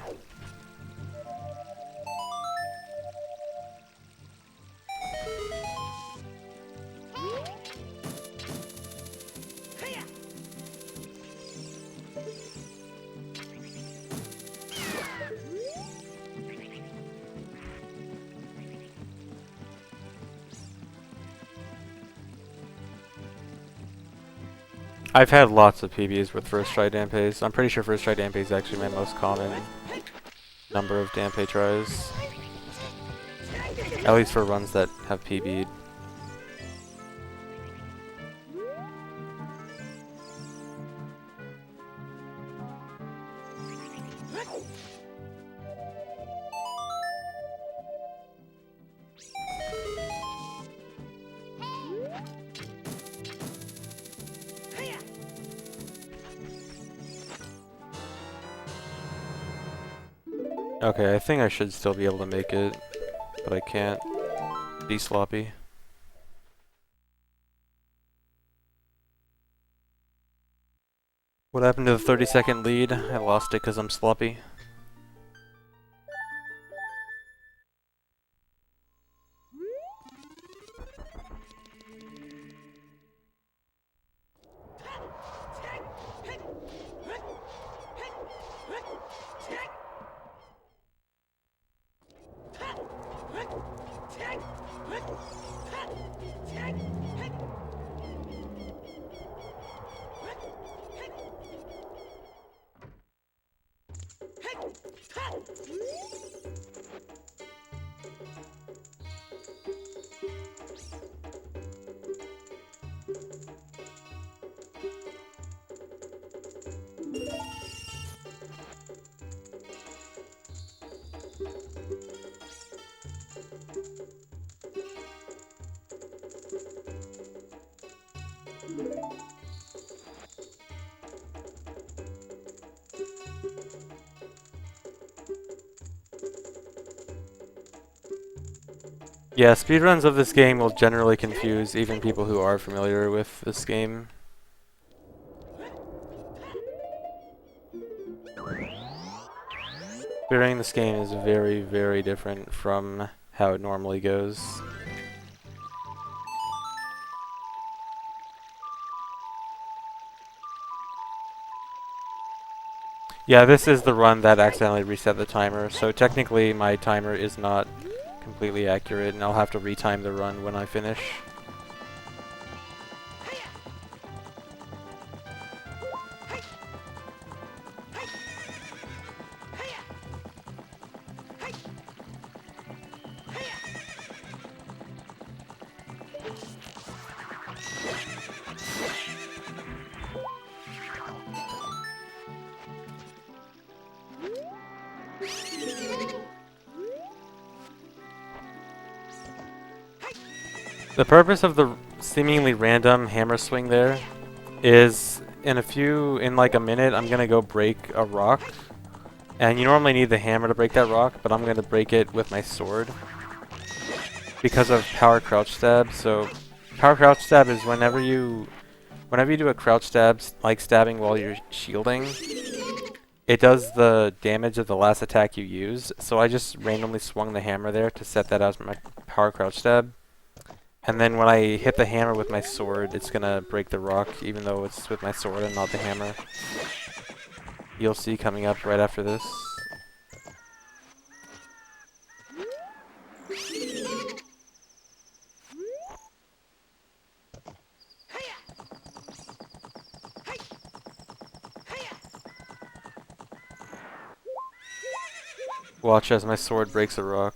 I've had lots of PBs with first try Dampes. I'm pretty sure first try Dampe is actually my most common number of Dampe tries. At least for runs that have PB'd. Okay, I think I should still be able to make it, but I can't be sloppy. What happened to the 30-second lead? I lost it because I'm sloppy. Yeah, speedruns of this game will generally confuse even people who are familiar with this game. Speedrunning this game is very, very different from how it normally goes. Yeah, this is the run that accidentally reset the timer, so technically my timer is not completely accurate, and I'll have to retime the run when I finish. The purpose of the seemingly random hammer swing there is in like a minute, I'm gonna go break a rock. And you normally need the hammer to break that rock, but I'm gonna break it with my sword because of power crouch stab. So power crouch stab is whenever you do a crouch stab, like stabbing while you're shielding, it does the damage of the last attack you use. So I just randomly swung the hammer there to set that as my power crouch stab. And then when I hit the hammer with my sword, it's gonna break the rock, even though it's with my sword and not the hammer. You'll see coming up right after this. Watch as my sword breaks a rock.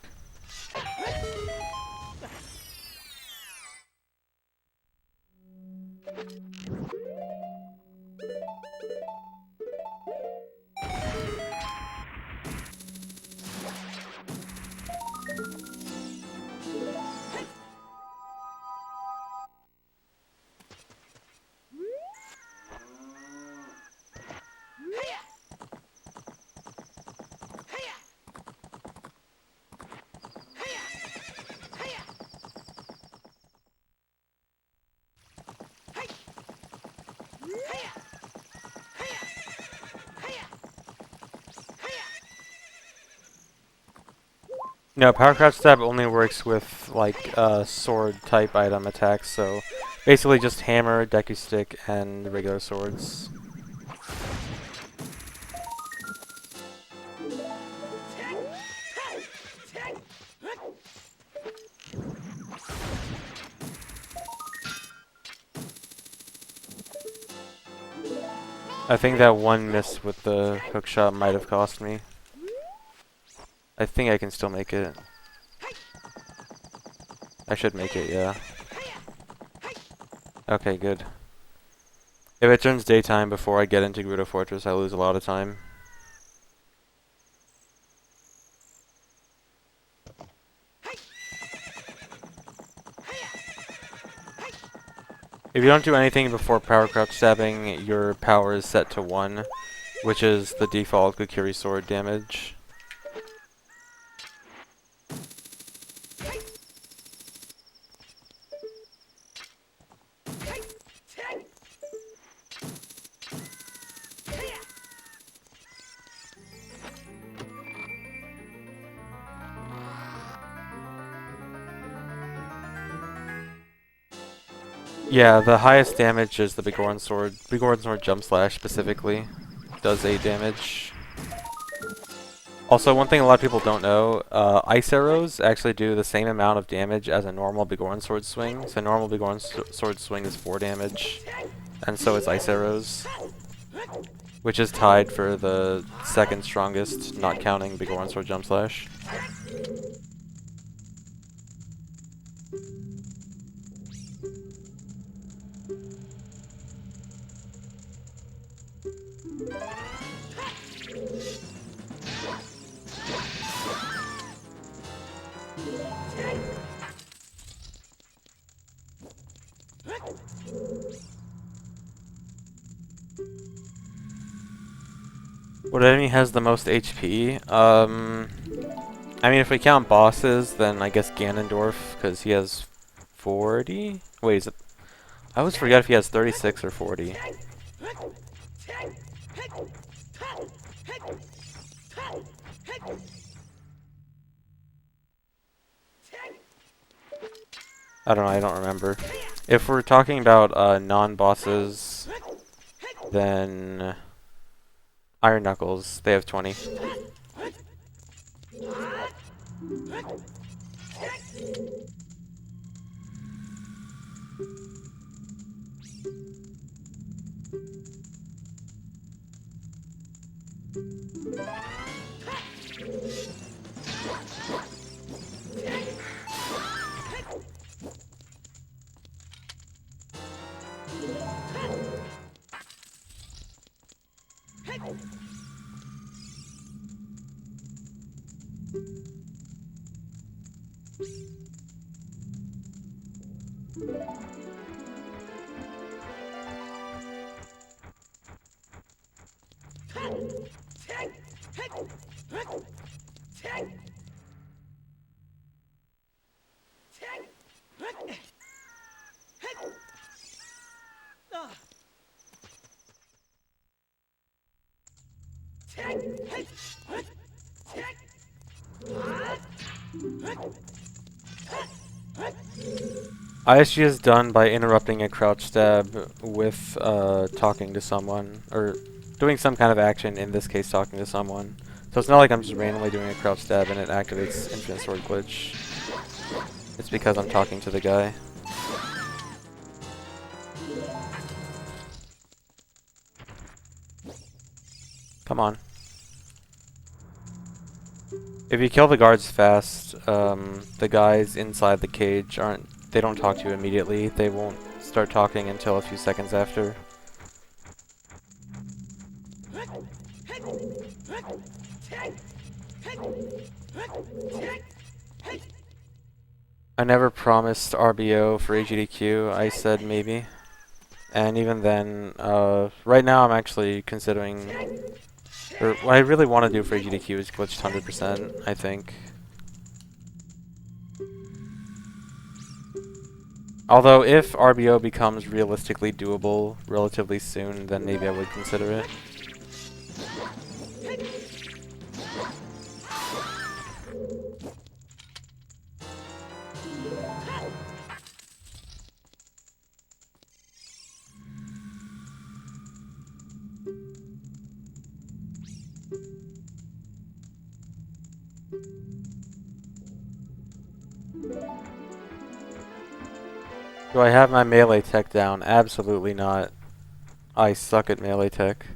No, power crouch stab only works with like sword type item attacks, so basically just hammer, Deku stick, and regular swords. I think that one miss with the hookshot might have cost me. I think I can still make it. I should make it, yeah. Okay, good. If it turns daytime before I get into Gerudo Fortress, I lose a lot of time. If you don't do anything before power crouch stabbing, your power is set to 1, which is the default Kukiri sword damage. Yeah, the highest damage is the Biggoron sword. Biggoron sword jump slash specifically does 8 damage. Also, one thing a lot of people don't know, ice arrows actually do the same amount of damage as a normal Biggoron sword swing. So normal Biggoron sword swing is 4 damage, and so is ice arrows, which is tied for the second strongest, not counting Biggoron sword jump slash. What enemy has the most HP? I mean, if we count bosses, then I guess Ganondorf, because he has 40? Wait, is it? I always forget if he has 36 or 40. I don't know, I don't remember. If we're talking about non-bosses, then Iron Knuckles, they have 20. ISG is done by interrupting a crouch stab with talking to someone, or doing some kind of action, in this case talking to someone. So it's not like I'm just randomly doing a crouch stab and it activates Infinite Sword Glitch. It's because I'm talking to the guy. Come on. If you kill the guards fast, the guys inside the cage they don't talk to you immediately. They won't start talking until a few seconds after. I never promised RBO for AGDQ. I said maybe. And even then, right now I'm actually considering, or what I really want to do for AGDQ is glitched 100%, I think. Although if RBO becomes realistically doable relatively soon, then maybe I would consider it. Do I have my melee tech down? Absolutely not. I suck at melee tech.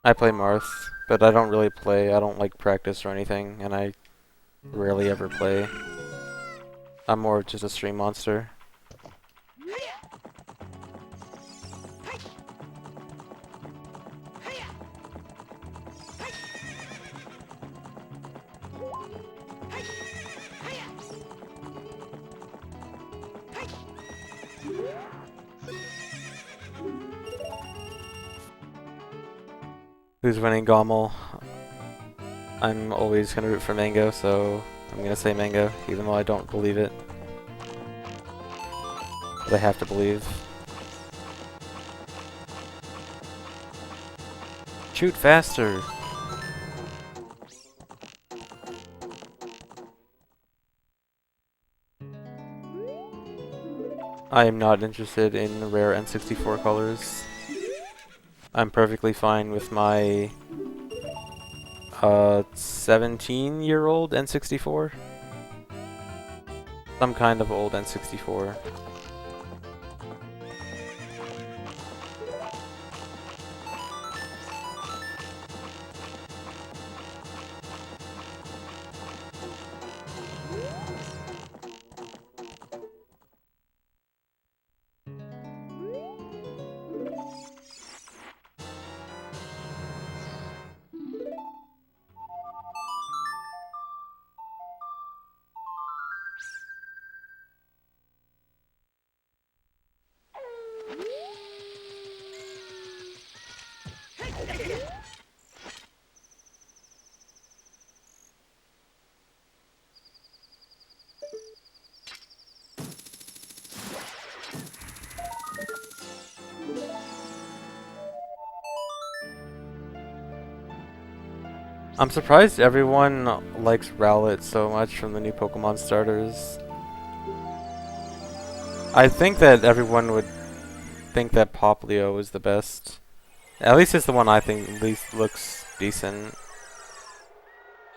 I play Marth, but I don't really play. I don't like practice or anything, and I rarely ever play. I'm more just a stream monster. Who's winning Gommel? I'm always gonna root for Mango, so I'm gonna say Mango, even though I don't believe it. But I have to believe. Shoot faster! I am not interested in rare N64 colors. I'm perfectly fine with my 17-year-old N64. Some kind of old N64. I'm surprised everyone likes Rowlet so much from the new Pokemon starters. I think that everyone would think that Poplio is the best. At least it's the one I think at least looks decent.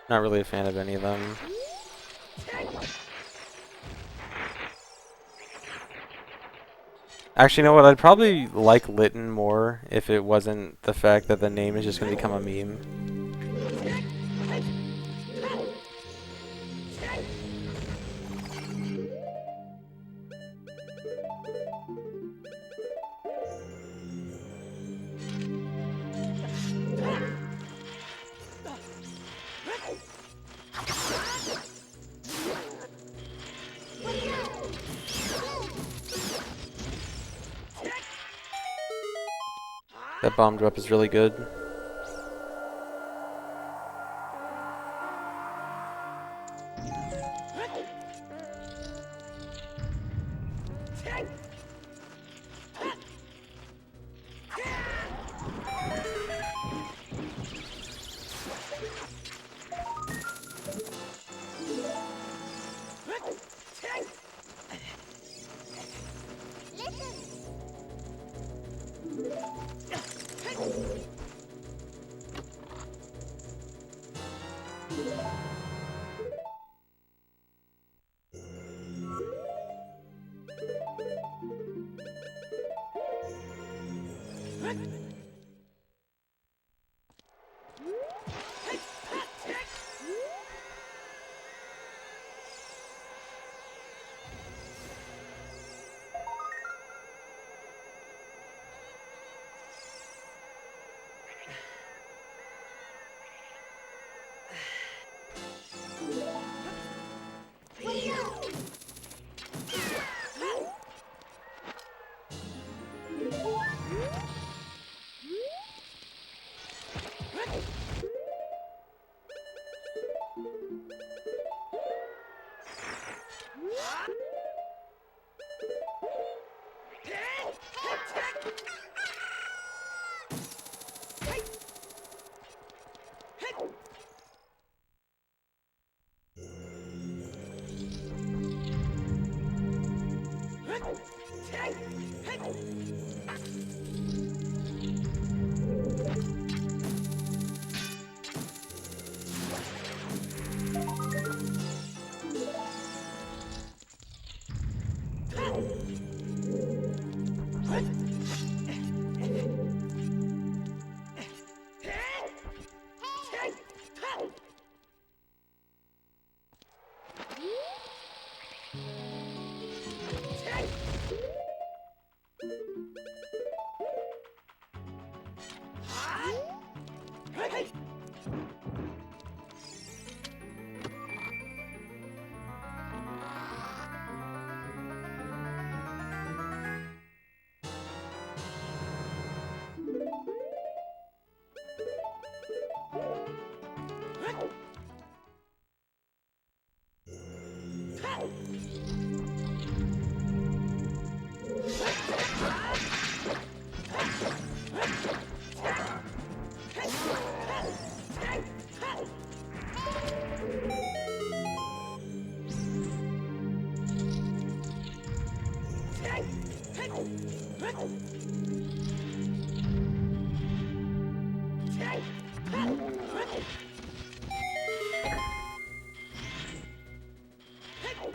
Not really a fan of any of them. Actually, you know what? I'd probably like Litten more if it wasn't the fact that the name is just going to become a meme. That bomb drop is really good.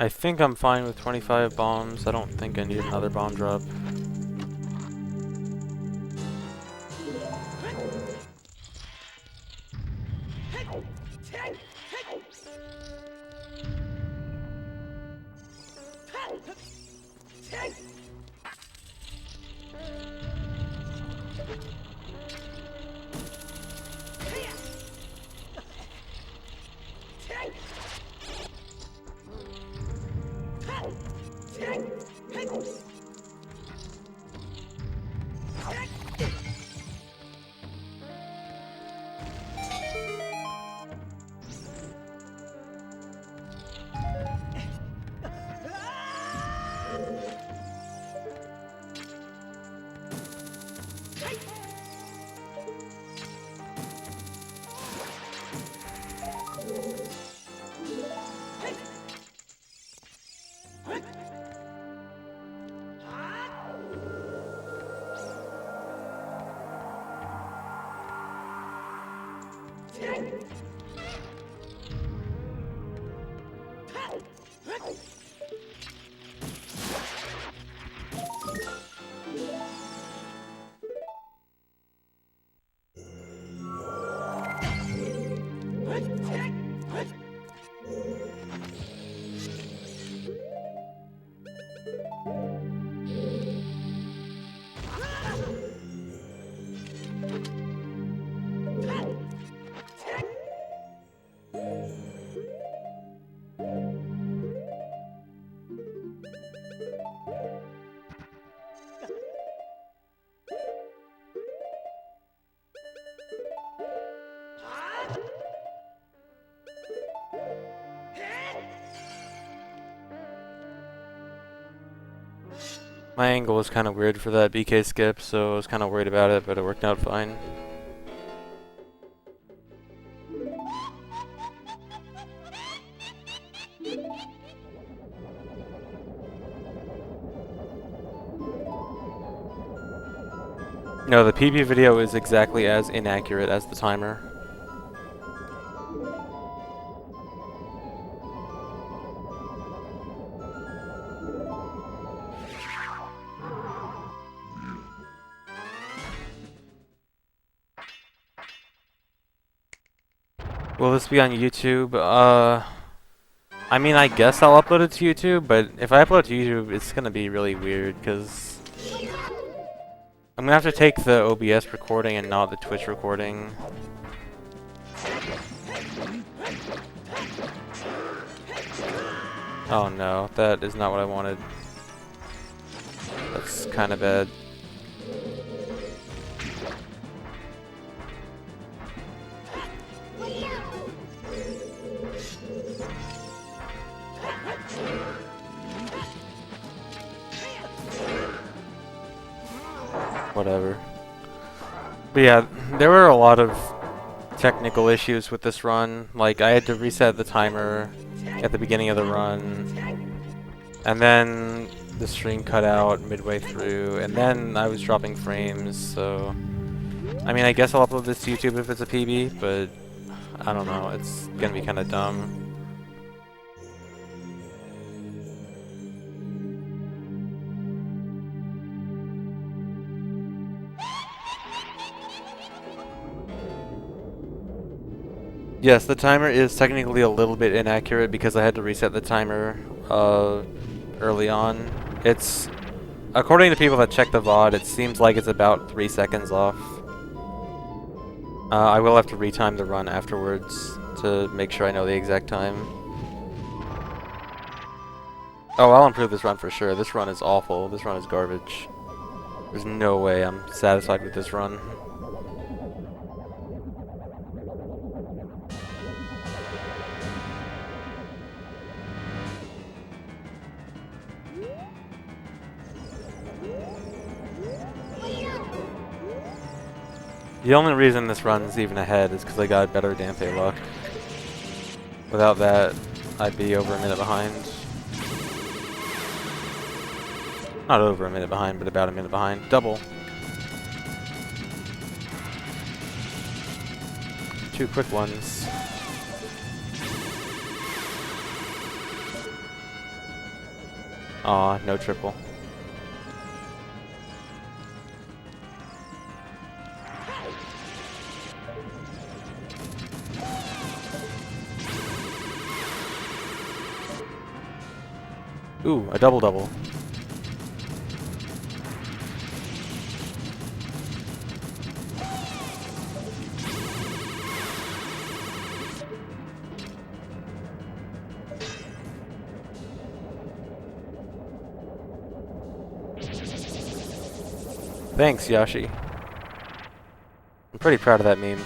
I think I'm fine with 25 bombs. I don't think I need another bomb drop. My angle was kind of weird for that BK skip, so I was kind of worried about it, but it worked out fine. No, the PB video is exactly as inaccurate as the timer. Will this be on YouTube? I mean, I guess I'll upload it to YouTube, but if I upload it to YouTube, it's gonna be really weird, because I'm gonna have to take the OBS recording and not the Twitch recording. Oh no, that is not what I wanted. That's kind of bad. Whatever. But yeah, there were a lot of technical issues with this run. Like, I had to reset the timer at the beginning of the run, and then the stream cut out midway through, and then I was dropping frames, so... I mean, I guess I'll upload this to YouTube if it's a PB, but I don't know, it's gonna be kinda dumb. Yes, the timer is technically a little bit inaccurate because I had to reset the timer early on. It's, according to people that check the VOD, it seems like it's about 3 seconds off. I will have to retime the run afterwards to make sure I know the exact time. Oh, I'll improve this run for sure. This run is awful. This run is garbage. There's no way I'm satisfied with this run. The only reason this run's even ahead is because I got better Dampe luck. Without that, I'd be over a minute behind. Not over a minute behind, but about a minute behind. Double. 2 quick ones. Aw, no triple. Ooh, a double-double. Thanks, Yashi. I'm pretty proud of that meme.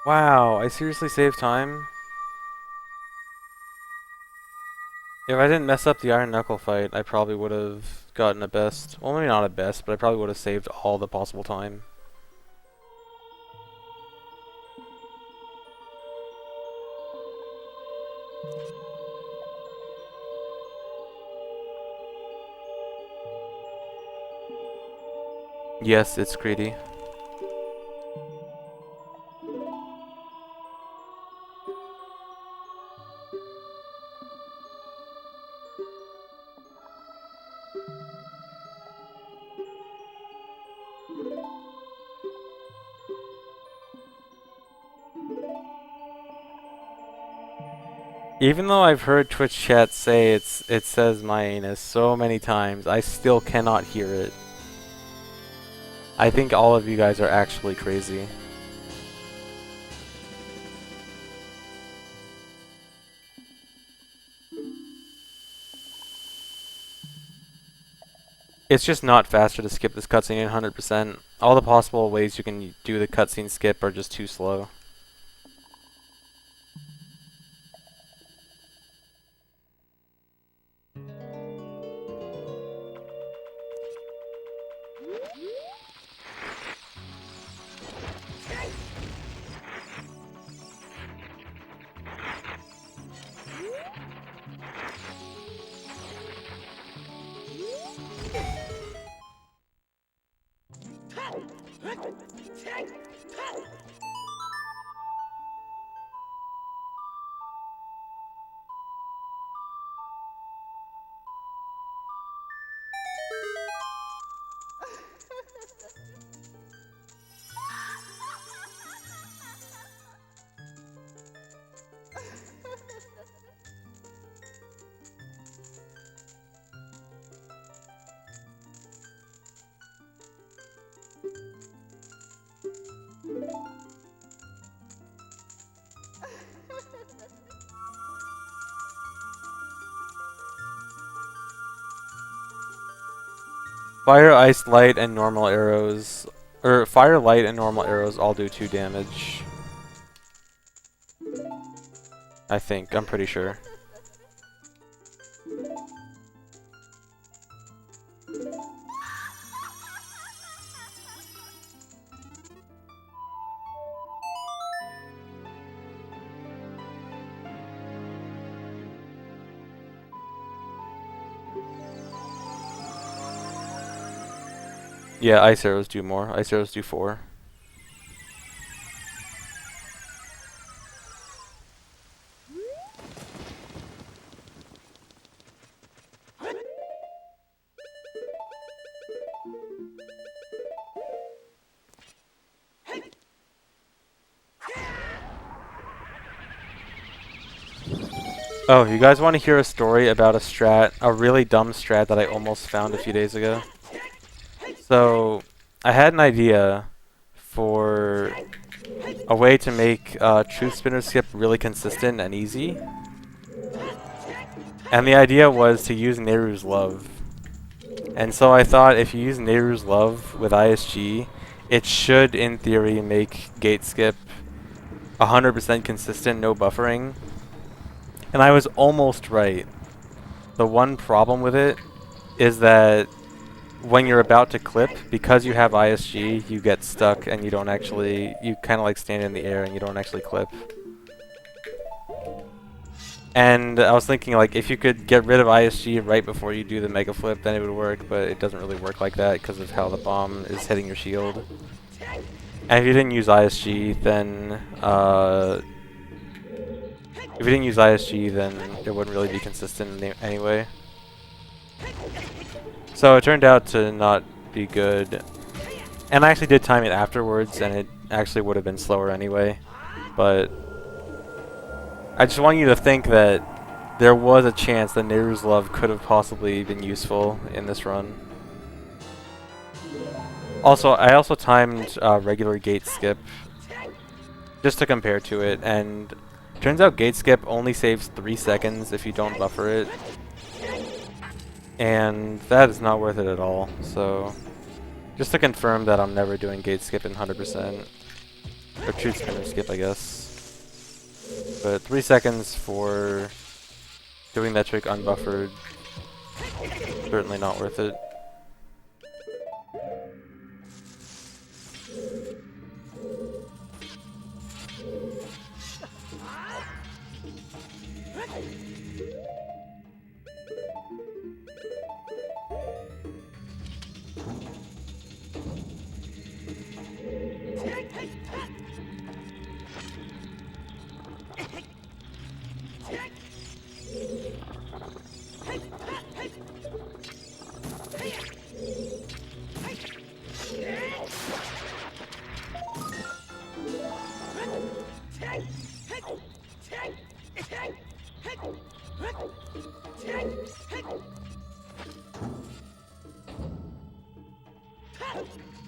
Wow, I seriously saved time? If I didn't mess up the Iron Knuckle fight, I probably would have gotten a best. Well, maybe not a best, but I probably would have saved all the possible time. Yes, it's greedy. Even though I've heard Twitch chat say it says my anus so many times, I still cannot hear it. I think all of you guys are actually crazy. It's just not faster to skip this cutscene 100%. All the possible ways you can do the cutscene skip are just too slow. Fire, ice, light, and normal arrows, or fire, light, and normal arrows all do 2 damage. I think, I'm pretty sure. Yeah, ice arrows do more. Ice arrows do 4. Oh, you guys want to hear a story about a strat, a really dumb strat that I almost found a few days ago? So, I had an idea for a way to make Truth Spinner Skip really consistent and easy. And the idea was to use Nehru's Love. And so I thought if you use Nehru's Love with ISG, it should, in theory, make Gate Skip 100% consistent, no buffering. And I was almost right. The one problem with it is that when you're about to clip, because you have ISG, you get stuck and you don't actually, you kind of like stand in the air and you don't actually clip. And I was thinking, like, if you could get rid of ISG right before you do the mega flip, then it would work, but it doesn't really work like that because of how the bomb is hitting your shield. And if you didn't use ISG, then it wouldn't really be consistent anyway. So it turned out to not be good. And I actually did time it afterwards, and it actually would have been slower anyway. But I just want you to think that there was a chance that Nehru's Love could have possibly been useful in this run. Also, I also timed regular Gate Skip just to compare to it, and turns out Gate Skip only saves 3 seconds if you don't buffer it. And that is not worth it at all, so just to confirm that I'm never doing Gate Skip in 100%. Or true spinner skip, I guess. But 3 seconds for doing that trick unbuffered. Certainly not worth it.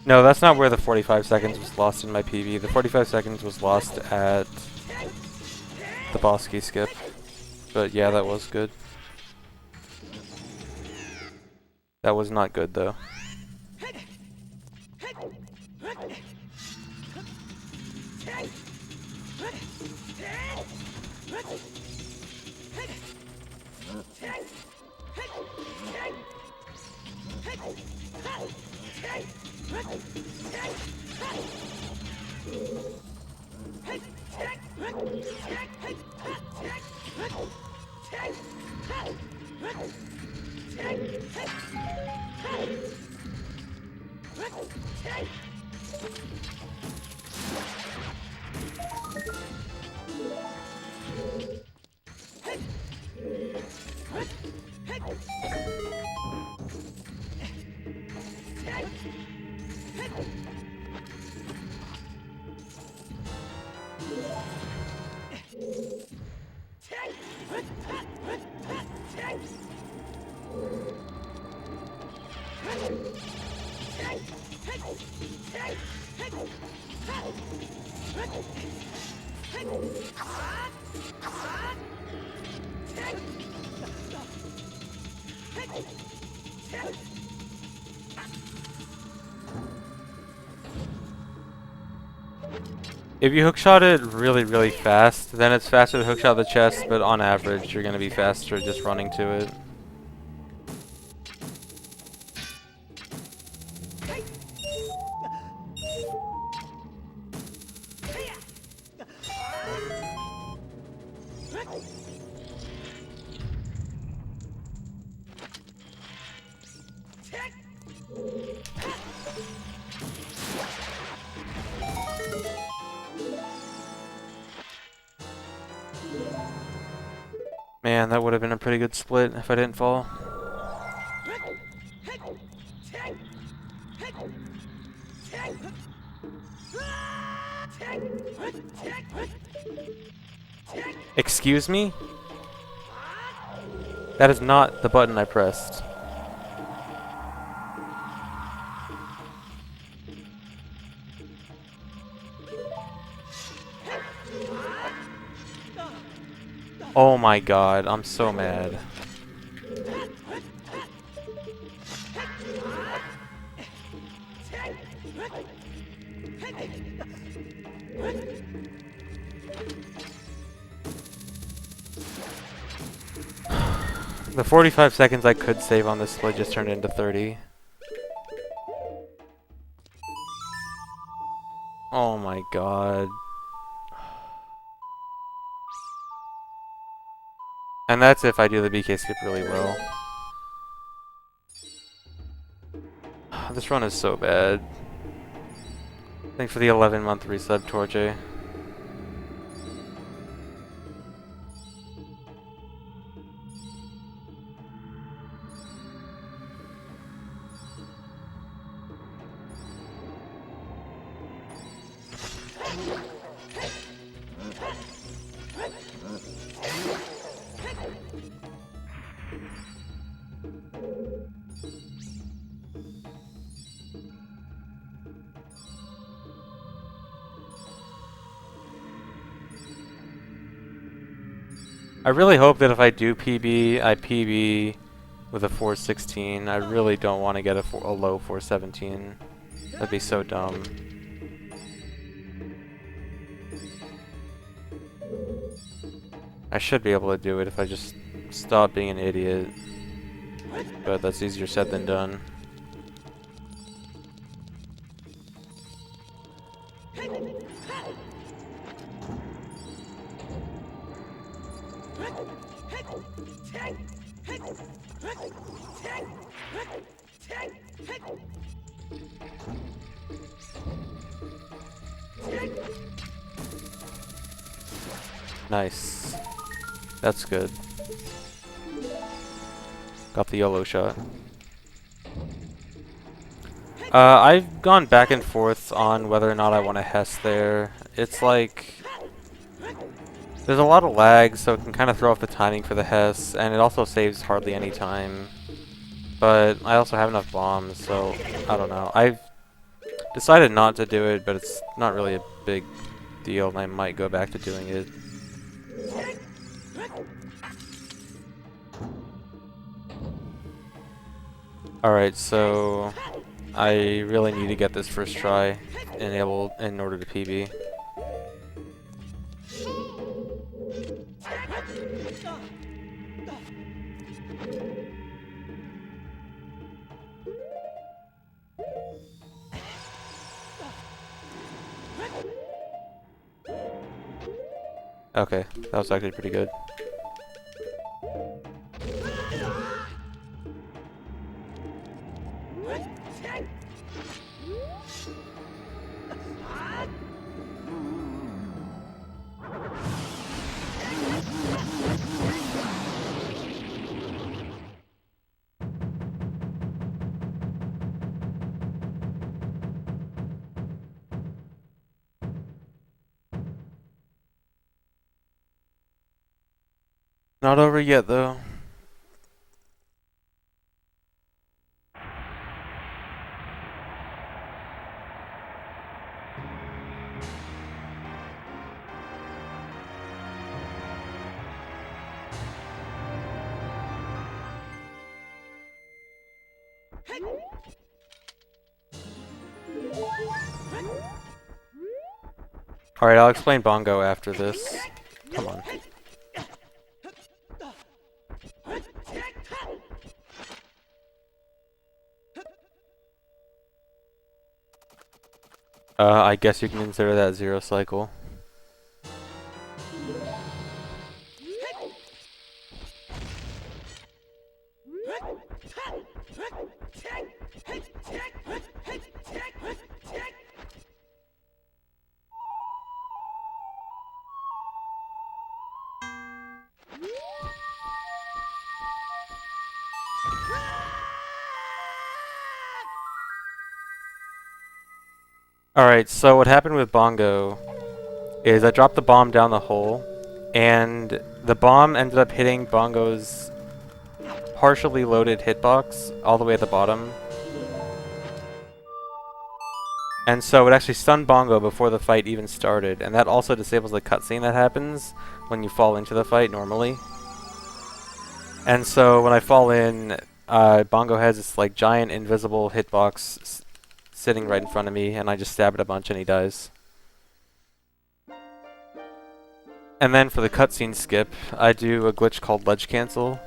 No, that's not where the 45 seconds was lost in my PB. The 45 seconds was lost at the boss key skip. But yeah, that was good. That was not good though. If you hookshot it really, really fast, then it's faster to hookshot the chest, but on average, you're going to be faster just running to it. Man, that would have been a pretty good split if I didn't fall. Excuse me? That is not the button I pressed. Oh my god, I'm so mad. The 45 seconds I could save on this split just turned into 30. Oh my god. And that's if I do the BK skip really well. This run is so bad. Thanks for the 11-month resub, Torjay. I really hope that if I do PB, I PB with a 416. I really don't want to get a low 417. That'd be so dumb. I should be able to do it if I just stop being an idiot. But that's easier said than done. Nice. That's good. Got the YOLO shot. I've gone back and forth on whether or not I want to Hess there. It's like... there's a lot of lag, so it can kind of throw off the timing for the Hess, and it also saves hardly any time. But I also have enough bombs, so I don't know. I've decided not to do it, but it's not really a big deal, and I might go back to doing it. Alright, so I really need to get this first try in order to PB. Okay, that was actually pretty good. Not over yet, though. Alright, I'll explain Bongo after this. Come on. I guess you can consider that zero cycle. Alright, so what happened with Bongo is I dropped the bomb down the hole, and the bomb ended up hitting Bongo's partially loaded hitbox all the way at the bottom. And so it actually stunned Bongo before the fight even started, and that also disables the cutscene that happens when you fall into the fight normally. And so when I fall in, Bongo has this like giant invisible hitbox sitting right in front of me, and I just stab it a bunch and he dies. And then for the cutscene skip, I do a glitch called ledge cancel,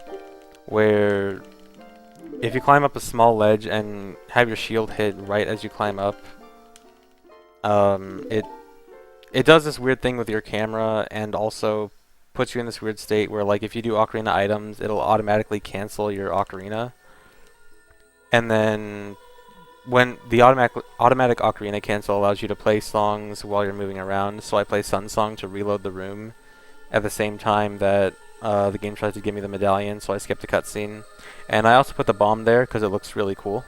where if you climb up a small ledge and have your shield hit right as you climb up, it does this weird thing with your camera, and also puts you in this weird state where, like, if you do Ocarina items, it'll automatically cancel your Ocarina. And then when the automatic Ocarina cancel allows you to play songs while you're moving around, so I play Sun Song to reload the room at the same time that the game tries to give me the medallion, so I skip the cutscene. And I also put the bomb there because it looks really cool.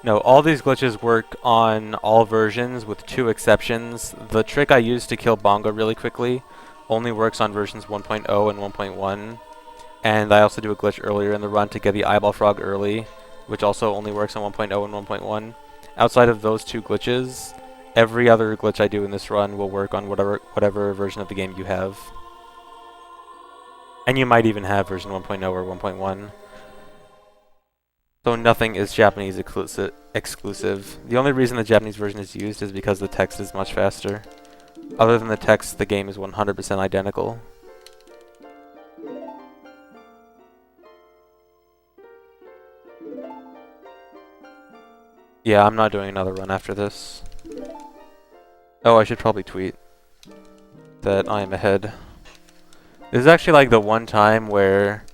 No, all these glitches work on all versions with two exceptions. The trick I used to kill Bongo really quickly only works on versions 1.0 and 1.1. And I also do a glitch earlier in the run to get the eyeball frog early, which also only works on 1.0 and 1.1. Outside of those two glitches, every other glitch I do in this run will work on whatever version of the game you have. And you might even have version 1.0 or 1.1. So nothing is Japanese exclusive. The only reason the Japanese version is used is because the text is much faster. Other than the text, the game is 100% identical. Yeah, I'm not doing another run after this. Oh, I should probably tweet that I am ahead. This is actually like the one time where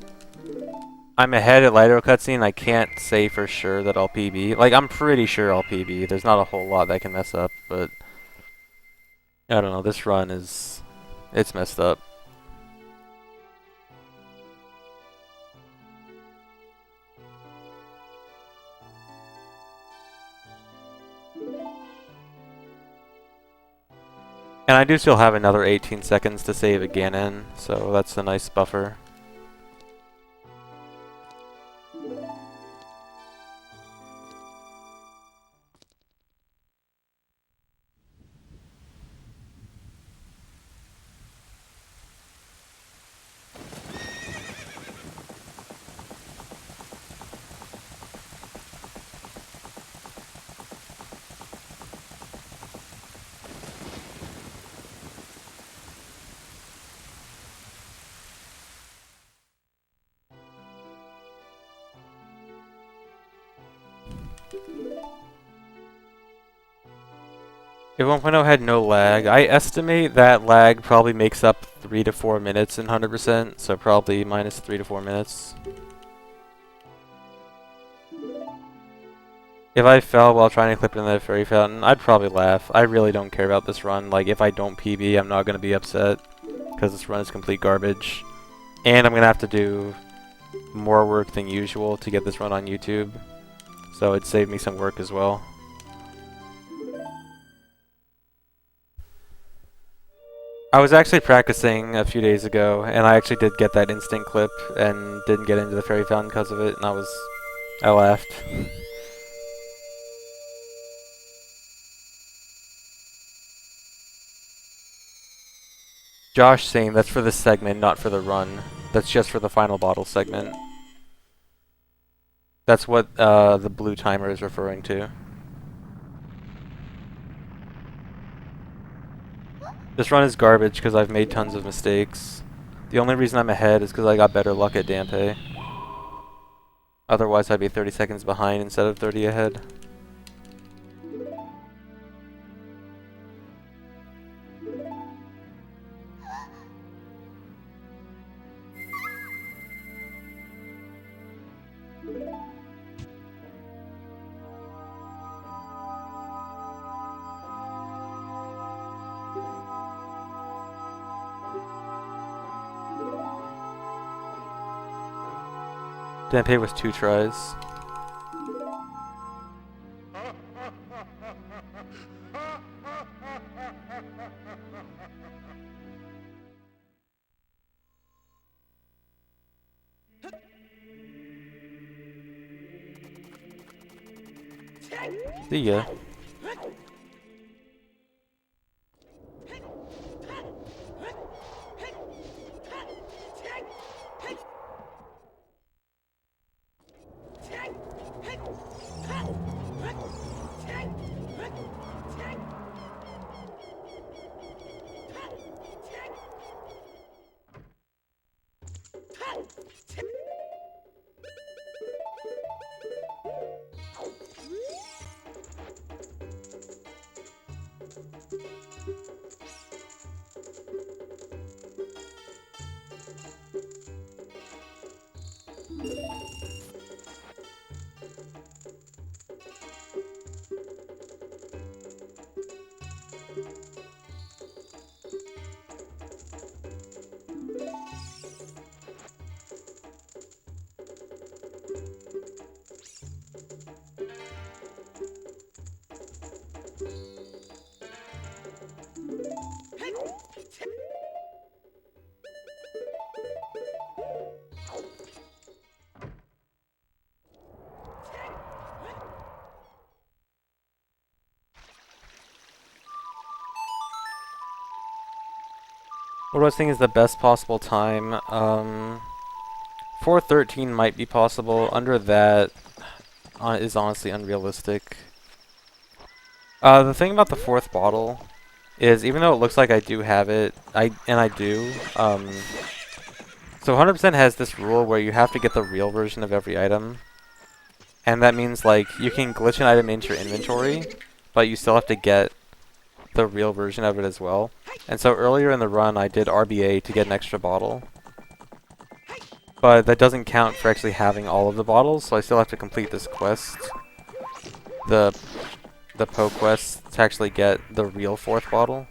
I'm ahead at Lido cutscene. I can't say for sure that I'll PB. Like, I'm pretty sure I'll PB. There's not a whole lot that can mess up, but I don't know. This run is... it's messed up. And I do still have another 18 seconds to save a Ganon, so that's a nice buffer. If 1.0 had no lag, I estimate that lag probably makes up 3 to 4 minutes in 100%, so probably minus 3 to 4 minutes. If I fell while trying to clip in the fairy fountain, I'd probably laugh. I really don't care about this run. Like, if I don't PB, I'm not going to be upset, because this run is complete garbage. And I'm going to have to do more work than usual to get this run on YouTube, so it'd save me some work as well. I was actually practicing a few days ago, and I actually did get that instant clip, and didn't get into the fairy fountain because of it, and I laughed. Josh saying that's for this segment, not for the run. That's just for the final bottle segment. That's what the blue timer is referring to. This run is garbage because I've made tons of mistakes. The only reason I'm ahead is because I got better luck at Dampe. Otherwise I'd be 30 seconds behind instead of 30 ahead. Dampe was 2 tries. See ya. What do I think is the best possible time? 4:13 might be possible. Under that is honestly unrealistic. The thing about the fourth bottle is, even though it looks like I do have it, I do. So 100% has this rule where you have to get the real version of every item, and that means like you can glitch an item into your inventory, but you still have to get the real version of it as well. And so earlier in the run, I did RBA to get an extra bottle, but that doesn't count for actually having all of the bottles, so I still have to complete this quest, the Poe quest, to actually get the real fourth bottle.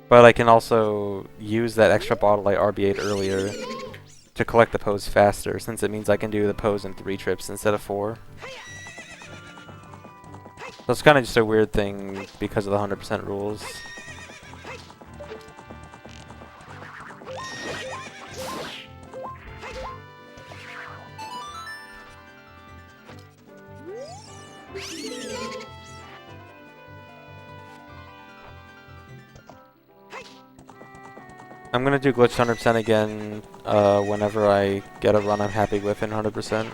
But I can also use that extra bottle I RBA'd earlier to collect the Poes faster, since it means I can do the Poes in 3 trips instead of 4. So it's kind of just a weird thing because of the 100% rules. I'm gonna do glitch 100% again whenever I get a run I'm happy with in 100%.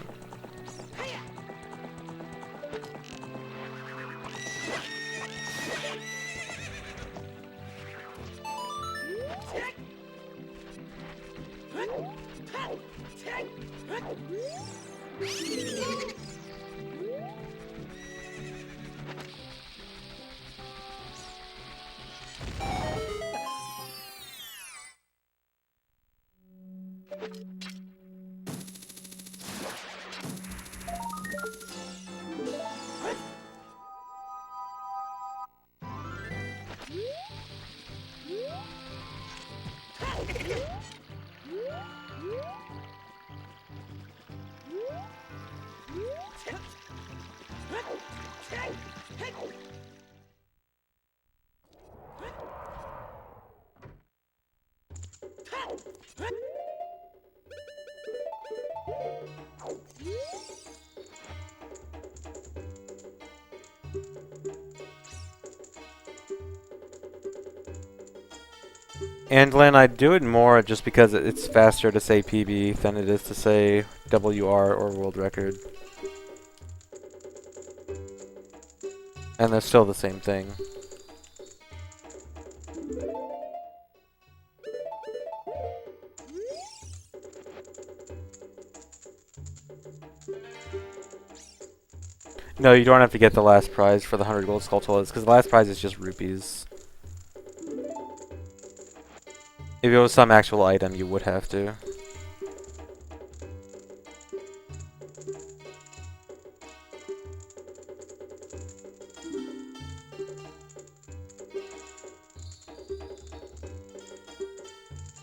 And Lynn, I do it more just because it's faster to say PB than it is to say WR or world record. And they're still the same thing. No, you don't have to get the last prize for the 100 gold skulltulas, because the last prize is just rupees. If it was some actual item, you would have to.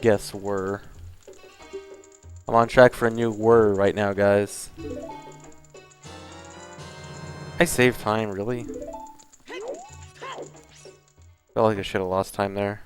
Guess whir. I'm on track for a new whir right now, guys. I saved time, really? Felt like I should have lost time there.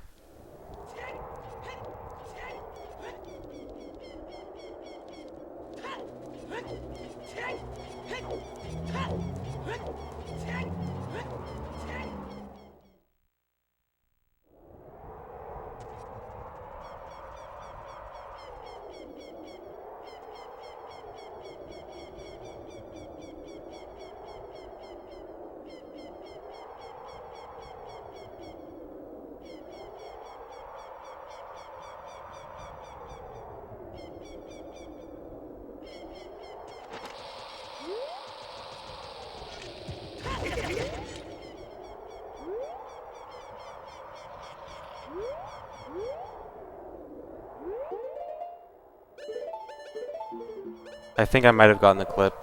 I think I might have gotten the clip.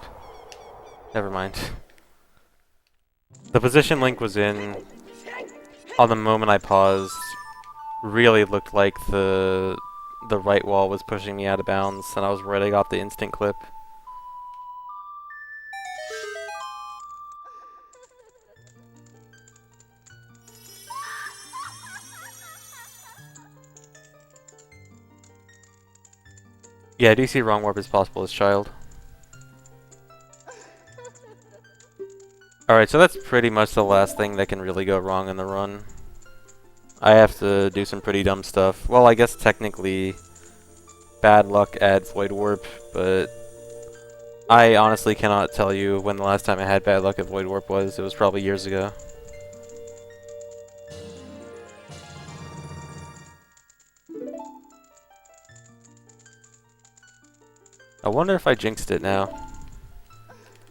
Never mind. The position Link was in on the moment I paused really looked like the right wall was pushing me out of bounds, and I was worried I got the instant clip. Yeah, DC wrong warp is possible as child. Alright, so that's pretty much the last thing that can really go wrong in the run. I have to do some pretty dumb stuff. Well, I guess technically bad luck at Void Warp, but I honestly cannot tell you when the last time I had bad luck at Void Warp was. It was probably years ago. I wonder if I jinxed it now.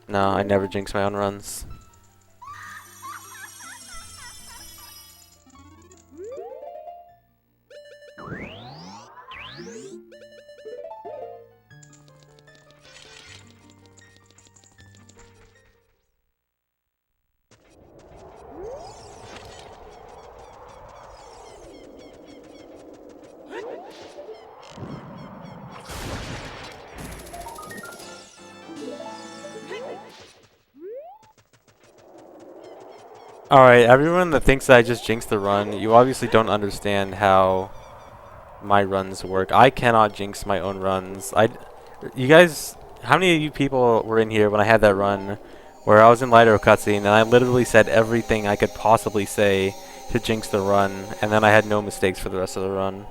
No, I never jinx my own runs. Alright, everyone that thinks that I just jinxed the run, you obviously don't understand how my runs work. I cannot jinx my own runs. You guys, how many of you people were in here when I had that run where I was in Lido cutscene and I literally said everything I could possibly say to jinx the run, and then I had no mistakes for the rest of the run?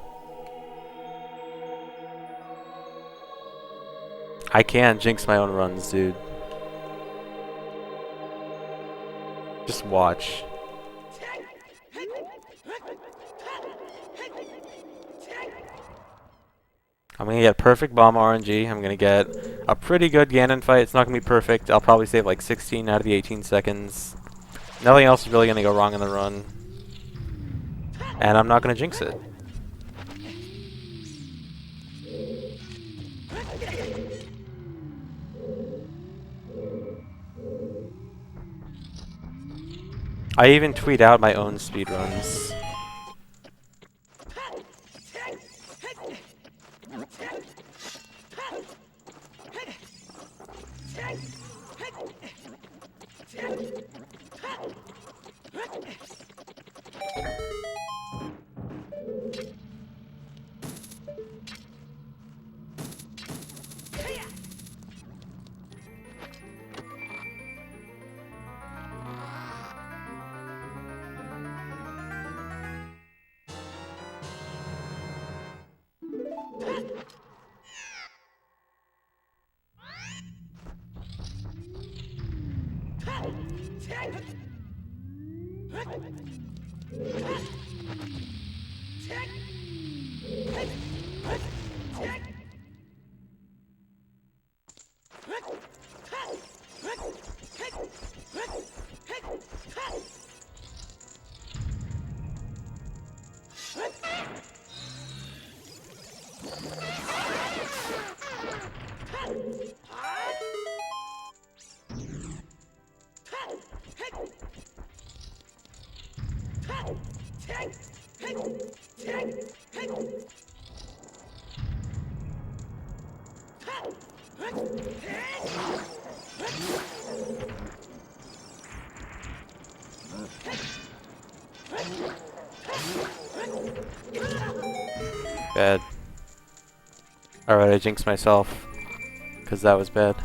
I can't jinx my own runs, dude. Just watch. I'm going to get perfect bomb RNG. I'm going to get a pretty good Ganon fight. It's not going to be perfect. I'll probably save like 16 out of the 18 seconds. Nothing else is really going to go wrong in the run. And I'm not going to jinx it. I even tweet out my own speedruns. Bad. Alright, I jinxed myself. Because that was bad.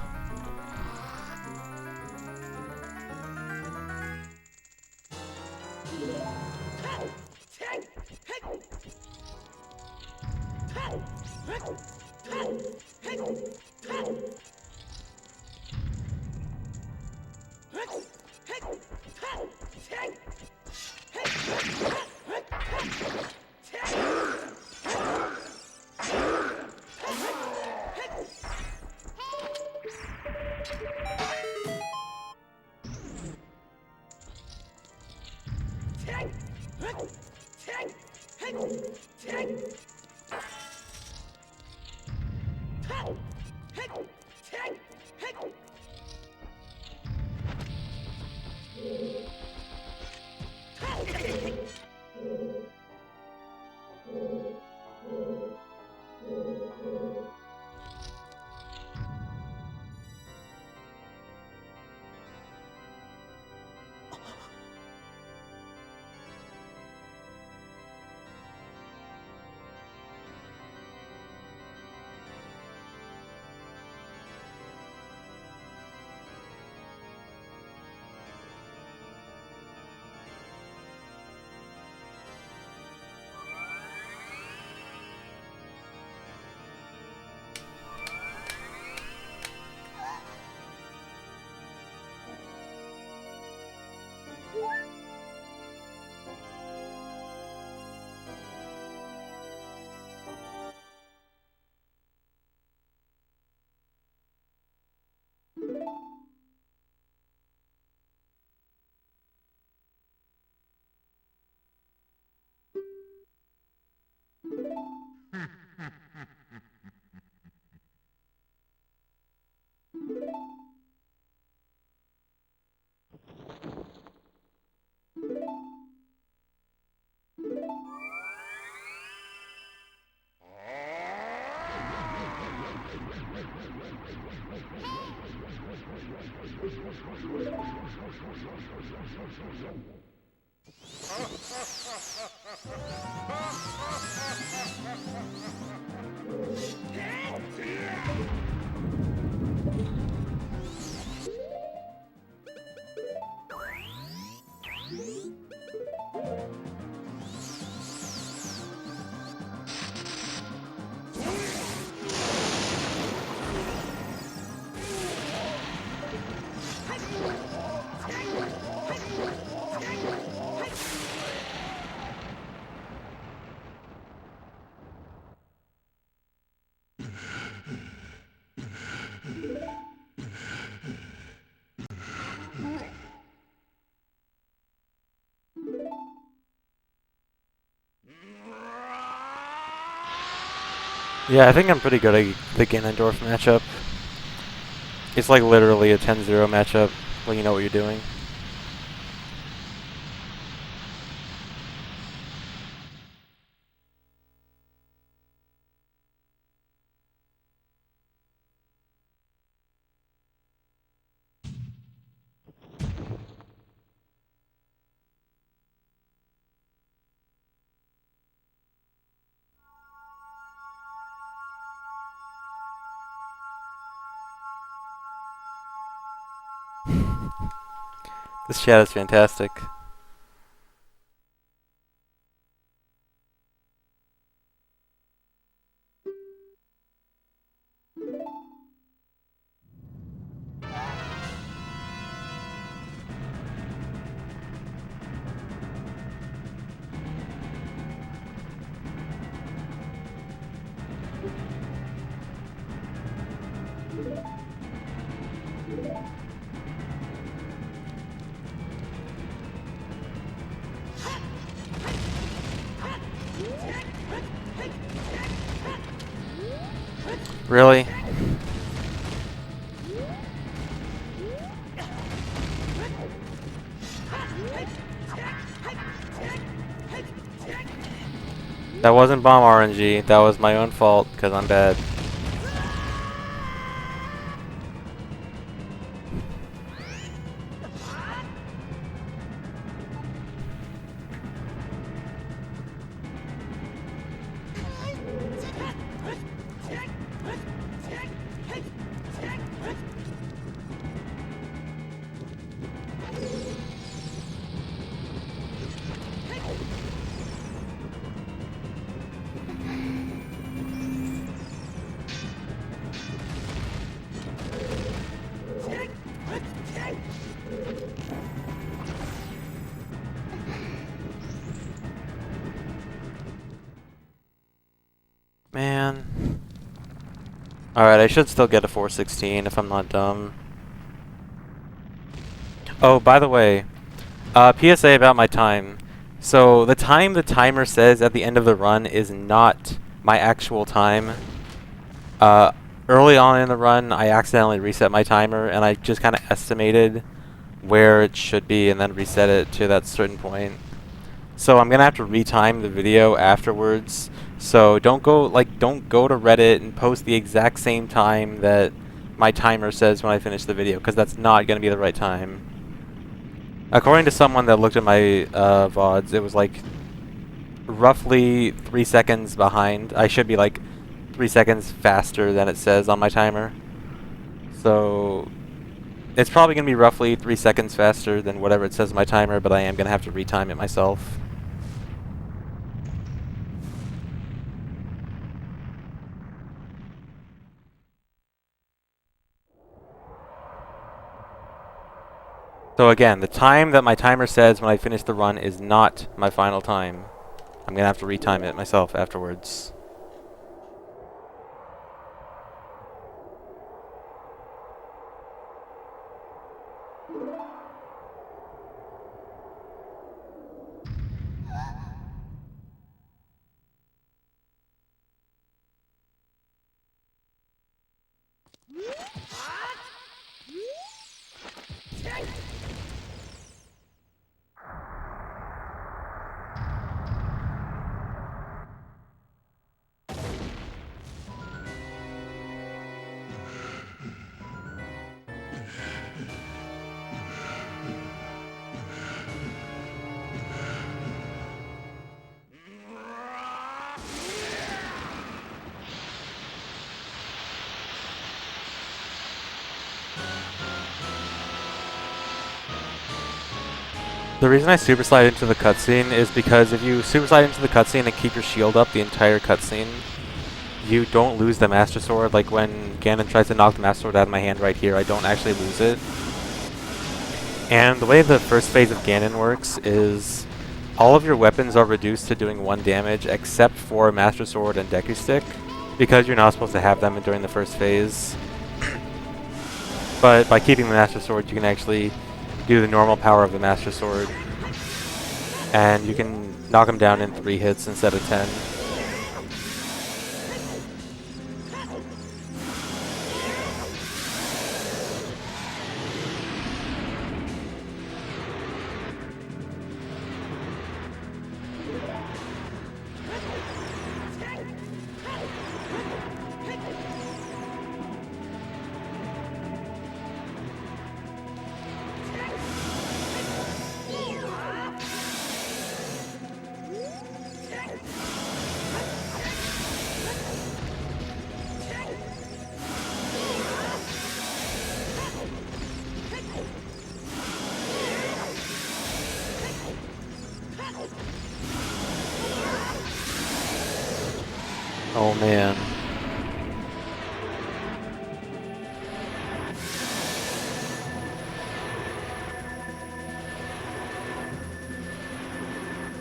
Yeah, I think I'm pretty good at the Ganondorf matchup. It's like literally a 10-0 matchup when you know what you're doing. This chat is fantastic. Really? That wasn't bomb RNG. That was my own fault because I'm bad. Man. Alright, I should still get a 416 if I'm not dumb. Oh, by the way, PSA about my time. So, the time the timer says at the end of the run is not my actual time. Early on in the run, I accidentally reset my timer, and I just kind of estimated where it should be and then reset it to that certain point. So I'm gonna have to retime the video afterwards. So don't go to Reddit and post the exact same time that my timer says when I finish the video, because that's not gonna be the right time. According to someone that looked at my VODs, it was like roughly 3 seconds behind. I should be like 3 seconds faster than it says on my timer. So it's probably gonna be roughly 3 seconds faster than whatever it says on my timer, but I am gonna have to retime it myself. So again, the time that my timer says when I finish the run is not my final time. I'm gonna have to retime it myself afterwards. The reason I super slide into the cutscene is because if you super slide into the cutscene and keep your shield up the entire cutscene, you don't lose the Master Sword. Like when Ganon tries to knock the Master Sword out of my hand right here, I don't actually lose it. And the way the first phase of Ganon works is all of your weapons are reduced to doing 1 damage except for Master Sword and Deku Stick, because you're not supposed to have them during the first phase. But by keeping the Master Sword, you can actually do the normal power of the Master Sword, and you can knock him down in 3 hits instead of 10. Oh man.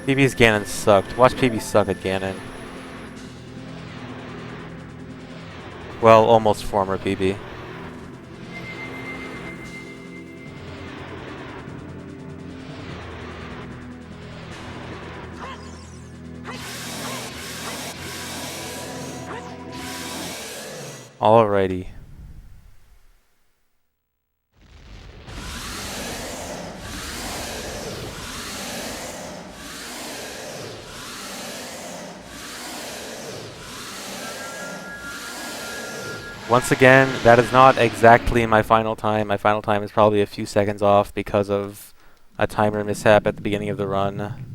PB's Ganon sucked. Watch PB suck at Ganon. Well, almost former PB. Alrighty. Once again, that is not exactly my final time. My final time is probably a few seconds off because of a timer mishap at the beginning of the run.